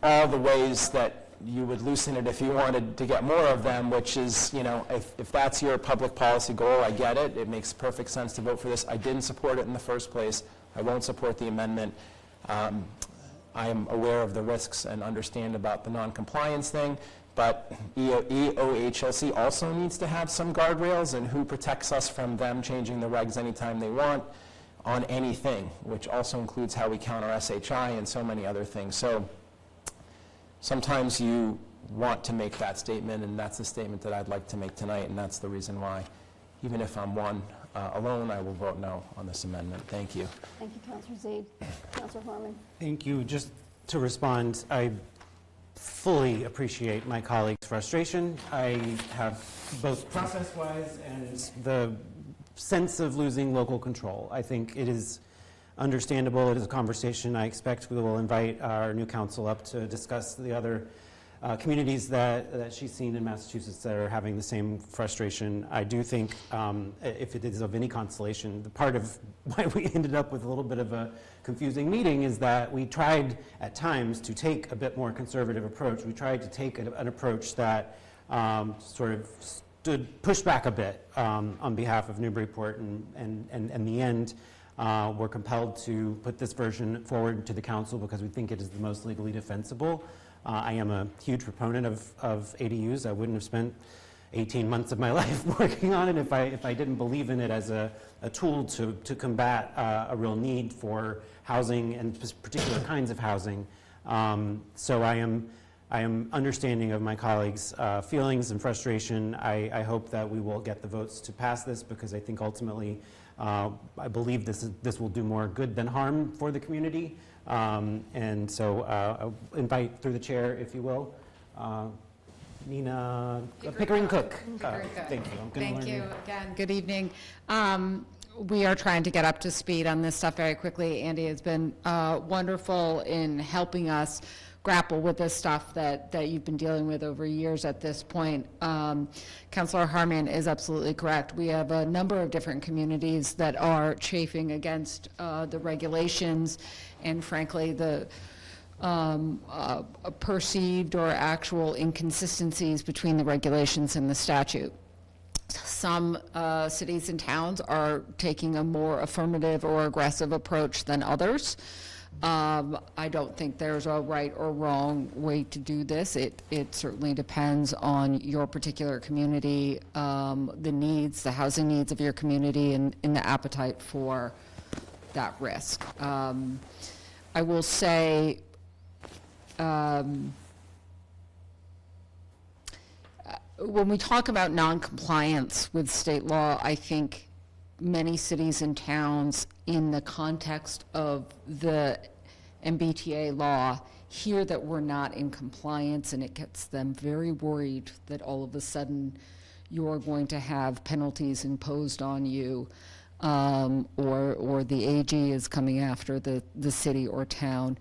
all the ways that you would loosen it if you wanted to get more of them, which is, you know, if that's your public policy goal, I get it. It makes perfect sense to vote for this. I didn't support it in the first place. I won't support the amendment. I am aware of the risks and understand about the non-compliance thing, but EOHLC also needs to have some guardrails, and who protects us from them changing the regs anytime they want on anything, which also includes how we count our SHI and so many other things. So sometimes you want to make that statement, and that's the statement that I'd like to make tonight, and that's the reason why, even if I'm one alone, I will vote no on this amendment. Thank you. Thank you, Councillor Zede. Councillor Harmon. Thank you. Just to respond, I fully appreciate my colleagues' frustration. I have both process-wise and the sense of losing local control. I think it is understandable. It is a conversation I expect we will invite our new council up to discuss the other communities that she's seen in Massachusetts that are having the same frustration. I do think, if it is of any consolation, the part of why we ended up with a little bit of a confusing meeting is that we tried at times to take a bit more conservative approach. We tried to take an approach that sort of pushed back a bit on behalf of Newburyport, and in the end, we're compelled to put this version forward to the council because we think it is the most legally defensible. I am a huge proponent of ADUs. I wouldn't have spent 18 months of my life working on it if I didn't believe in it as a tool to combat a real need for housing and particular kinds of housing. So I am understanding of my colleagues' feelings and frustration. I hope that we will get the votes to pass this, because I think ultimately I believe this will do more good than harm for the community. And so I'll invite, through the chair, if you will, Nina Pickering Cook. Thank you. Thank you again. Good evening. We are trying to get up to speed on this stuff very quickly. Andy has been wonderful in helping us grapple with this stuff that you've been dealing with over years at this point. Councillor Harmon is absolutely correct. We have a number of different communities that are chafing against the regulations and, frankly, the perceived or actual inconsistencies between the regulations and the statute. Some cities and towns are taking a more affirmative or aggressive approach than others. I don't think there's a right or wrong way to do this. It certainly depends on your particular community, the needs, the housing needs of your community, and the appetite for that risk. I will say, when we talk about non-compliance with state law, I think many cities and towns, in the context of the MBTA law, hear that we're not in compliance, and it gets them very worried that all of a sudden you're going to have penalties imposed on you. or the AG is coming after the city or town.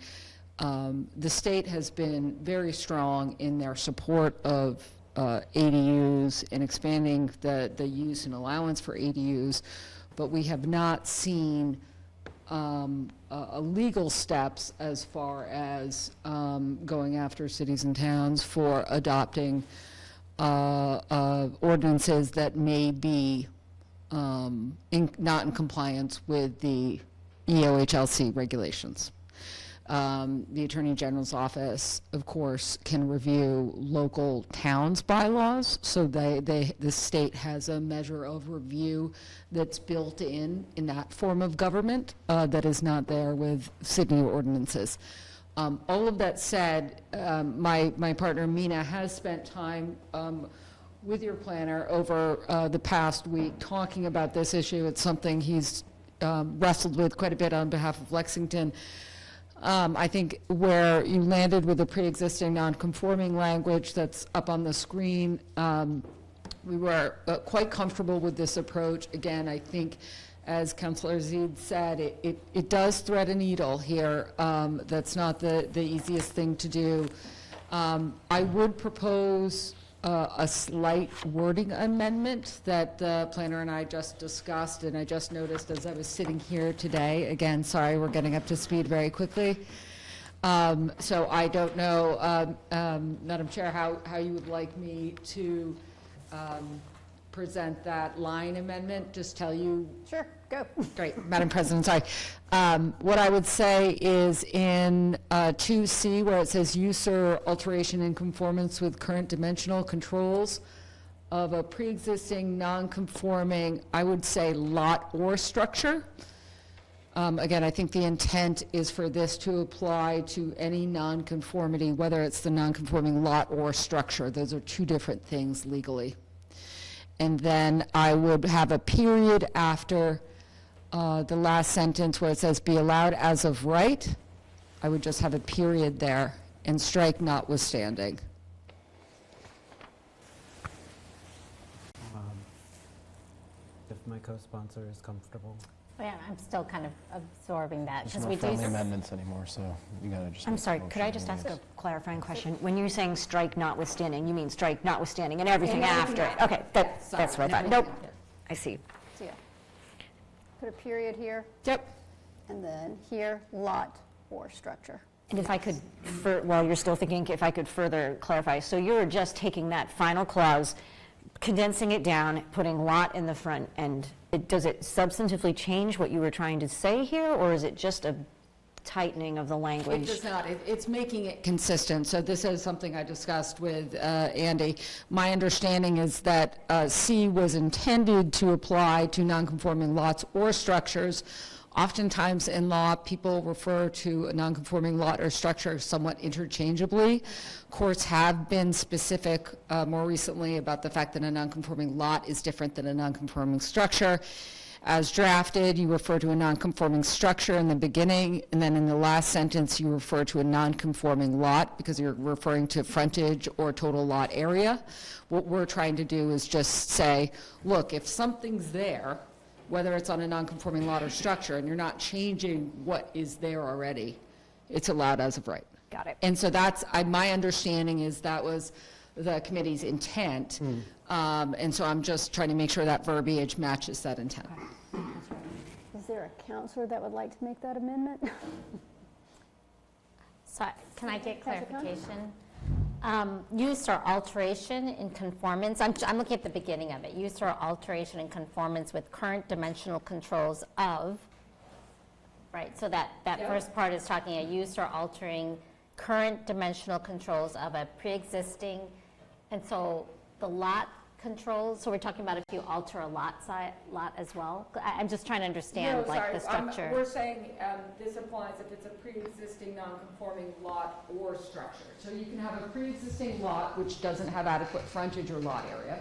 The state has been very strong in their support of ADUs and expanding the use and allowance for ADUs, but we have not seen legal steps as far as going after cities and towns for adopting ordinances that may be not in compliance with the EOHLC regulations. The Attorney General's office, of course, can review local towns' bylaws, so the state has a measure of review that's built in that form of government that is not there with city ordinances. All of that said, my partner Mina has spent time with your planner over the past week talking about this issue. It's something he's wrestled with quite a bit on behalf of Lexington. I think where you landed with the pre-existing non-conforming language that's up on the screen, we were quite comfortable with this approach. Again, I think, as Councillor Zede said, it does thread a needle here. That's not the easiest thing to do. I would propose a slight wording amendment that the planner and I just discussed, and I just noticed as I was sitting here today. Again, sorry, we're getting up to speed very quickly. So I don't know, Madam Chair, how you would like me to present that line amendment. Just tell you. Sure, go. Great, Madam President, sorry. What I would say is in 2C, where it says use or alteration in conformance with current dimensional controls of a pre-existing non-conforming, I would say lot or structure. Again, I think the intent is for this to apply to any non-conformity, whether it's the non-conforming lot or structure. Those are two different things legally. And then I would have a period after the last sentence where it says be allowed as of right. I would just have a period there and strike notwithstanding. If my co-sponsor is comfortable. Yeah, I'm still kind of absorbing that There's because no we do. friendly amendments anymore, so you gotta just. I'm make a sorry, motion could I just ask anyways. a clarifying question? When you're saying strike notwithstanding, you mean strike notwithstanding and everything And everything after? after. Okay, that's what I thought. Everything Nope, after. I see. So yeah, put a period here. Yep. And then here, lot or structure. And if I could, while you're still thinking, if I could further clarify, so you're just taking that final clause, condensing it down, putting lot in the front, and does it substantively change what you were trying to say here, or is it just a tightening of the language? It does not. It's making it consistent. So this is something I discussed with Andy. My understanding is that C was intended to apply to nonconforming lots or structures. Oftentimes in law, people refer to a nonconforming lot or structure somewhat interchangeably. Courts have been specific more recently about the fact that a nonconforming lot is different than a nonconforming structure. As drafted, you refer to a nonconforming structure in the beginning, and then in the last sentence, you refer to a nonconforming lot because you're referring to frontage or total lot area. What we're trying to do is just say, look, if something's there, whether it's on a nonconforming lot or structure, and you're not changing what is there already, it's allowed as of right. Got it. And so that's, my understanding is that was the committee's intent. And so I'm just trying to make sure that verbiage matches that intent. Is there a counselor that would like to make that amendment? So can I get Councilor Cohen? clarification? Use or alteration in conformance, I'm looking at the beginning of it. Use or alteration in conformance with current dimensional controls of, right? So that first part is talking a use or altering current dimensional controls of a pre-existing, and so the lot controls, so we're talking about if you alter a lot as well? I'm just trying to understand the structure. We're saying this applies if it's a pre-existing non-conforming lot or structure. So you can have a pre-existing lot which doesn't have adequate frontage or lot area,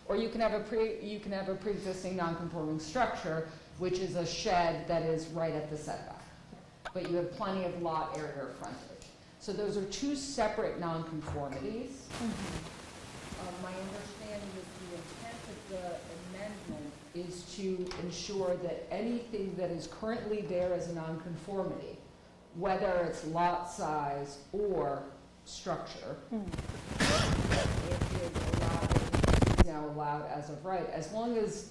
or you can have a pre-existing non-conforming structure which is a shed that is right at the setback, but you have plenty of lot area or frontage. So those are two separate non-conformities. my understanding is the intent of the amendment is to ensure that anything that is currently there as a nonconformity, whether it's lot size or structure, it is now allowed as of right, as long as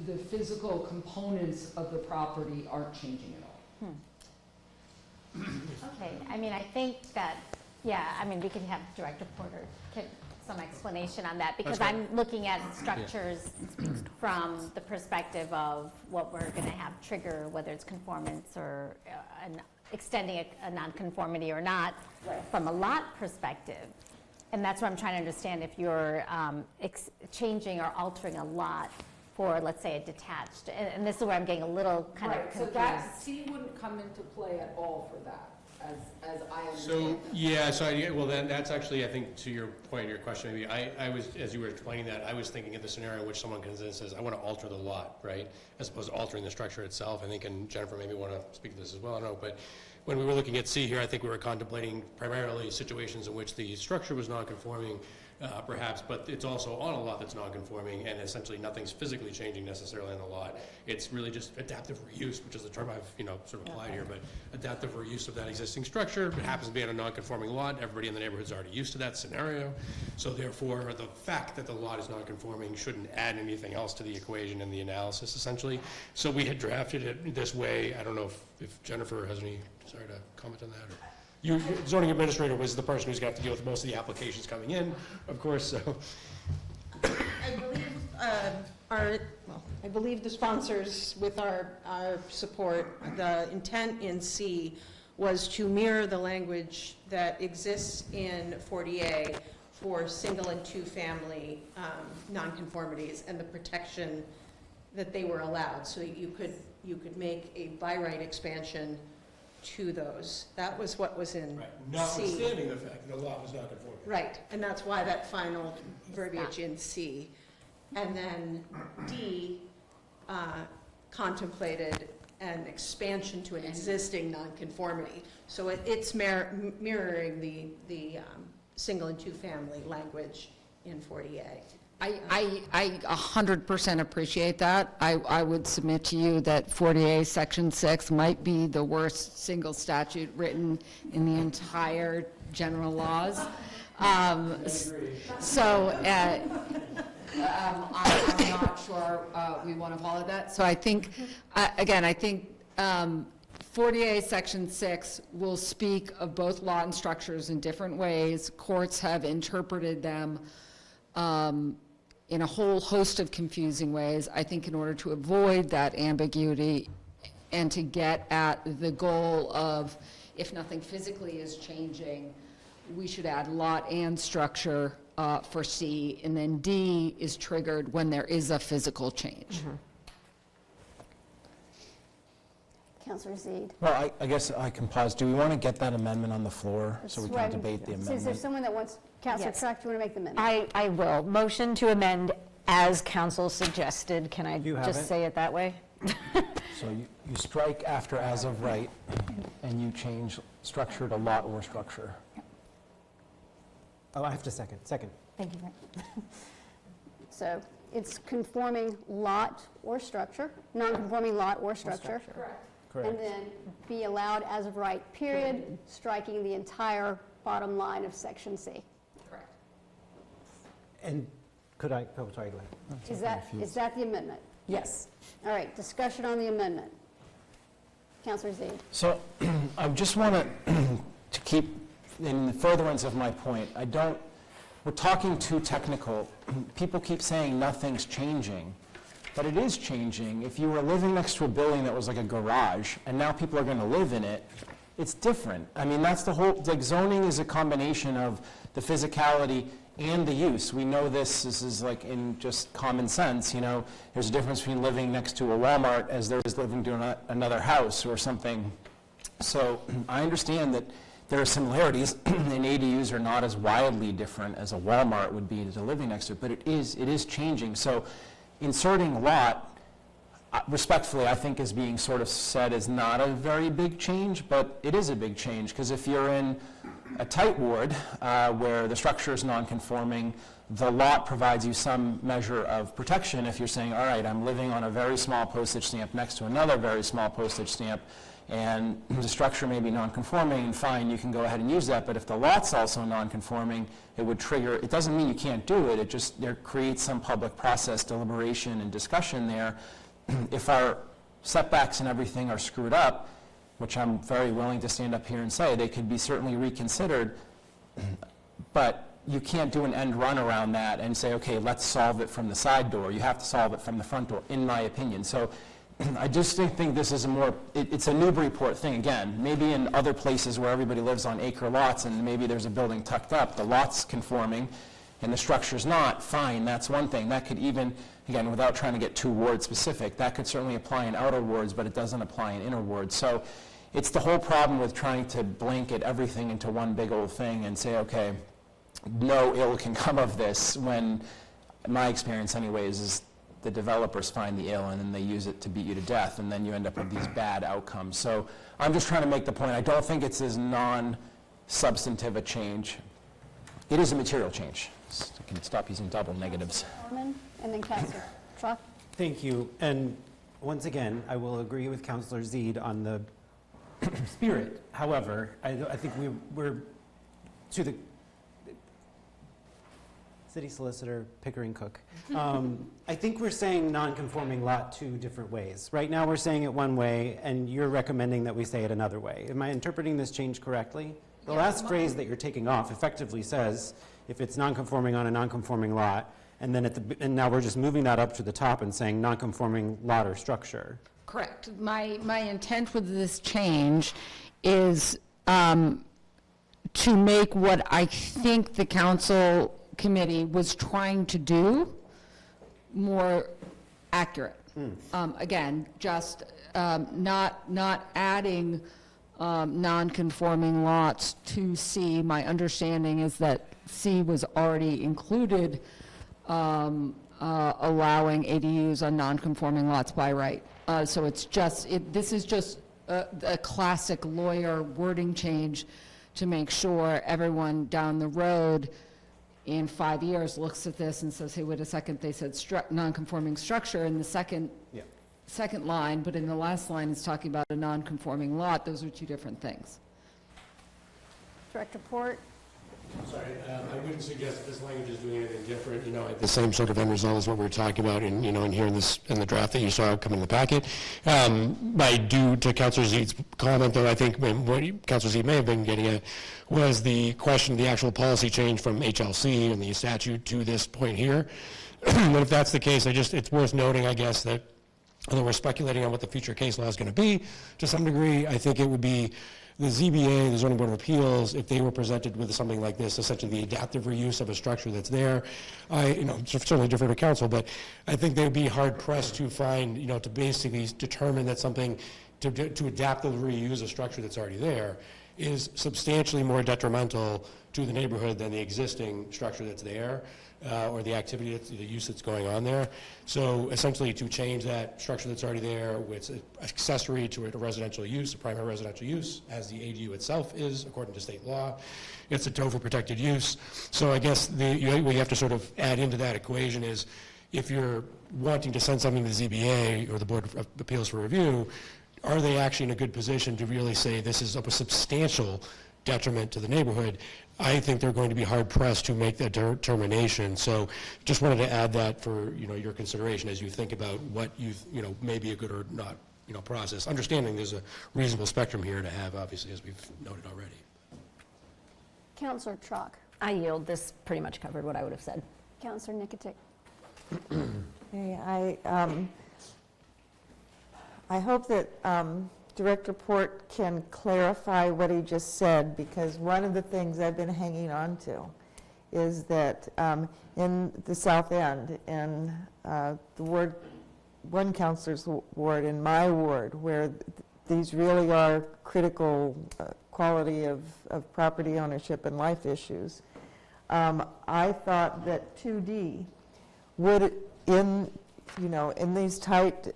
the physical components of the property aren't changing at all. Okay, I mean, I think that, yeah, I mean, we can have Director Porter give some explanation on that, because I'm looking at structures from the perspective of what we're going to have trigger, whether it's conformance or extending a nonconformity or not, from a lot perspective. And that's what I'm trying to understand, if you're changing or altering a lot for, let's say, a detached, and this is where I'm getting a little kind of confused. So that C wouldn't come into play at all for that, as I understand So, it. yeah, so well, then that's actually, I think, to your point, your question, maybe, I was, as you were explaining that, I was thinking of the scenario in which someone comes in and says, I want to alter the lot, right? As opposed to altering the structure itself. I think, and Jennifer maybe want to speak to this as well, I don't know, but when we were looking at C here, I think we were contemplating primarily situations in which the structure was non-conforming, perhaps, but it's also on a lot that's non-conforming, and essentially nothing's physically changing necessarily on the lot. It's really just adaptive reuse, which is the term I've, sort of applied here, but adaptive reuse of that existing structure. It happens to be on a non-conforming lot. Everybody in the neighborhood's already used to that scenario. So therefore, the fact that the lot is non-conforming shouldn't add anything else to the equation and the analysis, essentially. So we had drafted it this way. I don't know if Jennifer has any desire to comment on that, or you, zoning administrator was the person who's got to deal with most of the applications coming in, of course, so. I believe I believe the sponsors, with our support, the intent in C was to mirror the language that exists in 40A for single and two-family nonconformities and the protection that they were allowed. So you could make a by right expansion to those. That was what was in Right. C. Notwithstanding the fact that the lot was non-conforming. Right, and that's why that final verbiage in C. And then D contemplated an expansion to an existing nonconformity. So it's mirroring the single and two-family language in 40A. I 100% appreciate that. I would submit to you that 40A Section 6 might be the worst single statute written in the entire general laws. So I'm not sure we want to follow that. So I think, again, I think 40A Section 6 will speak of both lot and structures in different ways. Courts have interpreted them in a whole host of confusing ways. I think in order to avoid that ambiguity and to get at the goal of, if nothing physically is changing, we should add lot and structure for C, and then D is triggered when there is a physical change. Councillor Zede. Well, I guess I can pause. Do we want to get that amendment on the floor so we can Right. debate the Is amendment? there someone that wants, Councillor Yes. Track, do you want to make the amendment? I will. Motion to amend as council suggested. Can I You have just it. say it that way? So you strike after as of right, and you change structure to lot or structure. Oh, I have to second. Thank you. So it's conforming lot or structure, non-conforming lot or structure. Correct. And then be allowed as of right, period, striking the entire bottom line of Section C. Correct. And could I, oh, sorry, go ahead. Is that the amendment? Yes. All right, discussion on the amendment. Councillor Zede. So I just want to keep in the furtherance of my point. We're talking too technical. People keep saying nothing's changing, but it is changing. If you were living next to a building that was like a garage and now people are going to live in it, it's different. I mean, that's the whole, like, zoning is a combination of the physicality and the use. We know this is like in just common sense, there's a difference between living next to a Walmart as there is living to another house or something. So I understand that there are similarities, and ADUs are not as wildly different as a Walmart would be to living next to it, but it is changing. So inserting lot, respectfully, I think is being sort of said is not a very big change, but it is a big change, because if you're in a tight ward where the structure is non-conforming, the lot provides you some measure of protection if you're saying, all right, I'm living on a very small postage stamp next to another very small postage stamp, and the structure may be non-conforming, and fine, you can go ahead and use that, but if the lot's also non-conforming, it would trigger, it doesn't mean you can't do it, it just there creates some public process, deliberation, and discussion there. If our setbacks and everything are screwed up, which I'm very willing to stand up here and say, they could be certainly reconsidered, but you can't do an end run around that and say, okay, let's solve it from the side door. You have to solve it from the front door, in my opinion. So I just think this is it's a Newburyport thing again. Maybe in other places where everybody lives on acre lots and maybe there's a building tucked up, the lot's conforming and the structure's not, fine, that's one thing. That could even, again, without trying to get too ward specific, that could certainly apply in outer wards, but it doesn't apply in inner wards. So it's the whole problem with trying to blanket everything into one big old thing and say, okay, no ill can come of this, when my experience anyways is the developers find the ill and then they use it to beat you to death, and then you end up with these bad outcomes. So I'm just trying to make the point, I don't think it's as non-substantive a change. It is a material change. I can stop using double negatives. Norman, and then Councillor Truck. Thank you. And once again, I will agree with Councillor Zede on the spirit. However, I think we're to the City Solicitor Pickering Cook. I think we're saying non-conforming lot two different ways. Right now we're saying it one way, and you're recommending that we say it another way. Am I interpreting this change correctly? The last phrase that you're taking off effectively says, if it's non-conforming on a non-conforming lot, and then and now we're just moving that up to the top and saying non-conforming lot or structure. Correct. My intent with this change is to make what I think the council committee was trying to do more accurate. Again, just not adding non-conforming lots to C. My understanding is that C was already included allowing ADUs on non-conforming lots by right. So it's just, this is just a classic lawyer wording change to make sure everyone down the road in 5 years looks at this and says, hey, wait a second, they said non-conforming structure in the second line, but in the last line it's talking about a non-conforming lot. Those are two different things. Director Port. Sorry, I wouldn't suggest this language is doing anything different. The same sort of end result as what we were talking about in, in here in the draft that you saw come in the packet. I do, to Councillor Zede's comment, though, I think what Councillor Zede may have been getting at was the question, the actual policy change from HLC and the statute to this point here. But if that's the case, it's worth noting, I guess, that although we're speculating on what the future case law is going to be, to some degree, I think it would be the ZBA, the Zoning Board of Appeals, if they were presented with something like this, essentially the adaptive reuse of a structure that's there, certainly defer to council, but I think they would be hard pressed to find, to basically determine that something to adaptively reuse a structure that's already there is substantially more detrimental to the neighborhood than the existing structure that's there, or the activity, the use that's going on there. So essentially to change that structure that's already there with accessory to a residential use, a primary residential use, as the ADU itself is, according to state law, it's a TOFA protected use. So I guess what you have to sort of add into that equation is, if you're wanting to send something to the ZBA or the Board of Appeals for review, are they actually in a good position to really say this is a substantial detriment to the neighborhood? I think they're going to be hard pressed to make that determination. So just wanted to add that for your consideration as you think about what may be a good or not process. Understanding there's a reasonable spectrum here to have, obviously, as we've noted already. Councillor Chalk. I yield. This pretty much covered what I would have said. Councillor Nicotic. Okay, I hope that Director Port can clarify what he just said, because one of the things I've been hanging on to is that in the South End, in the ward, one councillor's ward, in my ward, where these really are critical quality of property ownership and life issues, I thought that 2D would, in you know, in these tight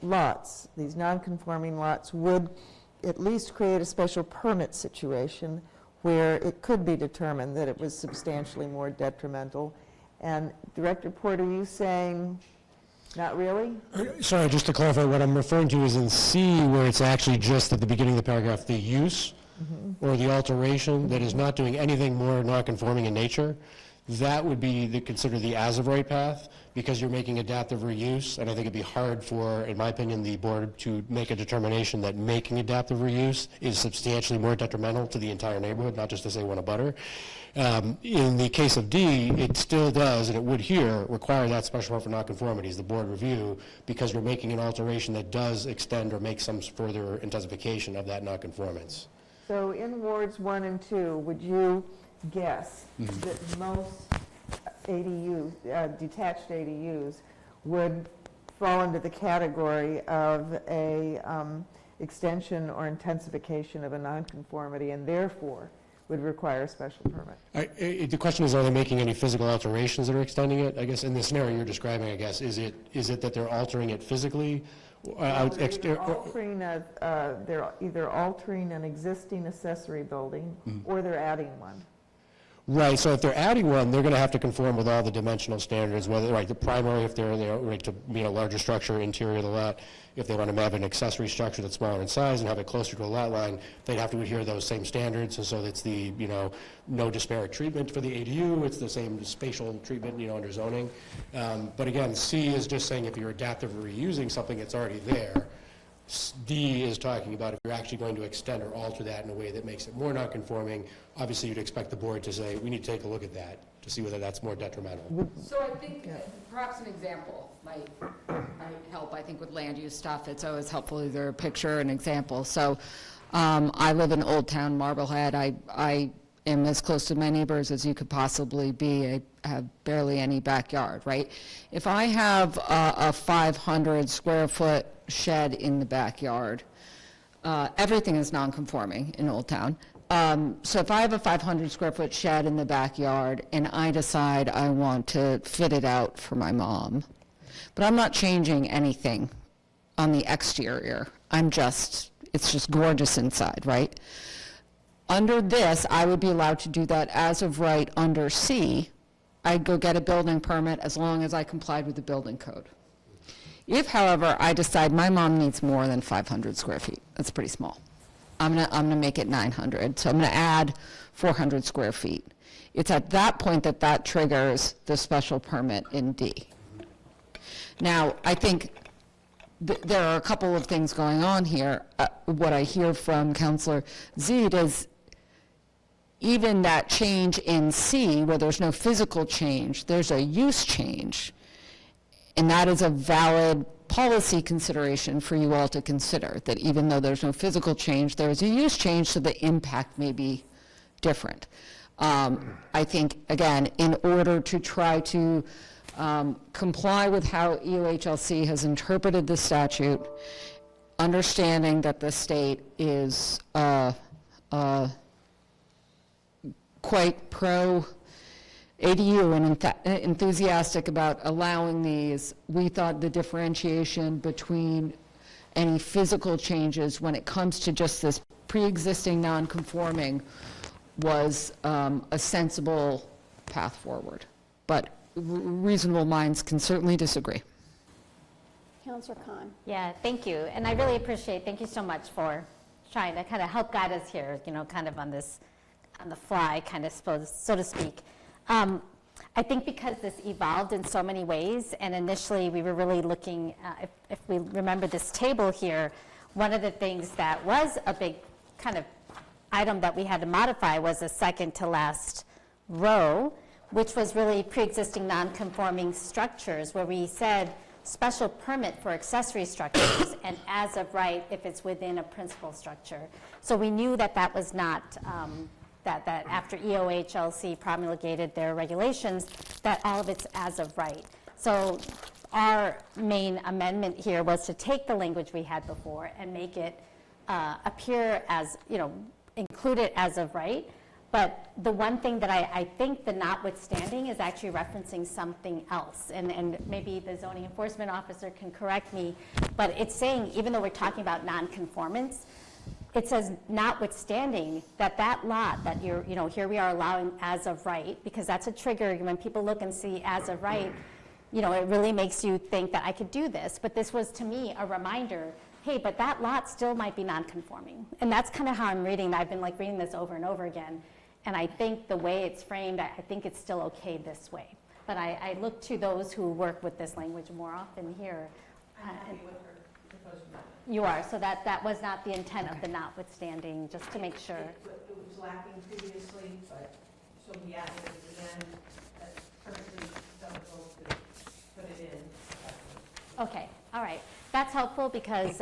lots, these non-conforming lots, would at least create a special permit situation where it could be determined that it was substantially more detrimental. And Director Port, are you saying not really? Sorry, just to clarify, what I'm referring to is in C, where it's actually just at the beginning of the paragraph, the use or the alteration that is not doing anything more non-conforming in nature. That would be considered the as-of-right path, because you're making adaptive reuse, and I think it'd be hard for, in my opinion, the board to make a determination that making adaptive reuse is substantially more detrimental to the entire neighborhood, not just to say one abutter. In the case of D, it still does, and it would here, require that special permit for nonconformities, the board review, because you're making an alteration that does extend or make some further intensification of that nonconformance. So in wards 1 and 2, would you guess that most ADUs, detached ADUs, would fall into the category of a extension or intensification of a nonconformity, and therefore would require a special permit? The question is, are they making any physical alterations that are extending it? I guess in the scenario you're describing, I guess, is it that they're altering it physically? They're either altering an existing accessory building or they're adding one. Right, so if they're adding one, they're going to have to conform with all the dimensional standards, whether, right, the primary, if they're right, to be a larger structure, interior of the lot, if they want to have an accessory structure that's smaller in size and have it closer to a lot line, they'd have to adhere to those same standards, and so it's the, you know, no disparate treatment for the ADU, it's the same spatial treatment, you know, under zoning. But again, C is just saying if you're adaptive reusing something that's already there. D is talking about if you're actually going to extend or alter that in a way that makes it more non-conforming. Obviously, you'd expect the board to say, we need to take a look at that to see whether that's more detrimental. So I think perhaps an example might help. I think with land use stuff, it's always helpful, either a picture or an example. So I live in Old Town Marblehead. I am as close to my neighbors as you could possibly be. I have barely any backyard, right? If I have a 500 square foot shed in the backyard, everything is non-conforming in Old Town. So if I have a 500 square foot shed in the backyard and I decide I want to fit it out for my mom, but I'm not changing anything on the exterior, it's just gorgeous inside, right? Under this, I would be allowed to do that as of right under C. I'd go get a building permit as long as I complied with the building code. If, however, I decide my mom needs more than 500 square feet, that's pretty small, I'm gonna make it 900, so I'm gonna add 400 square feet. It's at that point that triggers the special permit in D. Now, I think there are a couple of things going on here. What I hear from Councillor Zede is even that change in C, where there's no physical change, there's a use change. And that is a valid policy consideration for you all to consider, that even though there's no physical change, there is a use change, so the impact may be different. I think, again, in order to try to comply with how EOHLC has interpreted the statute, understanding that the state is quite pro ADU and enthusiastic about allowing these, we thought the differentiation between any physical changes when it comes to just this pre-existing non-conforming was a sensible path forward. But reasonable minds can certainly disagree. Councillor Khan. Yeah, thank you. And I really appreciate, thank you so much for trying to kind of help guide us here, you know, kind of on this, on the fly, kind of, so to speak. I think because this evolved in so many ways, and initially we were really looking, if we remember this table here, one of the things that was a big kind of item that we had to modify was the second to last row, which was really pre-existing non-conforming structures, where we said special permit for accessory structures and as of right if it's within a principal structure. So we knew that that was not, that after EOHLC promulgated their regulations, that all of it's as of right. So our main amendment here was to take the language we had before and make it appear as, you know, include it as of right, But the one thing that I think the notwithstanding is actually referencing something else. And maybe the zoning enforcement officer can correct me, but it's saying, even though we're talking about nonconformance, it says notwithstanding that lot that you're, here we are allowing as of right, because that's a trigger when people look and see as of right, it really makes you think that I could do this. But this was, to me, a reminder, hey, but that lot still might be nonconforming. And that's kind of how I'm reading. I've been reading this over and over again. And I think the way it's framed, I think it's still okay this way. But I look to those who work with this language more often here. You are, so that was not the intent of the notwithstanding, just to make sure. It was lacking previously, but so we added it again. That's perfectly acceptable to put it in. Okay, all right. That's helpful because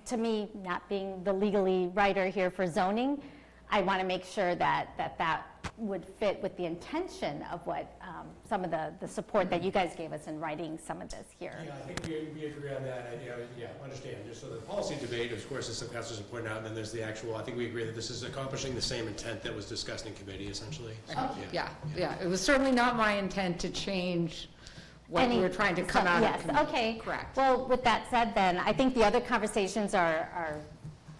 to me, not being the legally writer here for zoning, I want to make sure that would fit with the intention of what some of the support that you guys gave us in writing some of this here. Yeah, I think we agree on that. Understand. So the policy debate, of course, as some councilors have pointed out, and then there's the actual, I think we agree that this is accomplishing the same intent that was discussed in committee, essentially. So, Yeah. It was certainly not my intent to change what we were trying to come out of committee. Okay. Correct. Well, with that said then, I think the other conversations are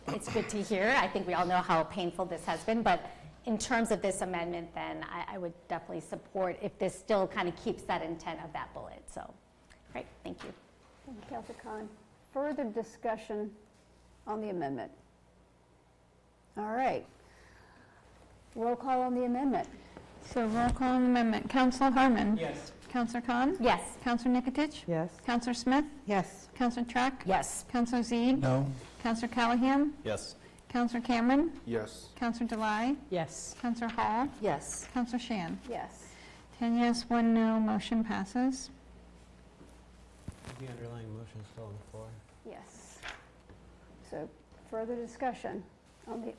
it's good to hear. I think we all know how painful this has been, but in terms of this amendment, then I would definitely support if this still kind of keeps that intent of that bullet. So, great, thank you. Thank you, Councilor Khan. Further discussion on the amendment? All right. Roll call on the amendment. So roll call on the amendment. Councilor Harmon? Yes. Councilor Khan? Yes. Councilor Nikotich? Yes. Councilor Smith? Yes. Councilor Track? Yes. Councilor Zede? No. Councilor Callahan? Yes. Councilor Cameron? Yes. Councilor Delay? Yes. Councilor Hall? Yes. Councilor Shan? Yes. 10 yes, 1 no, motion passes. The underlying motion is still on the floor. Yes. So further discussion on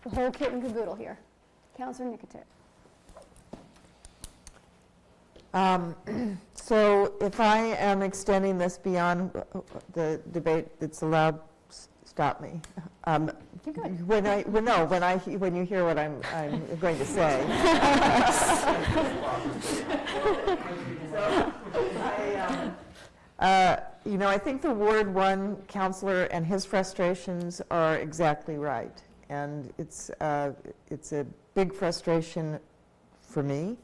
the whole kit and caboodle here. Councilor Nikotich. So if I am extending this beyond the debate that's allowed, stop me. You're good. When you hear what I'm going to say. I think the Ward 1 councillor and his frustrations are exactly right. And it's a big frustration for me.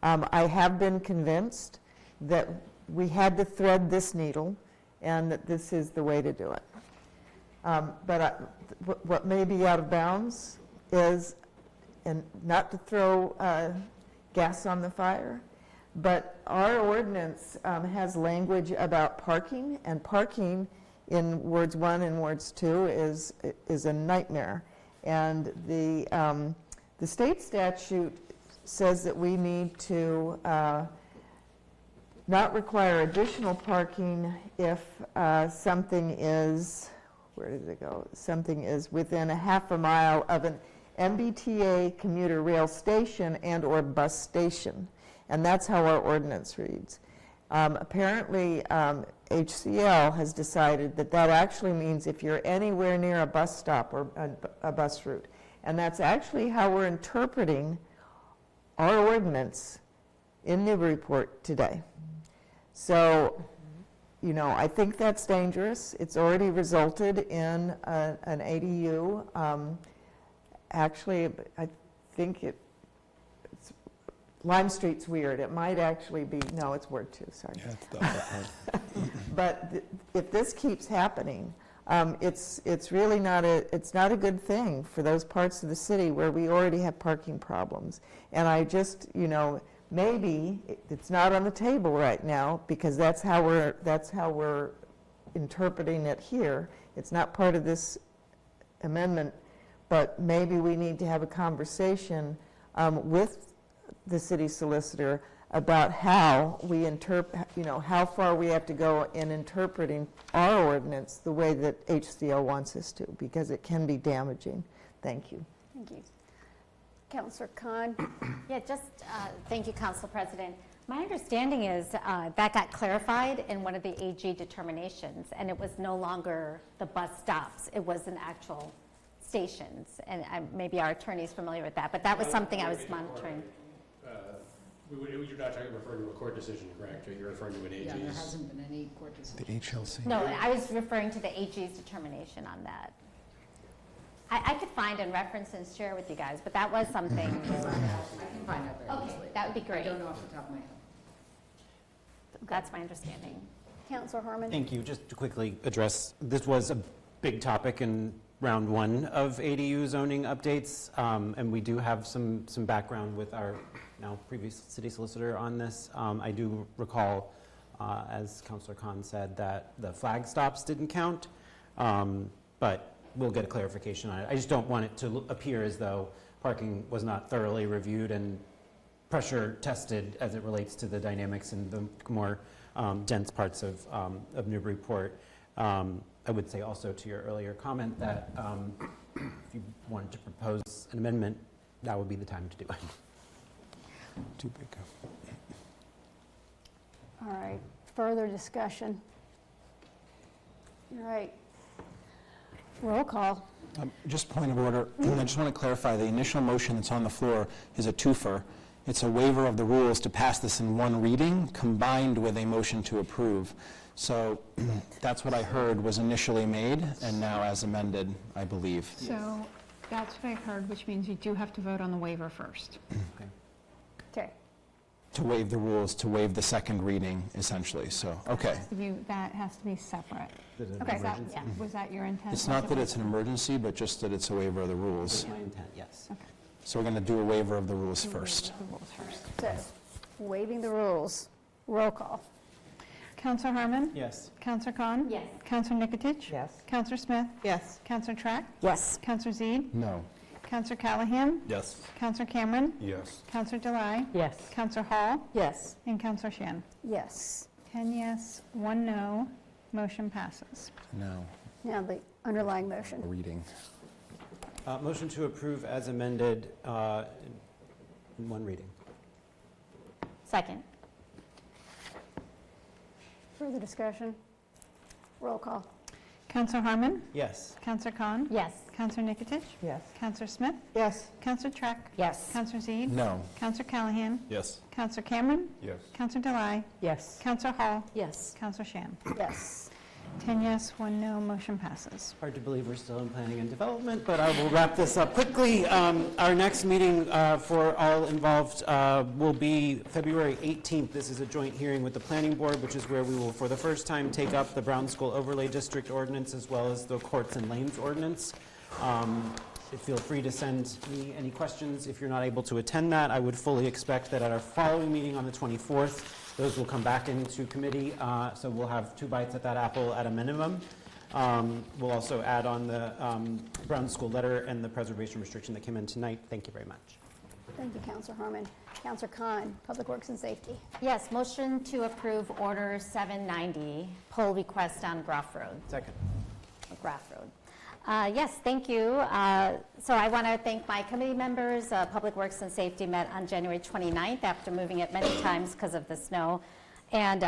I have been convinced that we had to thread this needle and that this is the way to do it. But what may be out of bounds is, and not to throw gas on the fire, but our ordinance has language about parking, and parking in wards 1 and wards 2 is a nightmare. And the state statute says that we need to not require additional parking if something is, where did it go? Something is within a half a mile of an MBTA commuter rail station and or bus station. And that's how our ordinance reads. Apparently, HCL has decided that actually means if you're anywhere near a bus stop or a bus route. And that's actually how we're interpreting our ordinance in Newburyport today. So, I think that's dangerous. It's already resulted in an ADU. Actually, I think Lime Street's weird. It might actually be, no, it's Ward 2, sorry. Yeah, it's not that hard. But if this keeps happening, it's really not a good thing for those parts of the city where we already have parking problems. And I just, maybe it's not on the table right now because that's how we're interpreting it here. It's not part of this amendment, but maybe we need to have a conversation with the city solicitor about how we interpret, how far we have to go in interpreting our ordinance the way that HCL wants us to, because it can be damaging. Thank you. Thank you. Councilor Khan. Yeah, thank you, Council President. My understanding is that got clarified in one of the AG determinations, and it was no longer the bus stops. It was an actual stations, and maybe our attorney's familiar with that, but that was something I was monitoring. You're not referring to a court decision, correct? You're referring to an AG's? Yeah, there hasn't been any court decision. The HLC. No, I was referring to the AG's determination on that. I could find and reference and share with you guys, but that was something. I can find out very easily. That would be great. I don't know off the top of my head. That's my understanding. Councillor Harmon? Thank you. Just to quickly address, this was a big topic in round one of ADU zoning updates, and we do have some background with our now previous city solicitor on this. I do recall, as Councillor Khan said, that the flag stops didn't count, but we'll get a clarification on it. I just don't want it to appear as though parking was not thoroughly reviewed and pressure tested as it relates to the dynamics in the more dense parts of Newburyport. I would say also to your earlier comment that if you wanted to propose an amendment, that would be the time to do it. Too big. All right, further discussion? All right. Roll call. Just point of order, I just want to clarify, the initial motion that's on the floor is a twofer. It's a waiver of the rules to pass this in one reading, combined with a motion to approve. So that's what I heard was initially made, and now as amended, I believe. So that's what I heard, which means you do have to vote on the waiver first. Okay. To waive the rules, to waive the second reading, essentially, so, okay. That has to be separate. Okay. Was that your intent? It's not that it's an emergency, but just that it's a waiver of the rules. My intent, yes. Okay. So we're going to do a waiver of the rules first. The rules first. So, waiving the rules. Roll call. Councillor Harmon? Yes. Councillor Khan? Yes. Councillor Nikotich? Yes. Councillor Smith? Yes. Councillor Track? Yes. Councillor Zede? No. Councillor Callahan? Yes. Councillor Cameron? Yes. Councillor Delai? Yes. Councillor Hall? Yes. And Councillor Shan. Yes. 10 yes, 1 no, motion passes. No. Now the underlying motion. Reading. Motion to approve as amended in one reading. Second. Further discussion? Roll call. Councillor Harmon? Yes. Councillor Khan? Yes. Councillor Nikotich? Yes. Councillor Smith? Yes. Councillor Track? Yes. Councillor Zede? No. Councillor Callahan? Yes. Councillor Cameron? Yes. Councillor Delai? Yes. Councillor Hall? Yes. Councillor Shan. Yes. 10 yes, 1 no, motion passes. Hard to believe we're still in planning and development, but I will wrap this up quickly. Our next meeting for all involved will be February 18th. This is a joint hearing with the Planning Board, which is where we will, for the first time, take up the Brown School Overlay District Ordinance as well as the Courts and Lanes Ordinance. Feel free to send me any questions if you're not able to attend that. I would fully expect that at our following meeting on the 24th, those will come back into committee, so we'll have 2 bites at that apple at a minimum. We'll also add on the Brown School letter and the preservation restriction that came in tonight. Thank you very much. Thank you, Councillor Harmon. Councillor Khan, Public Works and Safety. Yes, motion to approve Order 790, poll request on Groff Road. Second. Groff Road. Yes, thank you. So I want to thank my committee members. Public Works and Safety met on January 29th after moving it many times because of the snow. And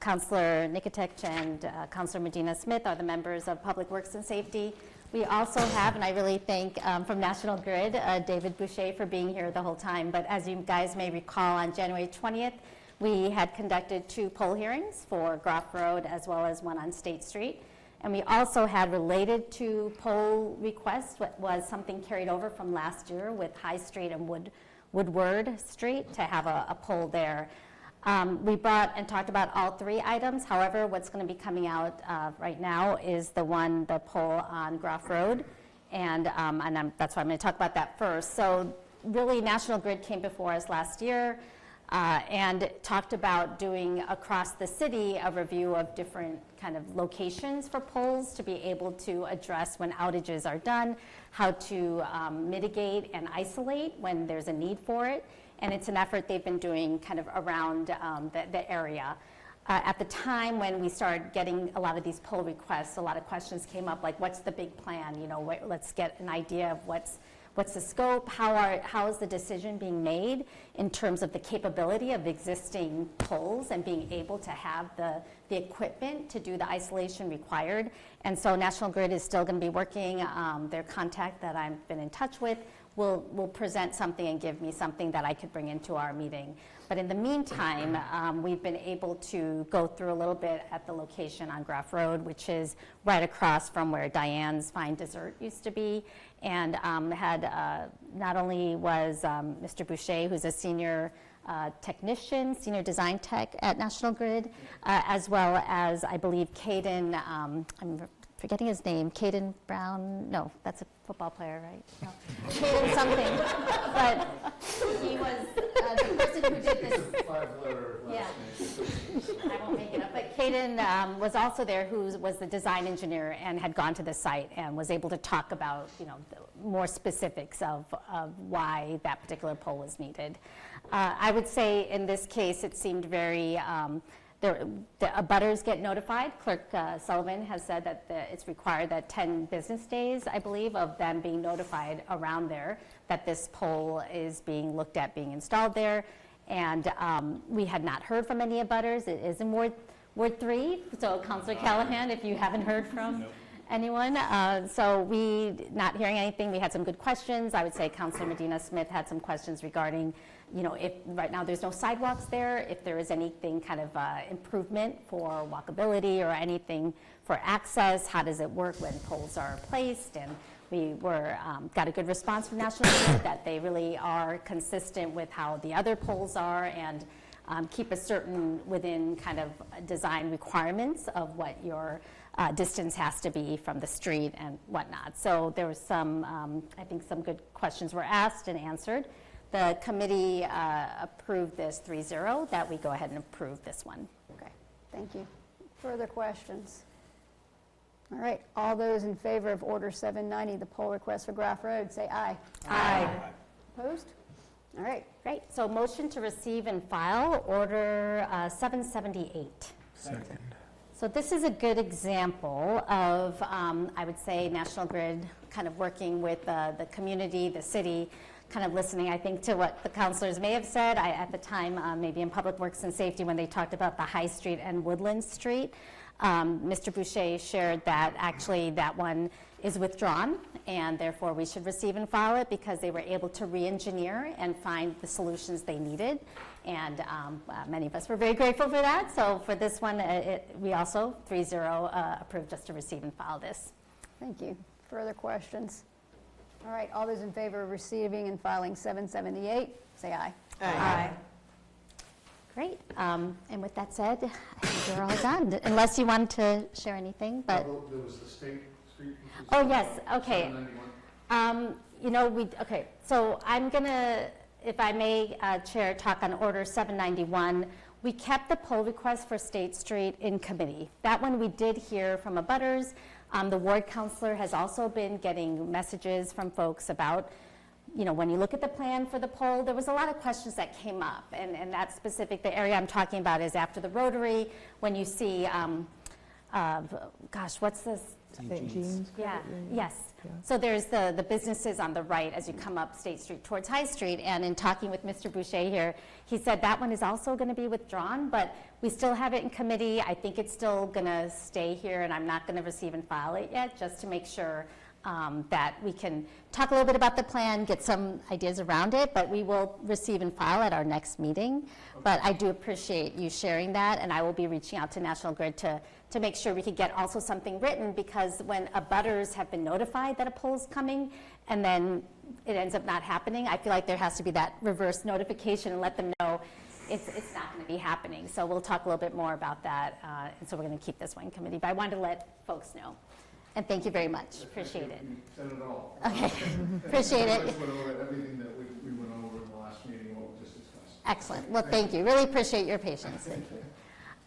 Councillor Nikotich and Councillor Medina Smith are the members of Public Works and Safety. We also have, and I really thank from National Grid, David Boucher for being here the whole time. But as you guys may recall, on January 20th, we had conducted 2 poll hearings for Groff Road as well as one on State Street. And we also had related to poll requests, what was something carried over from last year with High Street and Woodward Street to have a poll there. We brought and talked about all 3 items. However, what's going to be coming out right now is the poll on Groff Road. And that's why I'm going to talk about that first. So really, National Grid came before us last year and talked about doing across the city a review of different kind of locations for polls to be able to address when outages are done, how to mitigate and isolate when there's a need for it. And it's an effort they've been doing kind of around the area. At the time when we started getting a lot of these poll requests, a lot of questions came up like, what's the big plan? You know, let's get an idea of what's the scope, how is the decision being made in terms of the capability of existing poles and being able to have the equipment to do the isolation required. And so National Grid is still going to be working. Their contact that I've been in touch with will present something and give me something that I could bring into our meeting. But in the meantime, we've been able to go through a little bit at the location on Graff Road, which is right across from where Diane's Fine Dessert used to be, and had not only was Mr. Boucher, who's a senior technician, senior design tech at National Grid, as well as, I believe, Caden, I'm forgetting his name, Caden Brown, no, that's a football player, right? No. Caden something, but he was the person who did this. Yeah, I won't make it up, but Caden was also there, who was the design engineer and had gone to the site and was able to talk about, you know, more specifics of why that particular pole was needed. I would say in this case, it seemed very, the abutters get notified. Clerk Sullivan has said that it's required that 10 business days, I believe, of them being notified around there that this pole is being looked at being installed there. And we had not heard from any abutters. It is in Ward 3, so Councillor Callahan, if you haven't heard from anyone. So we, not hearing anything, we had some good questions. I would say Councillor Medina Smith had some questions regarding, you know, if right now there's no sidewalks there, if there is anything kind of improvement for walkability or anything for access, how does it work when poles are placed? And we got a good response from National Grid that they really are consistent with how the other poles are and keep a certain within kind of design requirements of what your distance has to be from the street and whatnot. So there was some, I think some good questions were asked and answered. The committee approved this 3-0, that we go ahead and approve this one. Okay, thank you. Further questions? All right, all those in favor of Order 790, the poll request for Graff Road, say aye. Aye. Opposed? All right. Great. So motion to receive and file Order 778. Second. So this is a good example of, I would say, National Grid kind of working with the community, the city, kind of listening, I think, to what the councilors may have said. At the time, maybe in Public Works and Safety, when they talked about the High Street and Woodland Street, Mr. Boucher shared that actually that one is withdrawn, and therefore we should receive and file it because they were able to re-engineer and find the solutions they needed. And many of us were very grateful for that. So for this one, we also 3-0 approved just to receive and file this. Thank you. Further questions? All right, all those in favor of receiving and filing 778, say aye. Aye. Great. And with that said, I think we're all done, unless you want to share anything. But There was the State Street. oh yes, okay. You know, okay. So I'm gonna, if I may, Chair, talk on Order 791. We kept the poll request for State Street in committee. That one we did hear from abutters. The ward councilor has also been getting messages from folks about, you know, when you look at the plan for the pole, there was a lot of questions that came up, and that specific, the area I'm talking about is after the Rotary, when you see, gosh, what's this? St. Jean's? Yeah, yes. So there's the businesses on the right as you come up State Street towards High Street, and in talking with Mr. Boucher here, he said that one is also going to be withdrawn, but we still have it in committee. I think it's still going to stay here, and I'm not going to receive and file it yet, just to make sure that we can talk a little bit about the plan, get some ideas around it, but we will receive and file at our next meeting. But I do appreciate you sharing that, and I will be reaching out to National Grid to make sure we could get also something written, because when abutters have been notified that a poll is coming and then it ends up not happening, I feel like there has to be that reverse notification and let them know it's not going to be happening. So we'll talk a little bit more about that, and so we're going to keep this one in committee. But I wanted to let folks know. And thank you very much. Appreciate it. You said it all. Okay. Appreciate it. I just went over everything that we went over in the last meeting, what we just discussed. Excellent. Well, thank you. Really appreciate your patience. Thank you.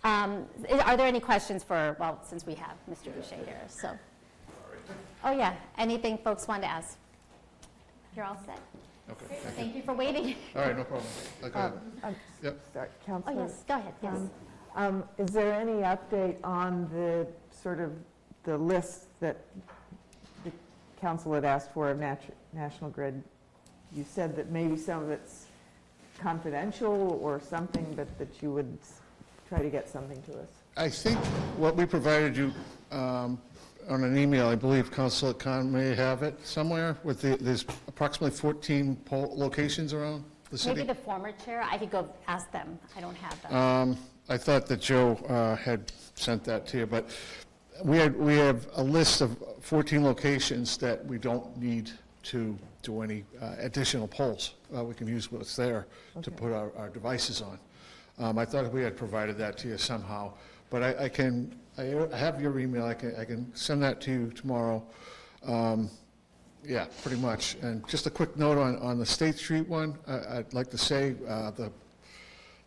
Are there any questions for, well, since we have Mr. Boucher here, so. Oh, yeah. Anything folks want to ask? You're all set. Okay. Thank you for waiting. All right, no problem. Yep. Sorry, Oh, Councilor. yes. Go ahead. Yes. Is there any update on the sort of the list that the council had asked for a National Grid. You said that maybe some of it's confidential or something, but that you would try to get something to us. I think what we provided you on an email, I believe Councilor Khan may have it somewhere, with there's approximately 14 poll locations around the city. Maybe the former chair, I could go ask them. I don't have them. I thought that Joe had sent that to you, but we have a list of 14 locations that we don't need to do any additional polls. We can use what's there to put our devices on. I thought we had provided that to you somehow, but I have your email. I can send that to you tomorrow. Yeah, pretty much. And just a quick note on the State Street one. I'd like to say the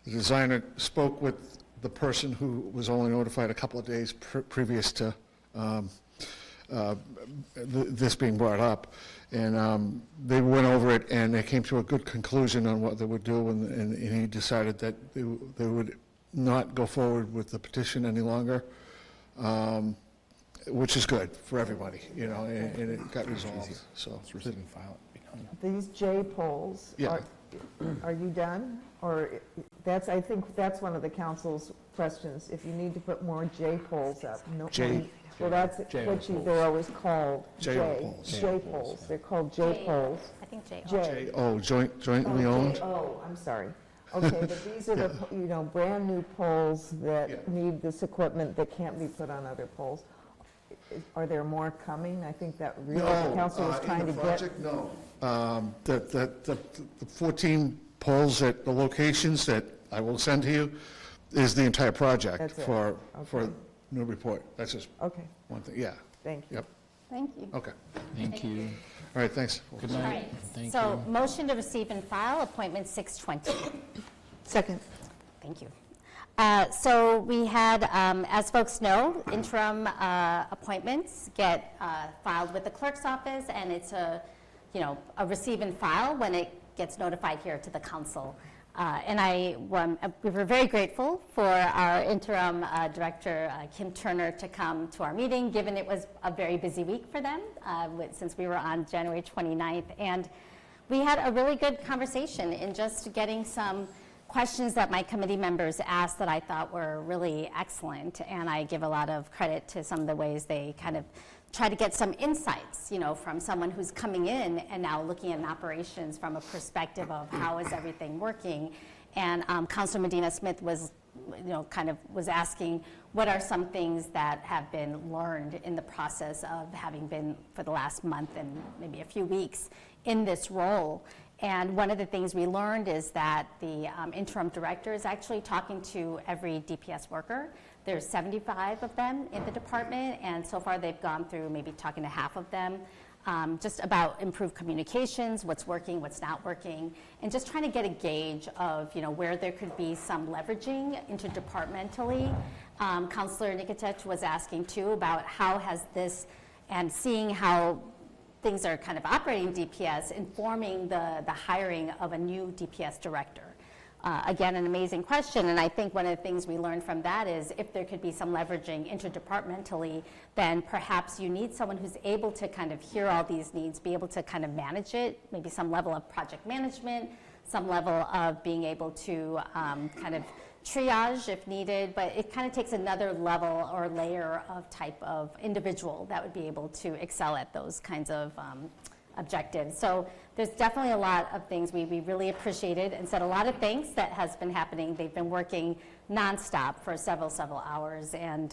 designer spoke with the person who was only notified a couple of days previous to this being brought up, and they went over it and they came to a good conclusion on what they would do, and he decided that they would not go forward with the petition any longer, which is good for everybody, you know, and it got resolved. So These J polls, Yeah. are you done? Or I think that's one of the council's questions, if you need to put more J polls up. Well, that's what they're always called. J polls. They're called J polls. I think J. J-O, jointly owned? Oh, I'm sorry. Okay, but these are the, brand new poles that need this equipment that can't be put on other poles. Are there more coming? I think that really the council was trying to get. Project, no. The 14 poles at the locations that I will send to you is the entire project for Newburyport. That's just one thing, yeah. Thank you. Yep. Thank you. Okay. Thank you. All right, thanks. Good night. All right. So motion to receive and file appointment 620. Second. Thank you. So we had, as folks know, interim appointments get filed with the clerk's office, and it's a receive and file when it gets notified here to the council. And we were very grateful for our interim director, Kim Turner, to come to our meeting, given it was a very busy week for them, since we were on January 29th. And we had a really good conversation in just getting some questions that my committee members asked that I thought were really excellent. And I give a lot of credit to some of the ways they kind of try to get some insights, from someone who's coming in and now looking at operations from a perspective of how is everything working. And Councilor Medina Smith was, was asking what are some things that have been learned in the process of having been for the last month and maybe a few weeks in this role. And one of the things we learned is that the interim director is actually talking to every DPS worker. There's 75 of them in the department, and so far they've gone through maybe talking to half of them, just about improved communications, what's working, what's not working, and just trying to get a gauge of where there could be some leveraging interdepartmentally. Councillor Nikitich was asking too about how has this, and seeing how things are kind of operating DPS, informing the hiring of a new DPS director. Again, an amazing question, and I think one of the things we learned from that is if there could be some leveraging interdepartmentally, then perhaps you need someone who's able to kind of hear all these needs, be able to kind of manage it, maybe some level of project management, some level of being able to kind of triage if needed, but it kind of takes another level or layer of type of individual that would be able to excel at those kinds of objectives. So there's definitely a lot of things we really appreciated and said a lot of thanks that has been happening. They've been working nonstop for several hours, and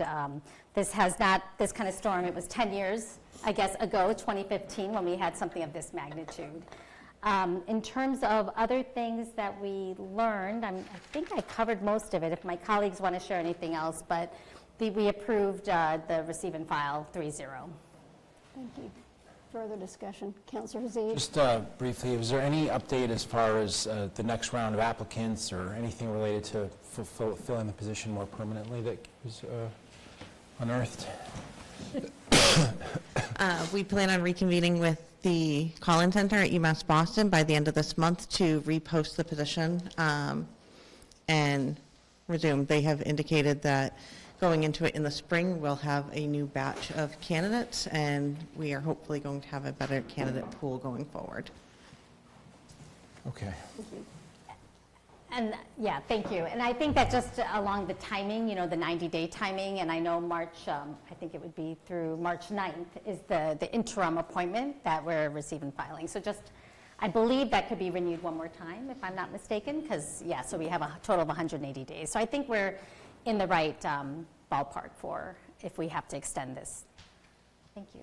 this kind of storm, it was 10 years, I guess, ago, 2015, when we had something of this magnitude. In terms of other things that we learned, I think I covered most of it. If my colleagues want to share anything else, but we approved the receive and file 3-0. Thank you. Further discussion. Councillor Hazeed? Just briefly, was there any update as far as the next round of applicants or anything related to filling the position more permanently that was unearthed? We plan on reconvening with the call-in center at UMass Boston by the end of this month to repost the position and resume. They have indicated that going into it in the spring, we'll have a new batch of candidates, and we are hopefully going to have a better candidate pool going forward. Okay. And, yeah, thank you. And I think that just along the timing, you know, the 90-day timing, and I know March, I think it would be through March 9th, is the interim appointment that we're receiving filing. So just, I believe that could be renewed one more time, if I'm not mistaken, because, yeah, so we have a total of 180 days. So I think we're in the right ballpark for if we have to extend this. Thank you.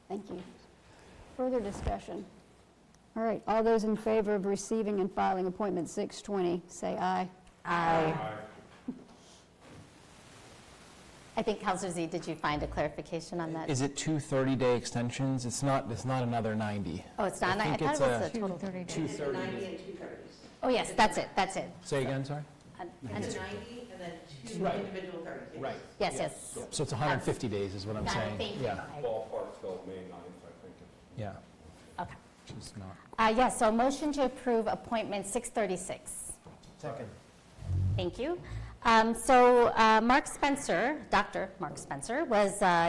Thank you. Further discussion? All right, all those in favor of receiving and filing appointment 620, say aye. Aye. I think, Councillor Z, did you find a clarification on that? Is it 2 30-day extensions? It's not another 90. Oh, it's not? I thought it was a total 30 days. 2 30 90 and 2 30s. Oh, yes, that's it, that's it. Say again, sorry? And- It's 90 and then 2 Right. individual 30 days. Right. Yes, yes. So it's 150 days is what I'm Got it, saying. thank you. Yeah. Ballpark till May 9th, I think. Yeah. Okay. She's not. Yes, so motion to approve appointment 636. Second. Thank you. Mark Spencer, Dr. Mark Spencer,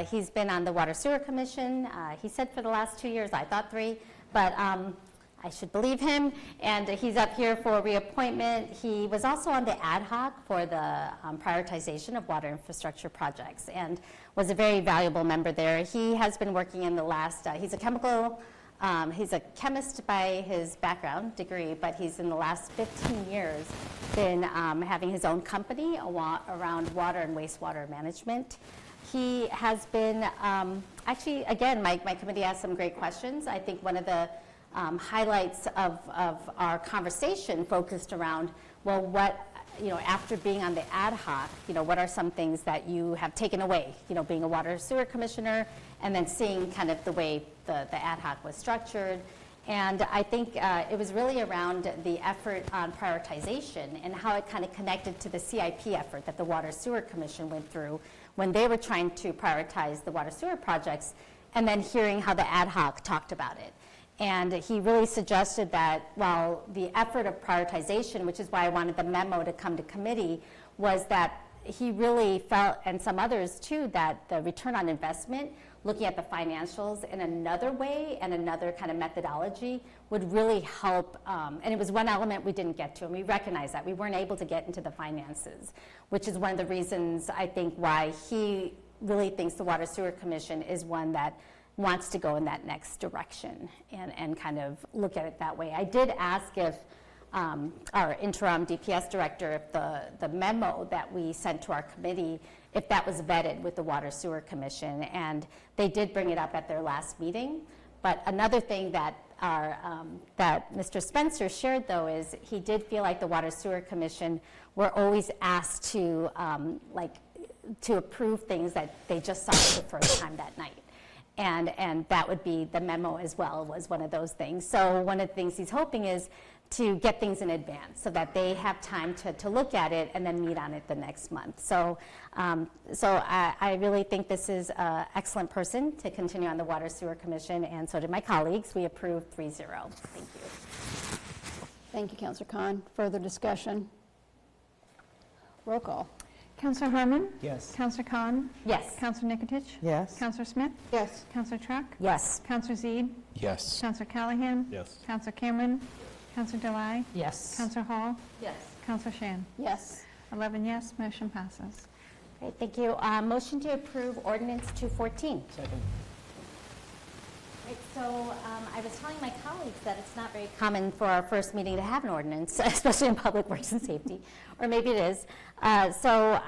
he's been on the Water Sewer Commission. He said for the last 2 years, I thought 3, but I should believe him. And he's up here for reappointment. He was also on the ad hoc for the prioritization of water infrastructure projects and was a very valuable member there. He has been working in the last, he's a chemist by his background degree, but he's in the last 15 years been having his own company around water and wastewater management. He has been, actually, again, my committee asked some great questions. I think one of the highlights of our conversation focused around, well, what, you know, after being on the ad hoc, you know, what are some things that you have taken away, you know, being a water sewer commissioner, and then seeing kind of the way the ad hoc was structured. And I think it was really around the effort on prioritization and how it kind of connected to the CIP effort that the Water Sewer Commission went through when they were trying to prioritize the water sewer projects, and then hearing how the ad hoc talked about it. And he really suggested that while the effort of prioritization, which is why I wanted the memo to come to committee, was that he really felt, and some others too, that the return on investment, looking at the financials in another way and another kind of methodology would really help. And it was one element we didn't get to, and we recognize that. We weren't able to get into the finances, which is one of the reasons I think why he really thinks the Water Sewer Commission is one that wants to go in that next direction and kind of look at it that way. I did ask if our interim DPS director, if the memo that we sent to our committee, if that was vetted with the Water Sewer Commission, and they did bring it up at their last meeting. But another thing that that Mr. Spencer shared, though, is he did feel like the Water Sewer Commission were always asked to to approve things that they just saw for the first time that night. And that would be the memo as well, was one of those things. So one of the things he's hoping is to get things in advance so that they have time to look at it and then meet on it the next month. So I really think this is an excellent person to continue on the Water Sewer Commission, and so did my colleagues. We approved 3-0. Thank you. Thank you, Councillor Khan. Further discussion? Roll call. Councillor Harmon? Yes. Councillor Khan? Yes. Councillor Nikotich? Yes. Councillor Smith? Yes. Councillor Truck? Yes. Councillor Zede? Yes. Councillor Callahan? Yes. Councillor Cameron? Councillor Delai? Yes. Councillor Hall? Yes. Councillor Shan? Yes. 11 yes, motion passes. Great, thank you. Motion to approve ordinance 214. Second. Right, so I was telling my colleagues that it's not very common for our first meeting to have an ordinance, especially in public works and safety, or maybe it is. So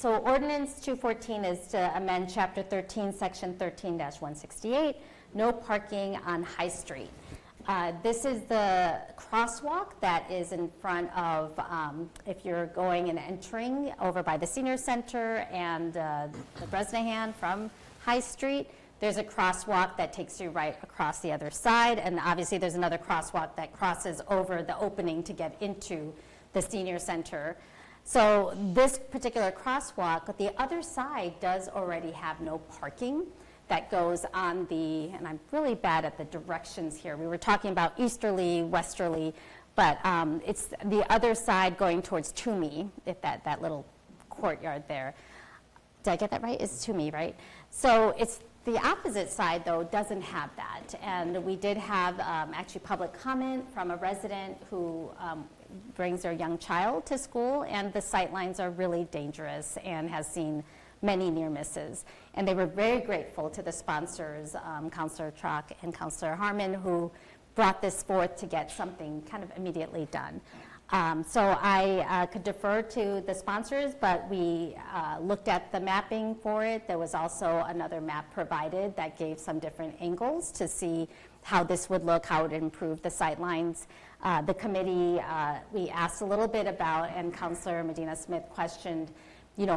ordinance 214 is to amend chapter 13, section 13-168, no parking on High Street. This is the crosswalk that is in front of, if you're going and entering over by the senior center and the Bresnahan from High Street. There's a crosswalk that takes you right across the other side, and obviously there's another crosswalk that crosses over the opening to get into the senior center. So this particular crosswalk, the other side does already have no parking that goes on the, and I'm really bad at the directions here. We were talking about easterly, westerly, but it's the other side going towards Toomey, if that little courtyard there. Did I get that right? It's to me, right? So it's the opposite side, though, doesn't have that. And we did have actually public comment from a resident who brings their young child to school, and the sight lines are really dangerous and has seen many near misses. And they were very grateful to the sponsors, Councillor Trock and Councillor Harmon, who brought this forth to get something kind of immediately done. So I could defer to the sponsors, but we looked at the mapping for it. There was also another map provided that gave some different angles to see how this would look, how it would improve the sight lines. The committee, we asked a little bit about, and Councillor Medina Smith questioned,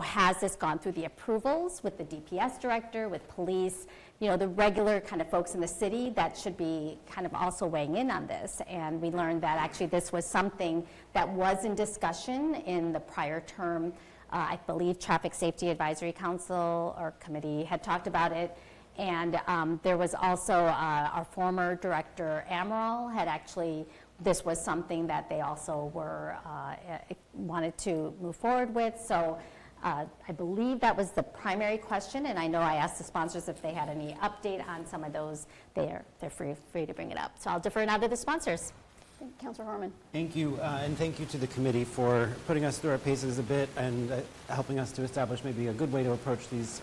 has this gone through the approvals with the DPS director, with police, the regular kind of folks in the city that should be kind of also weighing in on this. And we learned that actually this was something that was in discussion in the prior term. I believe Traffic Safety Advisory Council or committee had talked about it. And there was also our former director, Amaral, had actually, this was something that they also were wanted to move forward with. So I believe that was the primary question, and I know I asked the sponsors if they had any update on some of those. They're free to bring it up. So I'll defer now to the sponsors. Councillor Harmon. Thank you, and thank you to the committee for putting us through our paces a bit and helping us to establish maybe a good way to approach these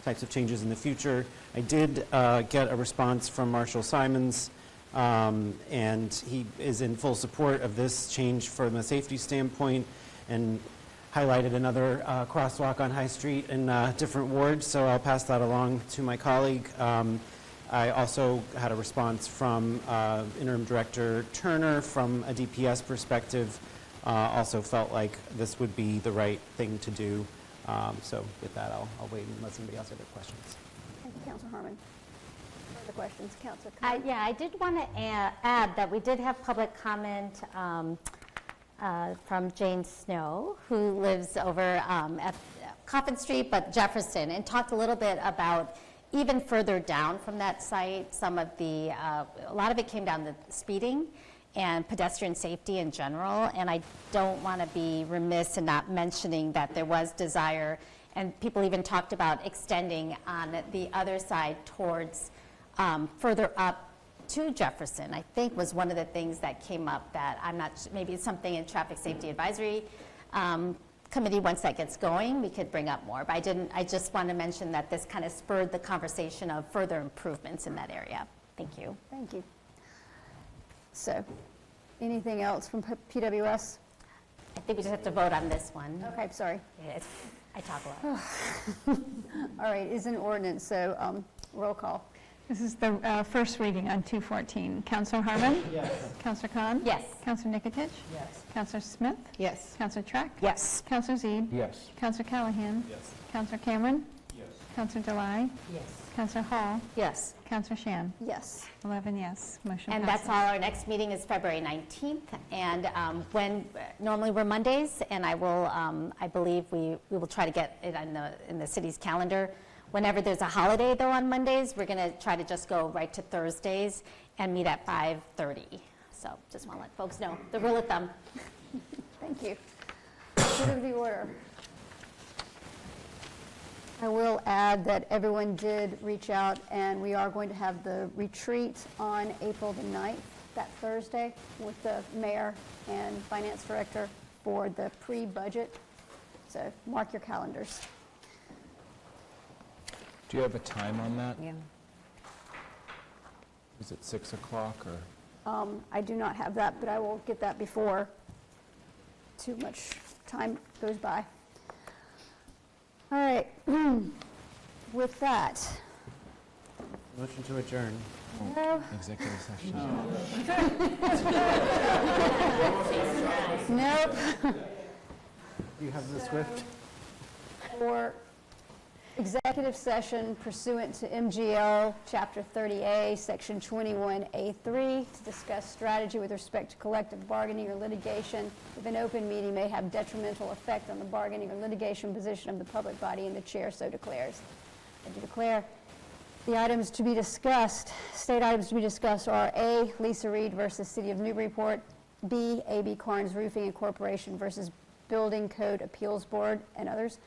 types of changes in the future. I did get a response from Marshall Simons, and he is in full support of this change from a safety standpoint, and highlighted another crosswalk on High Street in different wards, so I'll pass that along to my colleague. I also had a response from Interim Director Turner from a DPS perspective, also felt like this would be the right thing to do. So with that, I'll wait and let somebody else have their questions. Thank you, Councillor Harmon. Further questions, Councillor? Yeah, I did want to add that we did have public comment from Jane Snow, who lives over at Coffin Street, but Jefferson, and talked a little bit about even further down from that site, some of the, a lot of it came down to speeding and pedestrian safety in general, and I don't want to be remiss in not mentioning that there was desire, and people even talked about extending on the other side towards further up to Jefferson, I think was one of the things that came up that I'm not, maybe it's something in Traffic Safety Advisory Committee, once that gets going, we could bring up more. But I just want to mention that this kind of spurred the conversation of further improvements in that area. Thank you. Thank you. So, anything else from PWS? I think we just have to vote on this one. Okay, sorry. Yeah, I talk a lot. All right, it's an ordinance, so roll call. This is the first reading on 214. Councillor Harmon? Yes. Councillor Khan? Yes. Councillor Nikotich? Yes. Councillor Smith? Yes. Councillor Track? Yes. Councillor Zede? Yes. Councillor Callahan? Yes. Councillor Cameron? Yes. Councillor Delai? Yes. Councillor Hall? Yes. Councillor Shan? Yes. 11 yes. Motion And passes. that's all. Our next meeting is February 19th, and normally we're Mondays, and I will, I believe we will try to get it in the city's calendar. Whenever there's a holiday, though, on Mondays, we're going to try to just go right to Thursdays and meet at 5:30. So just want to let folks know the rule of thumb. Thank you. Good of the order. I will add that everyone did reach out, and we are going to have the retreat on April the 9th, that Thursday, with the mayor and finance director for the pre-budget. So mark your calendars. Do you have a time on that? Yeah. Is it 6 o'clock or? I do not have that, but I will get that before too much time goes by. All right. With that. Motion to adjourn. Executive session. Nope. Do you have the Swift? For executive session pursuant to MGL Chapter 30A, Section 21A3, to discuss strategy with respect to collective bargaining or litigation if an open meeting may have detrimental effect on the bargaining or litigation position of the public body, and the chair so declares. I do declare. The items to be discussed, state items to be discussed are A, Lisa Reed versus City of Newburyport, B, AB Carnes Roofing Incorporation versus Building Code Appeals Board, and others.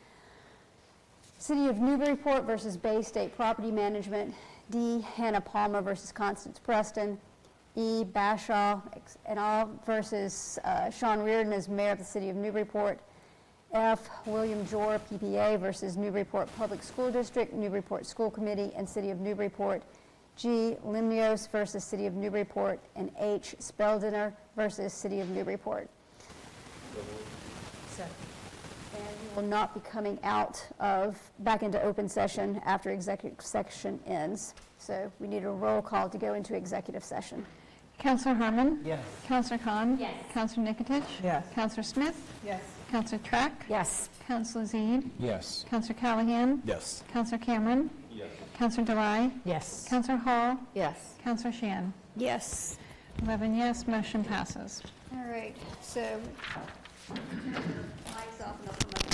City of Newburyport versus Bay State Property Management. D. Hannah Palmer versus Constance Preston. E. Bashaw et al. Versus Sean Reardon as mayor of the City of Newburyport. F. William Jor, PPA versus Newburyport Public School District, Newburyport School Committee, and City of Newburyport. G. Limnios versus City of Newburyport. And H. Speldiner versus City of Newburyport. And we will not be coming back into open session after executive session ends. So we need a roll call to go into executive session. Councillor Harmon? Yes. Councillor Khan? Yes. Councillor Nikotich? Yes. Councillor Smith? Yes. Councillor Track? Yes. Councillor Zede? Yes. Councillor Callahan? Yes. Councillor Cameron? Yes. Councillor Delai? Yes. Councillor Hall? Yes. Councillor Shan? Yes. 11 yes, motion passes. All right, so, lights off and I'll come up